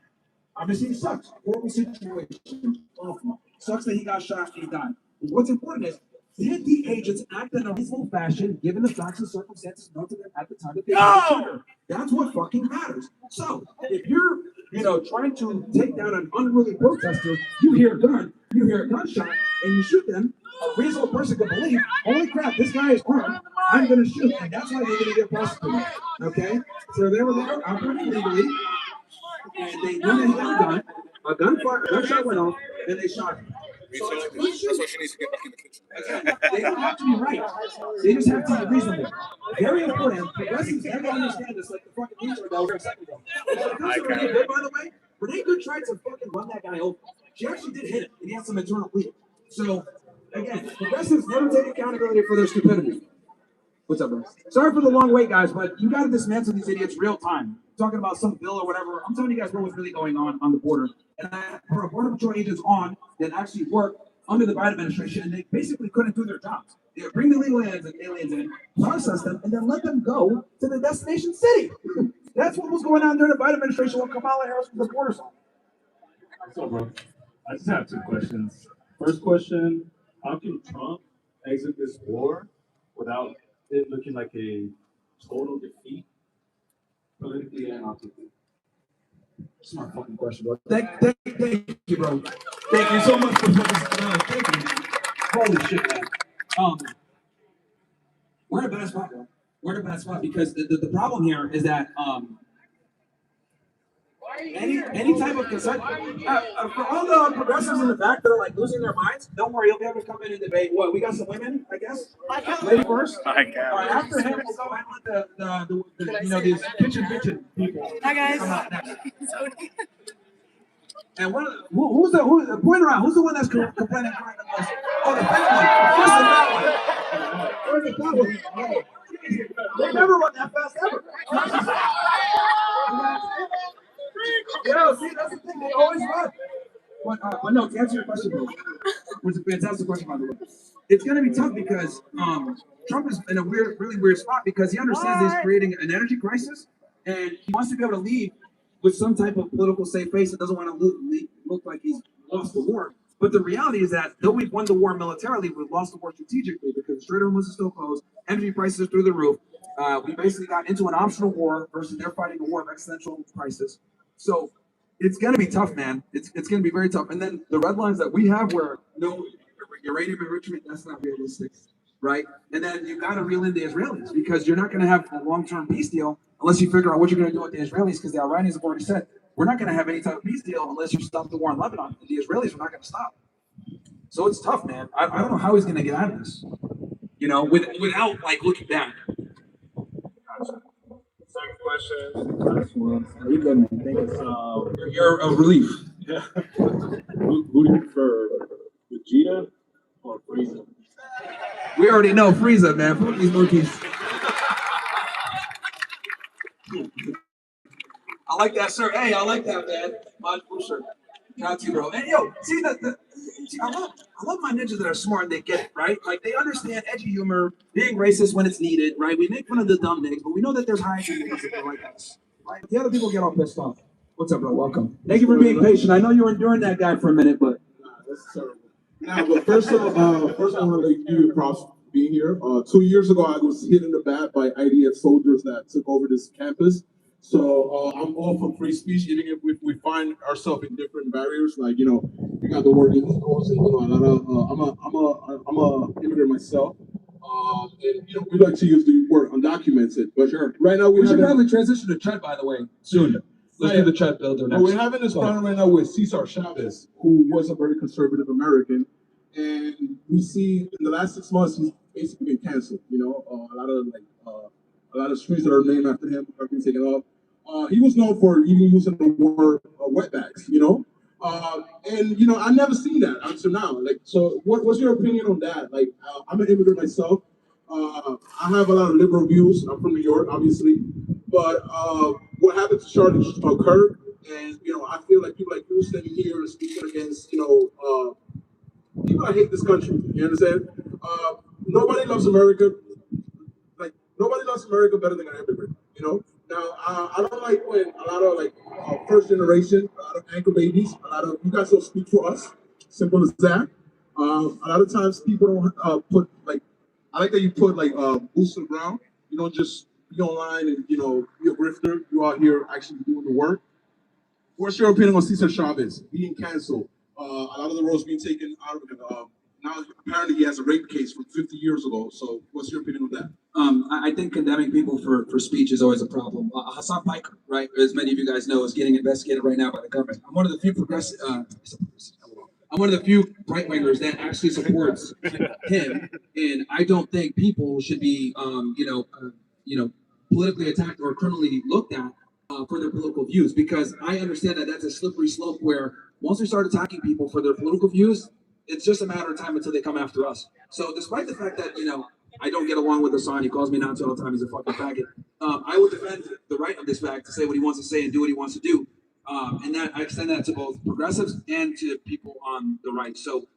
Speaker 5: obviously, it sucks. Horrible situation. Awful. Sucks that he got shot and he died. But what's important is, did the agents act in a reasonable fashion given the facts and circumstances known to them at the time that they no! That's what fucking matters. So if you're trying to take down an unruly protester, you hear a gunshot, and you shoot them, a reasonable person could believe, holy crap, this guy is armed, I'm gonna shoot, and that's why they're gonna get prosecuted. Okay? So they were there operating legally, and they knew that he had a gunshot went off, and they shot him. So
Speaker 2: that's why she needs to get back in the kitchen.
Speaker 5: They don't have to be right. They just have to be reasonable. Very important. Progressives never understand this like the fucking teacher that was a second ago. Renee Good, by the way, Renee Good tried to fucking run that guy over. She actually did hit him, and he had some internal bleeding. So, again, progressives never take accountability for their stupidity. What's up, bro? Sorry for the long wait, guys, but you got to dismantle these idiots real time. Talking about some bill or whatever. I'm telling you guys what was really going on the border. And for a Border Patrol agents on that actually worked under the Biden administration, and they basically couldn't do their jobs. They would bring the legal aliens in, process them, and then let them go to the destination city. That's what was going on during the Biden administration when Kamala Harris was the border zone.
Speaker 10: What's up, bro? I just have two questions. First question, how can Trump exit this war without it looking like a total defeat politically and optically?
Speaker 5: Smart fucking question, bro. Thank you, bro. Thank you so much for thank you. Holy shit, man. We're in a bad spot, bro. We're in a bad spot because the problem here is that any type of concern for all the progressives in the back that are like losing their minds, don't worry, you'll be able to come in and debate. What, we got some women, I guess? Lady first? All right, after him, we'll go ahead and let these kitchen people.
Speaker 11: Hi, guys.
Speaker 5: Come out next. And who's the point around? Who's the one that's complaining crying the most? Oh, the fat one. Where's the fat one? Oh. They never run that fast ever. Yeah, see, that's the thing. They always run. But no, to answer your question, bro, which is a fantastic question, by the way. It's going to be tough because Trump is in a really weird spot because he understands that he's creating an energy crisis, and he wants to be able to leave with some type of political safe face that doesn't want to look like he's lost the war. But the reality is that though we've won the war militarily, we've lost the war strategically because the Strait of Hormuz is still closed, energy prices are through the roof. We basically got into an optional war versus they're fighting a war of existential crisis. So it's going to be tough, man. It's going to be very tough. And then the red lines that we have where no uranium enrichment, that's not realistic, right? And then you got to reel in the Israelis because you're not going to have a long-term peace deal unless you figure out what you're going to do with the Israelis, because the Iranians have already said, we're not going to have any type of peace deal unless you stop the war in Lebanon. And the Israelis are not going to stop. So it's tough, man. I don't know how he's going to get out of this, you know, without like looking back.
Speaker 10: Gotcha. Second question. Last one. You good, man. Thank you.
Speaker 5: You're a relief.
Speaker 10: Yeah. Who do you prefer, Vegeta or Frieza?
Speaker 5: We already know Frieza, man. Fuck these monkeys. I like that, sir. Hey, I like that, man. My sir. Got you, bro. And yo, see I love my ninjas that are smart and they get it, right? Like they understand edgy humor, being racist when it's needed, right? We make fun of the dumb niggas, but we know that there's high niggas that are like us, right? The other people get all pissed off. What's up, bro? Welcome. Thank you for being patient. I know you were enduring that guy for a minute, but
Speaker 2: That's terrible. Now, but first, I want to give you props for being here. 2 years ago, I was hit in the back by IDF soldiers that took over this campus. So I'm all for free speech, even if we find ourselves in different barriers. Like, you know, you got the word illegals, and you know, a lot of I'm a immigrant myself, and you know, we like to use the word undocumented. But
Speaker 5: sure.
Speaker 2: Right now
Speaker 5: we should probably transition to Chet, by the way, soon. Let's do the Chet builder next.
Speaker 2: Well, we're having this problem right now with Cesar Chavez, who was a very conservative American, and we see in the last 6 months he's basically been canceled. You know, a lot of streets that are named after him have been taken off. He was known for even using the word wetbacks, you know, and you know I never seen that until now. Like, so what's your opinion on that? Like, I'm an immigrant myself. I have a lot of liberal views. I'm from New York, obviously, but what happened to Charlie Kirk, and you know, I feel like people like you standing here and speaking against, you know, people that hate this country. You understand? Nobody loves America. Like, nobody loves America better than an immigrant. You know. Now, I don't like when a lot of like first generation, a lot of anchor babies, a lot of you guys don't speak for us. Simple as that. A lot of times people don't put like. I like that you put like boots on the ground. You don't just be online and you know be a grifter. You out here actually doing the work. What's your opinion on Cesar Chavez being canceled? A lot of the roles being taken out of it. Now apparently he has a rape case from 50 years ago. So what's your opinion on that?
Speaker 5: I think condemning people for speech is always a problem. Hassan Piker, right, as many of you guys know, is getting investigated right now by the government. I'm one of the few I'm one of the few right wingers that actually supports him, and I don't think people should be, politically attacked or criminally looked at for their political views, because I understand that that's a slippery slope where once we start attacking people for their political views, it's just a matter of time until they come after us. So despite the fact that, you know, I don't get along with Hassan, he calls me Nazi all the time, he's a fucking faggot, I will defend the right of this fact to say what he wants to say and do what he wants to do. And that I extend that to both progressives and to people on the right. So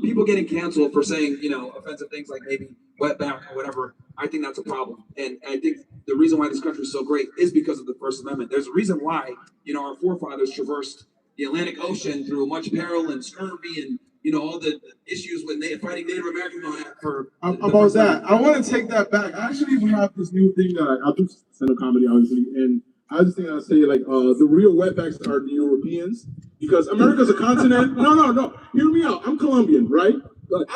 Speaker 5: people getting canceled for saying, you know, offensive things like maybe wetback or whatever, I think that's a problem. And I think the reason why this country is so great is because of the First Amendment. There's a reason why, you know, our forefathers traversed the Atlantic Ocean through much peril and scurvy and, you know, all the issues when they fighting Native Americans for
Speaker 2: about that. I want to take that back. I actually have this new thing that I do stand-up comedy, obviously, and I just think I'll say like the real wetbacks are the Europeans, because America's a continent. No. Hear me out. I'm Colombian, right?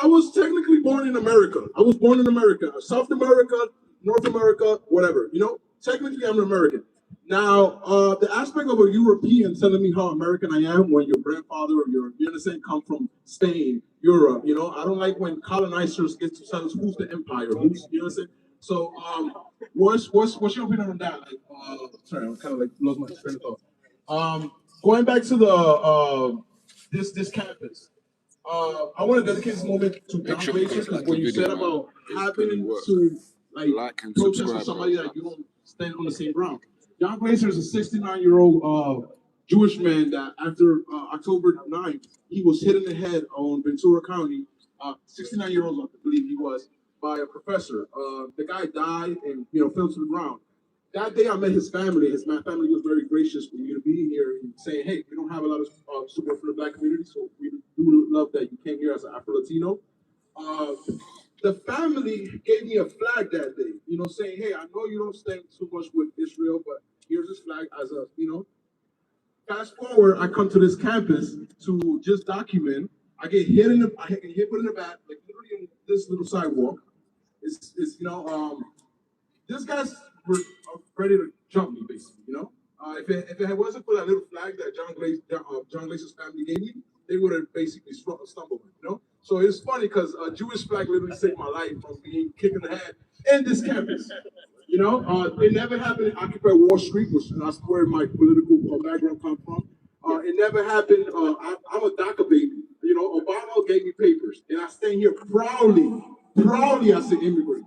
Speaker 2: I was technically born in America. I was born in America, South America, North America, whatever. You know, technically I'm an American. Now, the aspect of a European telling me how American I am when your grandfather or you understand, come from Spain, Europe, you know, I don't like when colonizers get to tell us who's the empire, who's, you know what I'm saying? So, what's your opinion on that? Like, sorry, I'm kind of like lost my train of thought. Going back to the this campus, I want to dedicate this moment to John Glacier, because what you said about happening to like protest with somebody that you don't stand on the same ground. John Glacier is a 69-year-old Jewish man that after October 9th, he was hit in the head on Ventura County. 69-year-old, I believe he was, by a professor. The guy died and, you know, fell to the ground. That day I met his family. His family was very gracious for me to be here and saying, hey, we don't have a lot of support for the Black community, so we do love that you came here as an Afro-Latino. The family gave me a flag that day, you know, saying, hey, I know you don't stand too much with Israel, but here's this flag as a, you know. Fast forward, I come to this campus to just document. I get hit put in the back, like literally in this little sidewalk. It's this guy's were ready to jump me, basically, if it wasn't for that little flag that John Glaze's family gave me, they would have basically stumbled me, So it's funny because a Jewish flag literally saved my life from being kicked in the head in this campus. It never happened in Occupy Wall Street, which that's where my political background comes from. It never happened. I'm a DACA baby. Obama gave me papers, and I stand here proudly as an immigrant.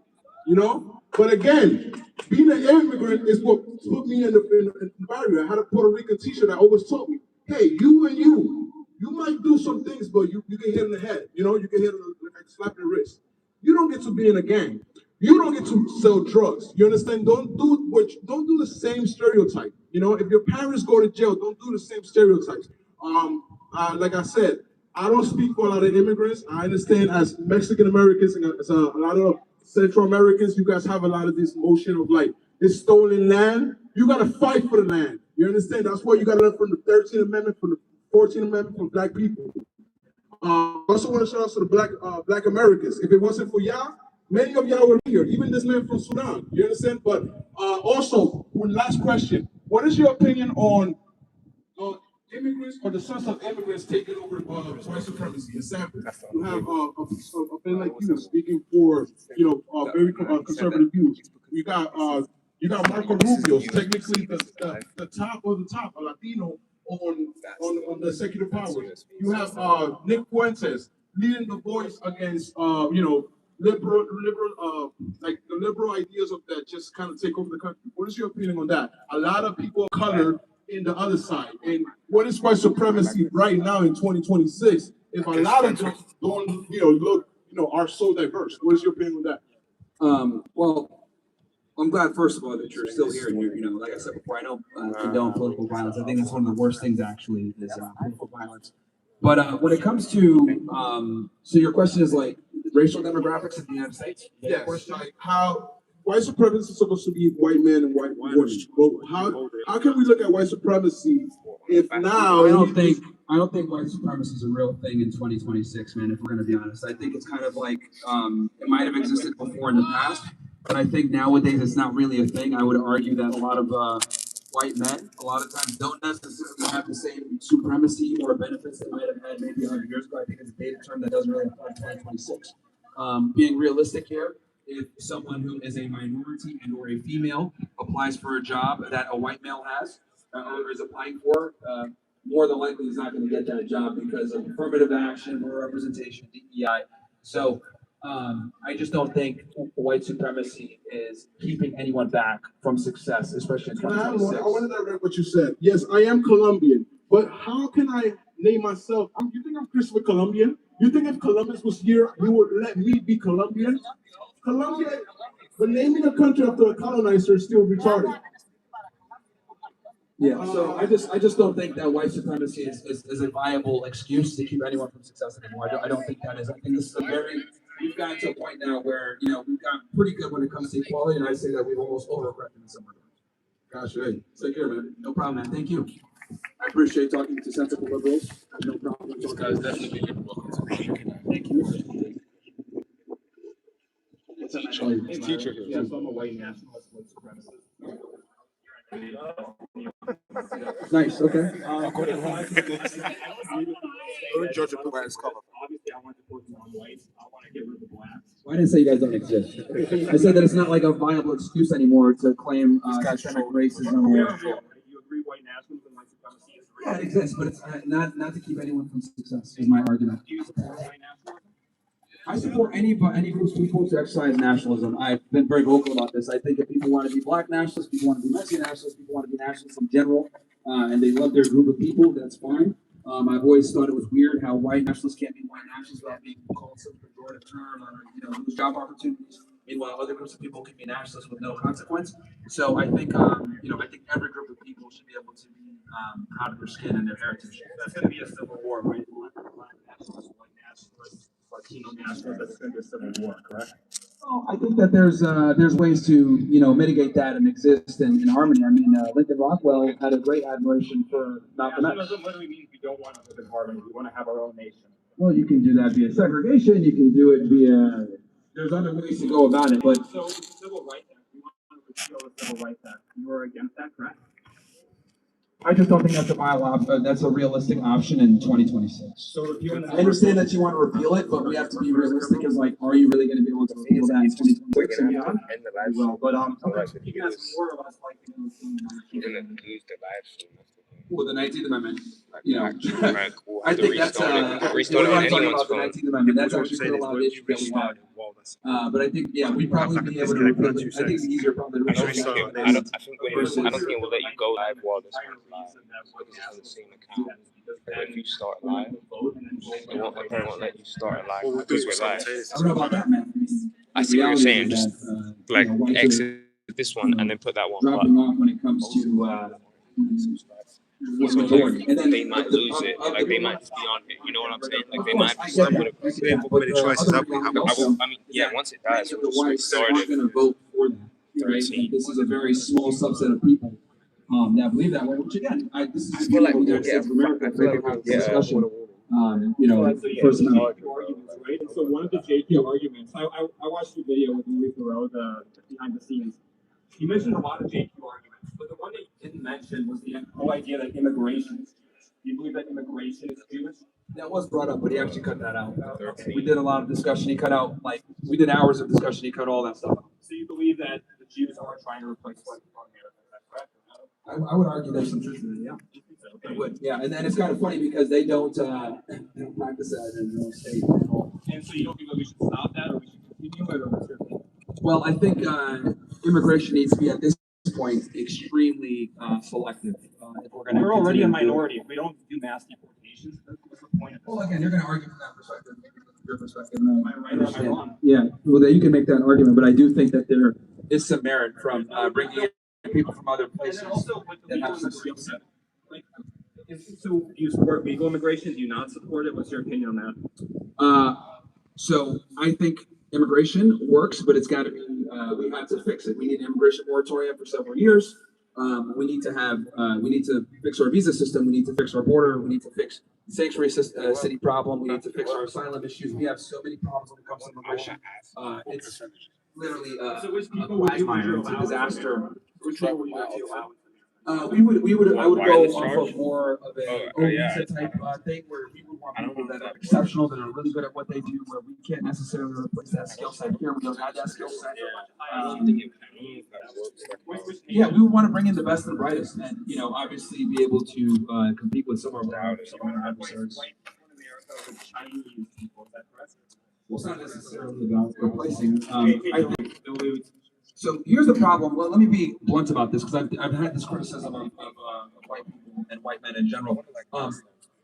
Speaker 2: But again, being an immigrant is what put me in the barrier. I had a Puerto Rican teacher that always taught me, hey, you might do some things, but you get hit in the head. You get hit like slap in the wrist. You don't get to be in a gang. You don't get to sell drugs. You understand? Don't do the same stereotype. If your parents go to jail, don't do the same stereotypes. Like I said, I don't speak for a lot of immigrants. I understand as Mexican Americans and as a lot of Central Americans, you guys have a lot of this notion of like this stolen land. You gotta fight for the land. You understand? That's why you gotta learn from the 13th Amendment, from the 14th Amendment, from Black people. I also want to shout out to the Black Americans. If it wasn't for y'all, many of y'all were here. Even this man from Sudan. You understand? But also, one last question: what is your opinion on immigrants or the sons of immigrants taking over white supremacy in Sanford? You have a man like you speaking for very conservative views. You got Marco Rubio, technically the top of the top, a Latino on the executive power. You have Nick Fuentes leading the voice against liberal like the liberal ideas of that just kind of take over the country. What is your opinion on that? A lot of people of color in the other side. And what is white supremacy right now in 2026 if a lot of them don't are so diverse? What is your opinion on that?
Speaker 5: Well, I'm glad, first of all, that you're still here and you're, like I said before, I don't condone political violence. I think that's one of the worst things, actually, is political violence. But when it comes to, so your question is like racial demographics in the United States?
Speaker 2: Yes, like how white supremacy is supposed to be white men and white women. But how can we look at white supremacy if now?
Speaker 5: I don't think white supremacy is a real thing in 2026, man. If we're gonna be honest, I think it's kind of like it might have existed before in the past, but I think nowadays it's not really a thing. I would argue that a lot of white men, a lot of times, don't necessarily have the same supremacy or benefits they might have had maybe 100 years ago. I think it's a dated term that doesn't really apply in 2026. Being realistic here, if someone who is a minority and or a female applies for a job that a white male has or is applying for, more than likely he's not going to get that job because of affirmative action or representation, DEI. So I just don't think white supremacy is keeping anyone back from success, especially in 2026.
Speaker 2: I want to direct what you said. Yes, I am Colombian, but how can I name myself? You think I'm Christopher Colombian? You think if Columbus was here, he would let me be Colombian? Colombia, but naming a country after a colonizer is still retarded.
Speaker 5: Yeah, so I just don't think that white supremacy is a viable excuse to keep anyone from success anymore. I don't think that is. I think this is we've gotten to a point now where, we've gotten pretty good when it comes to equality, and I say that we've almost overcorrected in some regard.
Speaker 2: Gosh, hey, take care, man.
Speaker 5: No problem, man. Thank you. I appreciate talking to sensible liberals. No problem.
Speaker 1: This guy's definitely been welcome.
Speaker 5: Thank you.
Speaker 1: Teacher.
Speaker 7: Yeah, so I'm a white nationalist, white supremacist.
Speaker 5: Nice. Okay.
Speaker 3: Georgia Black's color.
Speaker 7: Obviously, I want to put on whites. I want to get rid of the blacks.
Speaker 5: Well, I didn't say you guys don't exist. I said that it's not like a viable excuse anymore to claim systemic racism.
Speaker 7: You agree white nationalism and white supremacy is real?
Speaker 5: Yeah, it exists, but it's not to keep anyone from success, is my argument.
Speaker 7: Do you support white nationalism?
Speaker 5: I support any groups of people to exercise nationalism. I've been very vocal about this. I think if people want to be black nationalists, people want to be Mexican nationalists, people want to be nationalists in general, and they love their group of people, that's fine. I've always thought it was weird how white nationalists can't be white nationalists without being called some pejorative term or lose job opportunities. Meanwhile, other groups of people can be nationalists with no consequence. So I think I think every group of people should be able to be proud of their skin and their heritage.
Speaker 7: That's going to be a civil war, right? Black nationalists, white nationalists, Latino nationalists. That's going to be a civil war, correct?
Speaker 5: Well, I think that there's ways to mitigate that and exist in harmony. I mean, Lincoln Rockwell had a great admiration for Malcolm X.
Speaker 10: Nationalism literally means we don't want to live in harmony. We want to have our own nation.
Speaker 5: Well, you can do that via segregation. You can do it via. There's other ways to go about it, but
Speaker 10: So with the Civil Rights Act, we want to repeal the Civil Rights Act. You are against that, correct?
Speaker 5: I just don't think that's that's a realistic option in 2026.
Speaker 10: So repealing
Speaker 5: I understand that you want to repeal it, but we have to be realistic. As like, are you really going to be able to repeal that in 2026 and beyond? Well, but
Speaker 10: you can ask more or less like
Speaker 1: You're gonna lose the live stream.
Speaker 5: Well, the 19th Amendment,
Speaker 1: Right, cool.
Speaker 5: I think that's
Speaker 1: restart
Speaker 5: we're
Speaker 1: on
Speaker 5: not talking
Speaker 1: anyone's
Speaker 5: about the
Speaker 1: phone.
Speaker 5: 19th Amendment. That's actually still a lot of issues that we have. But I think we'd probably be able to repeal it. I think it's easier probably to
Speaker 1: I don't
Speaker 5: repeal
Speaker 1: think
Speaker 5: it.
Speaker 1: I don't think it will let you go live while this one's live because it's on the same account. But if you start live, it won't let you start live because we're live.
Speaker 5: I don't know about that, man.
Speaker 1: I see what you're saying. Just like exit this one and then put that one.
Speaker 5: Dropping off when it comes to majority. And then
Speaker 1: they might lose it. Like they might just be on it. You know what I'm saying? Like they might. I mean, yeah. Once it dies, we'll just restart
Speaker 5: aren't going to vote for that. Right? This is a very small subset of people that believe that way. Which again, this is
Speaker 1: feel like we
Speaker 5: United States of America. I think have this discussion. Personally.
Speaker 10: Right? And so one of the JQ arguments, I watched the video with Louis Thoreau, the behind the scenes. He mentioned a lot of JQ arguments, but the one that he didn't mention was the whole idea that immigration is Jewish. Do you believe that immigration is Jewish?
Speaker 5: That was brought up, but he actually cut that out. We did a lot of discussion. He cut out, we did hours of discussion. He cut all that stuff out.
Speaker 10: So you believe that the Jews are trying to replace white people in America? Is that correct?
Speaker 5: I would argue there's some truth in it, yeah. I would, yeah. And then it's kind of funny because they don't practice that in their own state at all.
Speaker 10: And so you don't think that we should stop that, or we should continue it, or what's your opinion?
Speaker 5: Well, I think immigration needs to be at this point extremely selective. If we're going to
Speaker 10: We're already a minority. If we don't do mass deportations, what's the point of it?
Speaker 5: Well, again, you're going to argue from that perspective. Your perspective. No.
Speaker 10: Am I right or am I wrong?
Speaker 5: Yeah, well, you can make that argument, but I do think that there is some merit from bringing in people from other places that have some skill set.
Speaker 10: So do you support legal immigration? Do you not support it? What's your opinion on that?
Speaker 5: So I think immigration works, but it's got to be, we have to fix it. We need an immigration moratorium for several years. We need to fix our visa system. We need to fix our border. We need to fix the sanctuary city problem. We need to fix our asylum issues. We have so many problems when it comes to immigration. It's literally a quagmire. It's a disaster.
Speaker 10: Which one would you allow?
Speaker 5: I would go off of more of a visa type thing where we would want people that are exceptional, that are really good at what they do, where we can't necessarily replace that skill set here. We don't have that skill set. Yeah, we would want to bring in the best and brightest, and obviously be able to compete with some of our adversaries. Well, it's not necessarily about replacing. I think. So here's the problem. Well, let me be blunt about this because I've had this criticism of white people and white men in general.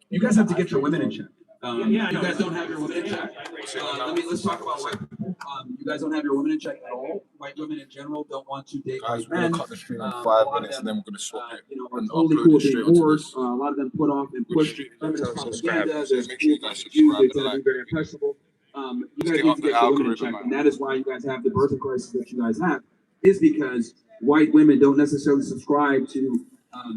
Speaker 5: You guys have to get your women in check. You guys don't have your women in check. Let's talk about white people. You guys don't have your women in check at all. White women in general don't want to date white men.
Speaker 2: Cut the stream in 5 minutes and then we're going to swap it.
Speaker 5: Are totally cool with dating whores. A lot of them put off and push feminist propaganda. There's cool views. They're very impressionable. You guys need to get your women in check, and that is why you guys have the birth crisis that you guys have, is because white women don't necessarily subscribe to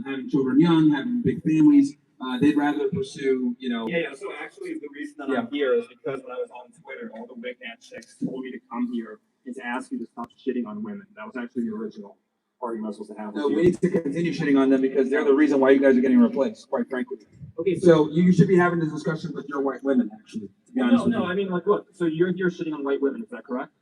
Speaker 5: having children young, having big families. They'd rather pursue,
Speaker 10: Yeah. So actually, the reason that I'm here is because when I was on Twitter, all the WICNAT chicks told me to come here and to ask you to stop shitting on women. That was actually the original argument I was supposed to have.
Speaker 5: No, we need to continue shitting on them because they're the reason why you guys are getting replaced, quite frankly. Okay, so you should be having this discussion with your white women, actually. To be honest with you.
Speaker 10: I mean, look. So you're here shitting on white women. Is that correct?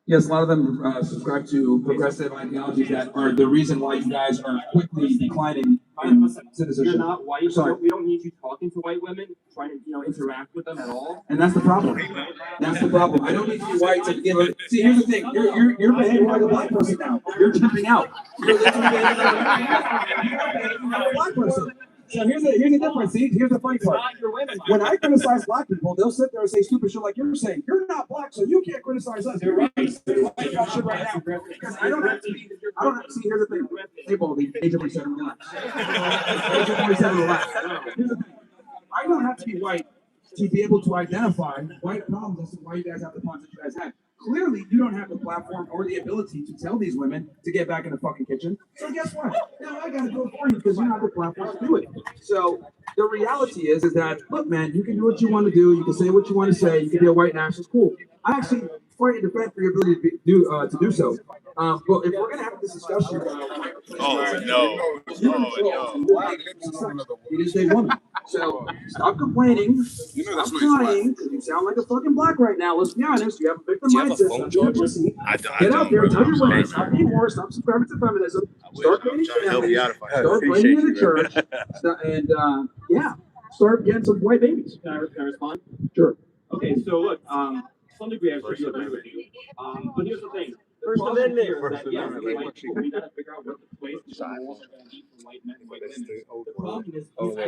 Speaker 5: Yes, a lot of them subscribe to progressive ideologies that are the reason why you guys are quickly declining in citizenship.
Speaker 10: You're not white.
Speaker 5: Sorry.
Speaker 10: We don't need you talking to white women, trying to interact with them at all.
Speaker 5: And that's the problem. That's the problem. I don't need to be white to begin with. See, here's the thing. You're behaving like a black person now. You're tripping out. You're literally behaving like a black person. So here's the difference. See, here's the funny part. When I criticize black people, they'll sit there and say stupid shit like you're saying. You're not black, so you can't criticize us. You're right. Shit right now. Because I don't have to be. See, here's the thing. Hey, Baldy, age of 47, relax. Age of 47, relax. Here's the thing. I don't have to be white to be able to identify white problems as to why you guys have the problems that you guys have. clearly you don't have the platform or the ability to tell these women to get back in the fucking kitchen. So guess what? Now I gotta do it for you because you don't have the platform to do it. So the reality is that, look, man, you can do what you want to do. You can say what you want to say. You can be a white nationalist. Cool. I actually fight and defend for your ability to do so. But if we're gonna have this discussion about it is a woman. So stop complaining. Stop crying. You sound like a fucking black right now. Let's be honest. You have a victim mindset. Get out there. Tell your women. Stop being more. Stop subscribing to feminism. Start creating families. Start bringing in the church. And yeah, start getting some white babies.
Speaker 10: Can I respond?
Speaker 5: Sure.
Speaker 10: Okay, so look, some degree I agree with you. But here's the thing. First Amendment is that, yes, we gotta figure out what the place is going to be for white men and white women. The problem is, a lot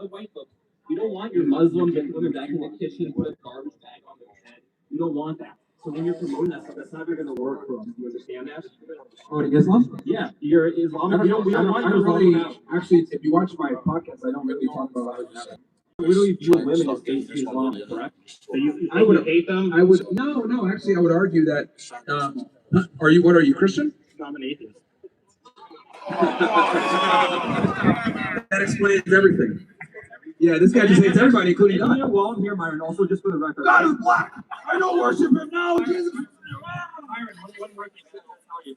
Speaker 10: of white folks, you don't want your Muslims and women back in the kitchen with a garbage bag on their head. You don't want that. So when you're promoting that stuff, that's never going to work for them. You understand that?
Speaker 5: Oh, Islam?
Speaker 10: Yeah, you're Islamic. We don't want your
Speaker 5: really, actually, if you watch my podcast, I don't really talk about religion.
Speaker 10: Literally view women as basically Islamic, correct? So
Speaker 5: I would
Speaker 10: hate them?
Speaker 5: I would no. Actually, I would argue that. What are you Christian?
Speaker 10: I'm an atheist.
Speaker 5: That explains everything. Yeah, this guy just hates everybody, including God.
Speaker 10: While I'm here, Myron, also just for the record.
Speaker 5: God is black. I don't worship him now. Jesus.
Speaker 10: Myron, one word I'll tell you.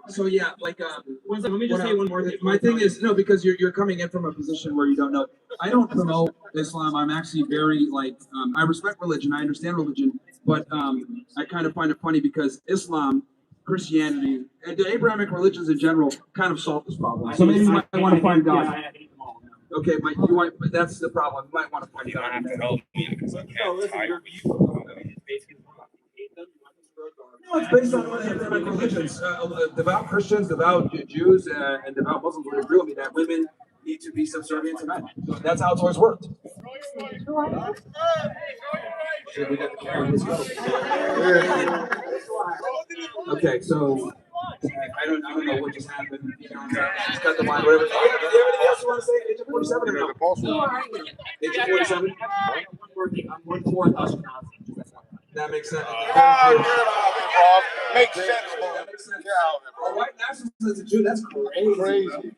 Speaker 5: So yeah, like
Speaker 10: let me just say one more thing.
Speaker 5: My thing is no, because you're coming in from a position where you don't know. I don't promote Islam. I'm actually very I respect religion. I understand religion, but I kind of find it funny because Islam, Christianity, and the Abrahamic religions in general kind of solve this problem. So maybe you might want to find God. Okay, but that's the problem. You might want to find God.
Speaker 1: Have to help me because I can't type.
Speaker 5: No, it's based on Abrahamic religions. Devout Christians, devout Jews, and devout Muslims would agree with me that women need to be subservient to men. That's how it's always worked. Okay, so I don't know what just happened. Just cut the line, whatever. Do you have anything else you want to say? Agent 47 or no? Agent 47?
Speaker 10: I'm 1/4
Speaker 5: That makes sense.
Speaker 2: Makes sense,
Speaker 5: A white nationalist is a Jew. That's crazy.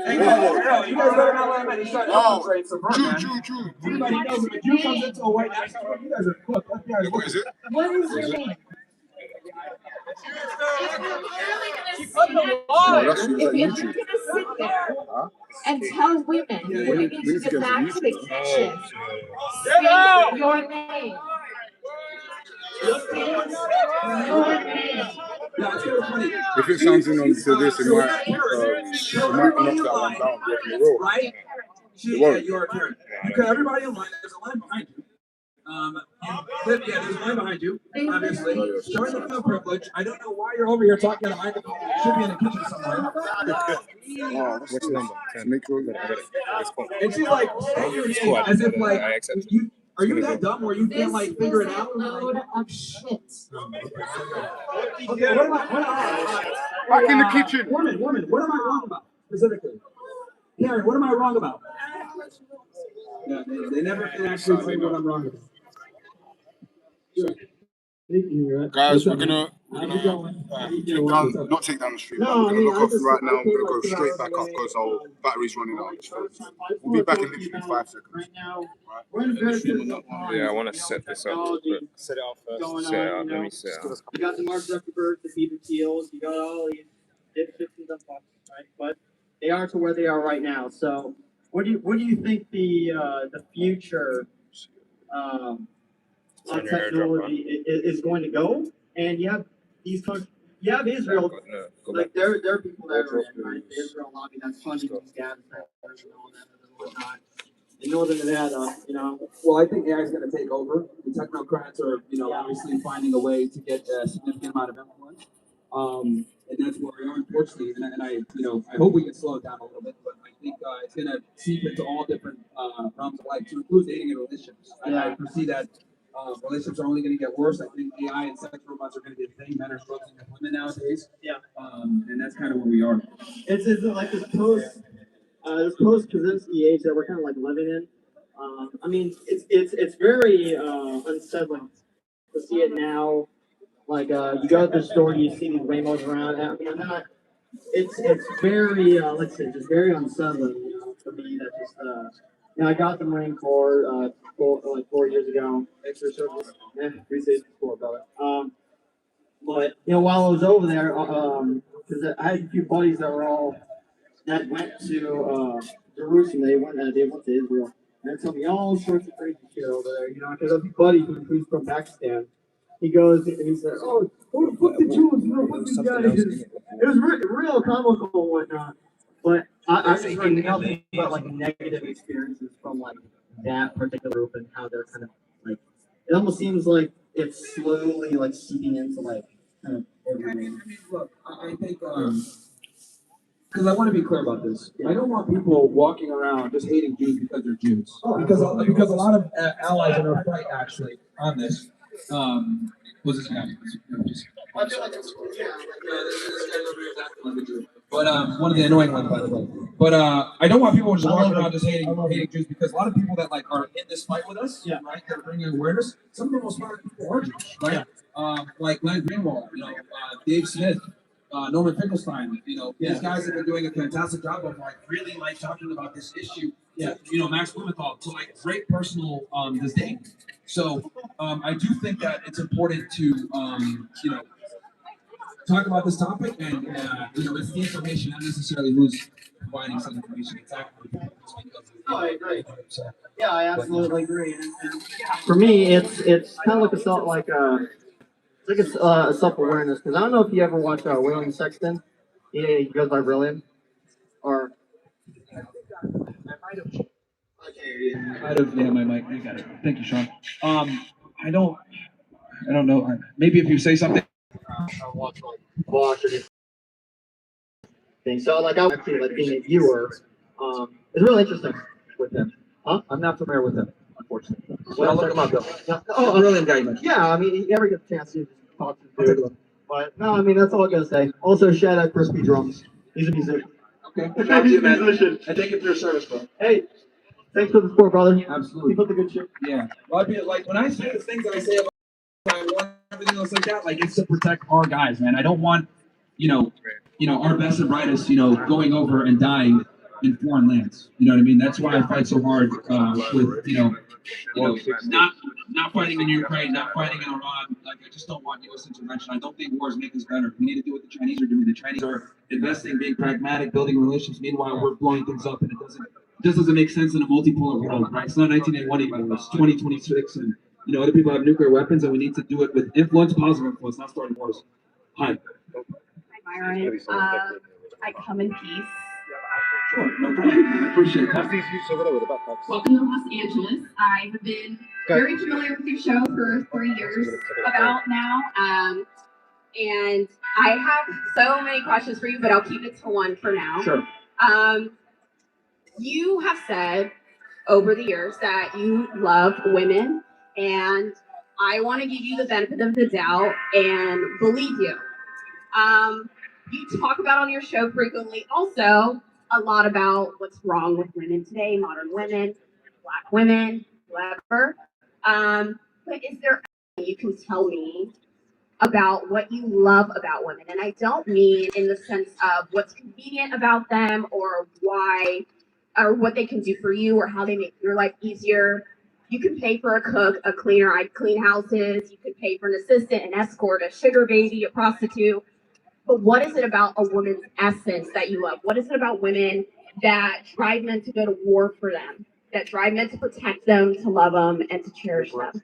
Speaker 5: Hey, you guys better not let him in. He's trying to infiltrate some man.
Speaker 2: Jew.
Speaker 5: Everybody knows if a Jew comes into a white nationalist, you guys are cooked.
Speaker 2: What is it?
Speaker 11: What is your name? If you're gonna sit there and tell women when you need to get back to the kitchen, say your name.
Speaker 2: If it sounds in onto this, it might knock that one down, breaking the road.
Speaker 5: Right? You are Karen. Because everybody in line, there's a line behind you. There's a line behind you, obviously. Showing the female privilege. I don't know why you're over here talking on a microphone. You should be in the kitchen somewhere.
Speaker 1: What's the number? 10.
Speaker 5: And she's like, as if like, are you that dumb where you can't like figure it out?
Speaker 11: Load of shit.
Speaker 5: Okay, what am I?
Speaker 2: Back in the kitchen.
Speaker 5: Woman, what am I wrong about specifically? Karen, what am I wrong about? Yeah, they never can actually say what I'm wrong about. Sure.
Speaker 2: Guys, we're gonna not take down the stream. We're gonna lock off right now. We're gonna go straight back up because our battery's running out. We'll be back in literally 5 seconds.
Speaker 1: Yeah, I want to set this up. Set it up first. Set it up. Let me set it up.
Speaker 4: You got the Mark Zuckerberg, the Peter Thiels, you got all these dipshits and stuff, right? But they are to where they are right now. So, what do you think the future on technology is going to go? And you have these countries. You have Israel, like there are people that are in, right? The Israel lobby that's funding these data centers and all that and whatnot. In Northern Nevada,
Speaker 5: Well, I think AI is going to take over. The technocrats are, obviously finding a way to get a significant amount of influence. And that's where we are, unfortunately. And I hope we can slow it down a little bit. But I think it's going to seep into all different realms of life, to include dating and relationships. I foresee that relationships are only going to get worse. I think AI and sex robots are going to be a thing. Men are struggling with women nowadays. Yeah. And that's kind of where we are.
Speaker 4: It's like this post-Kaczynski age that we're kind of like living in. I mean, it's very unsettling to see it now. Like you go to the store, you see these rainbows around. I mean, not. It's very let's say just very unsettling. You know, for me that just you know I got the Marine Corps like 4 years ago.
Speaker 5: Thanks for service.
Speaker 4: Yeah, appreciate the support, brother. But you know, while I was over there, because I had a few buddies that went to Jerusalem. They went to Israel, and they told me all sorts of crazy shit over there. You know, because I have a buddy who's from Pakistan. He goes and he said, "Oh, who the fuck the Jews? You know, fuck these guys." It was real comical and whatnot. But I just heard nothing but like negative experiences from like that particular group and how they're kind of like. It almost seems like it's slowly like seeping into like kind of everything.
Speaker 5: Look, I think because I want to be clear about this. I don't want people walking around just hating Jews because they're Jews. Because a lot of allies in our fight actually on this. Was this guy? But one of the annoying ones, by the way. But I don't want people just walking around just hating Jews because a lot of people that like are in this fight with us, right? That are bringing awareness. Some of the most smart people are Jews, right? Like Glenn Greenwald, Dave Smith, Norman Finkelstein. These guys have been doing a fantastic job of like really like talking about this issue. Yeah, Max Blumenthal to like great personal disdain. So I do think that it's important to talk about this topic, and it's the information, not necessarily who's providing some information exactly.
Speaker 4: No, I agree. Yeah, I absolutely agree. And for me, it's kind of like a self-awareness because I don't know if you ever watch William Sexton. Yeah, he goes by William, or.
Speaker 5: Yeah, my mic. You got it. Thank you, Sean. I don't know. Maybe if you say something.
Speaker 4: I watch like Bosch or things. So like I actually like being a viewer. It's really interesting with him. Huh? I'm not familiar with him, unfortunately.
Speaker 5: Well, look him up though.
Speaker 4: Yeah.
Speaker 5: Oh, Brilliant guy.
Speaker 4: Yeah, I mean, you ever get a chance to talk to him. But no, I mean that's all I gotta say. Also, shout out Crispy Drums. He's a musician.
Speaker 5: Okay. Shout out to you, man. I thank you for your service, bro.
Speaker 4: Hey, thanks for the support, brother.
Speaker 5: Absolutely.
Speaker 4: Keep up the good shit.
Speaker 5: Yeah. Well, like when I say the things that I say about Taiwan, everything else like that, like it's to protect our guys, man. I don't want, our best and brightest, going over and dying in foreign lands. You know what I mean? That's why I fight so hard with, not fighting in Ukraine, not fighting in Iran. Like I just don't want U.S. intervention. I don't think wars make us better. We need to do what the Chinese are doing. The Chinese are investing, being pragmatic, building relations. Meanwhile, we're blowing things up, and it doesn't make sense in a multipolar world, right? It's not 1981 anymore. It's 2026, and other people have nuclear weapons, and we need to do it with influence, positive influence, not starting wars. Hi.
Speaker 12: Hi, Myron. I come in peace.
Speaker 5: Sure, no problem. I appreciate that.
Speaker 12: Welcome to Los Angeles. I've been very familiar with your show for 3 years about now. And I have so many questions for you, but I'll keep it to one for now.
Speaker 5: Sure.
Speaker 12: You have said over the years that you love women, and I want to give you the benefit of the doubt and believe you. You talk about on your show frequently also a lot about what's wrong with women today, modern women, Black women, whatever. But is there anything you can tell me about what you love about women? And I don't mean in the sense of what's convenient about them or why or what they can do for you or how they make your life easier. You can pay for a cook, a cleaner. I clean houses. You can pay for an assistant, an escort, a sugar baby, a prostitute. But what is it about a woman's essence that you love? What is it about women that drive men to go to war for them, that drive men to protect them, to love them, and to cherish them?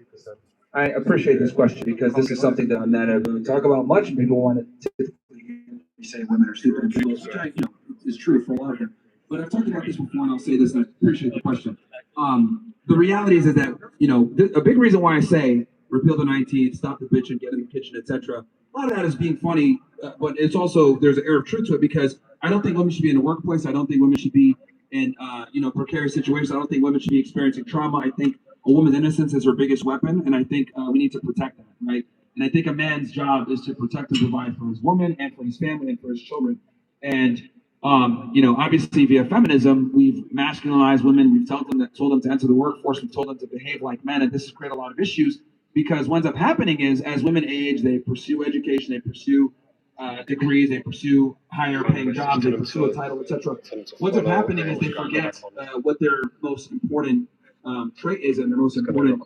Speaker 5: I appreciate this question because this is something that I'm not able to talk about much, and people want to typically say women are stupid and trivial, which is true for a lot of them. But I've talked about this before, and I'll say this, and I appreciate the question. The reality is that, a big reason why I say repeal the 19th, stop the bitch and get in the kitchen, etc. A lot of that is being funny, but it's also, there's an air of truth to it because I don't think women should be in the workplace. I don't think women should be in, precarious situations. I don't think women should be experiencing trauma. I think a woman's innocence is her biggest weapon, and I think we need to protect that, right? And I think a man's job is to protect and provide for his woman and for his family and for his children. And obviously via feminism, we've masculinized women. We've told them to enter the workforce. We've told them to behave like men, and this has created a lot of issues. because what ends up happening is as women age, they pursue education, they pursue degrees, they pursue higher paying jobs, they pursue a title, etc. What's up happening is they forget what their most important trait is and their most important,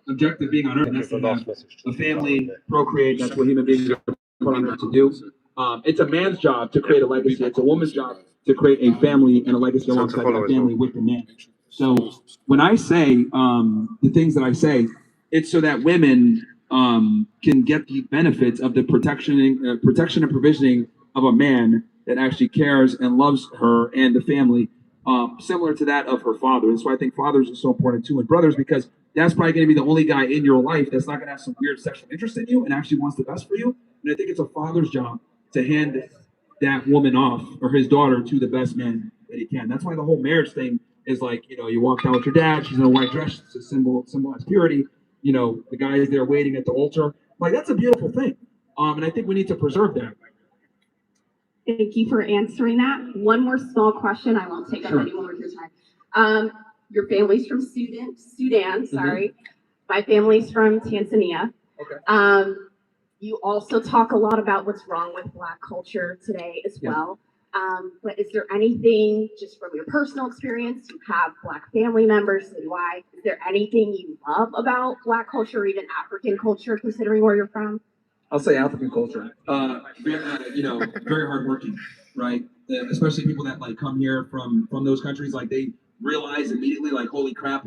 Speaker 5: objective being on earth, and that's to have a family, procreate. That's what human beings are put on earth to do. It's a man's job to create a legacy. It's a woman's job to create a family and a legacy alongside that family with the man. So when I say the things that I say, it's so that women can get the benefits of the protection and provisioning of a man that actually cares and loves her and the family, similar to that of her father. That's why I think fathers are so important too, and brothers, because that's probably going to be the only guy in your life that's not going to have some weird sexual interest in you and actually wants the best for you. And I think it's a father's job to hand that woman off or his daughter to the best man that he can. That's why the whole marriage thing is like, you walk down with your dad, she's in a white dress, it's a symbolize purity. The guy is there waiting at the altar. Like, that's a beautiful thing. And I think we need to preserve that.
Speaker 12: Thank you for answering that. One more small question. I won't take up any more of your time. Your family's from Sudan, sorry. Mm-hmm. My family's from Tanzania. Okay. You also talk a lot about what's wrong with Black culture today as well. But is there anything, just from your personal experience, you have Black family members and why, is there anything you love about Black culture or even African culture, considering where you're from?
Speaker 5: I'll say African culture. Very hardworking, right? Especially people that come here from those countries, they realize immediately, holy crap,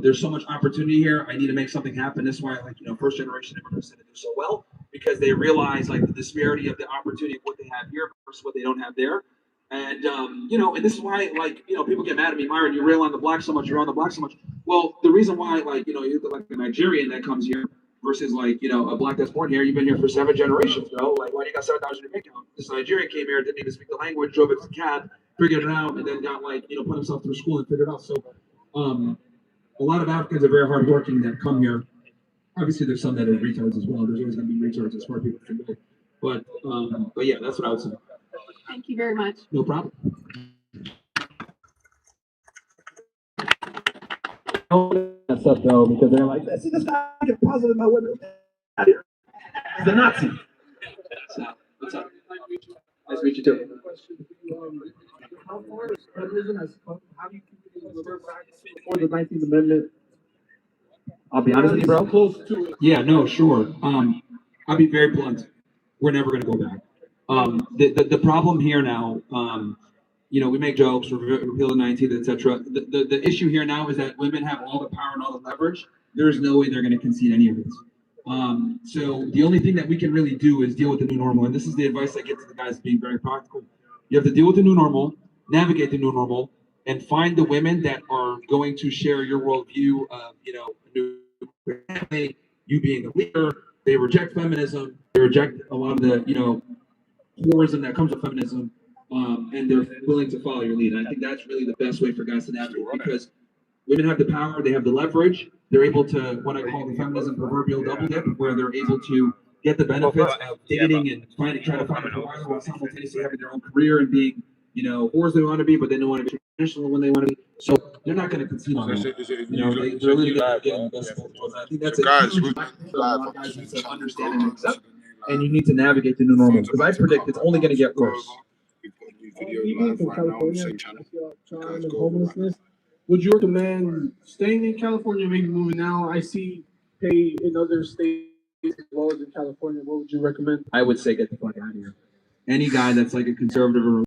Speaker 5: there's so much opportunity here. I need to make something happen. That's why, first generation immigrants tend to do so well, because they realize the disparity of the opportunity of what they have here versus what they don't have there. And and this is why people get mad at me, Myron, you rail on the Black so much, you're on the Black so much. Well, the reason why you look like a Nigerian that comes here versus a Black that's born here, you've been here for 7 generations, bro. Why do you got $7 in your bank account? This Nigerian came here, didn't even speak the language, drove it to cab, figured it out, and then got put himself through school and figured it out. So a lot of Africans are very hardworking that come here. Obviously, there's some that are retards as well. There's always going to be retards and smart people from there. But yeah, that's what I would say.
Speaker 12: Thank you very much.
Speaker 5: No problem. That stuff though, because they're like, see this guy get positive about women. He's a Nazi. So, what's up? Nice to meet you too.
Speaker 10: How far is feminism has come? How do you keep it revert back before the 19th Amendment?
Speaker 5: I'll be honest with you, bro.
Speaker 10: Close to it.
Speaker 5: Yeah, no, sure. I'll be very blunt. We're never going to go back. The problem here now, we make jokes, repeal the 19th, etc. The issue here now is that women have all the power and all the leverage. There's no way they're going to concede any of it. So the only thing that we can really do is deal with the new normal. And this is the advice I give to the guys being very practical. You have to deal with the new normal, navigate the new normal, and find the women that are going to share your worldview of, a new family, you being a leader. They reject feminism. They reject a lot of the, horrorism that comes with feminism. And they're willing to follow your lead. And I think that's really the best way for guys to navigate, because women have the power, they have the leverage, they're able to, what I call the feminism proverbial double dip, where they're able to get the benefits of dating and trying to find a provider while simultaneously having their own career and being, whores they want to be, but they don't want to be traditional when they want to be. So they're not going to concede on that. They're really going to get the best of both worlds. I think that's a huge factor for a lot of guys need to understand and accept. And you need to navigate the new normal, because I predict it's only going to get worse.
Speaker 10: Even from California, crime and homelessness, would you recommend staying in California, maybe moving now? I see pay in other states as well as in California. What would you recommend?
Speaker 5: I would say get the fuck out of here. Any guy that's a conservative or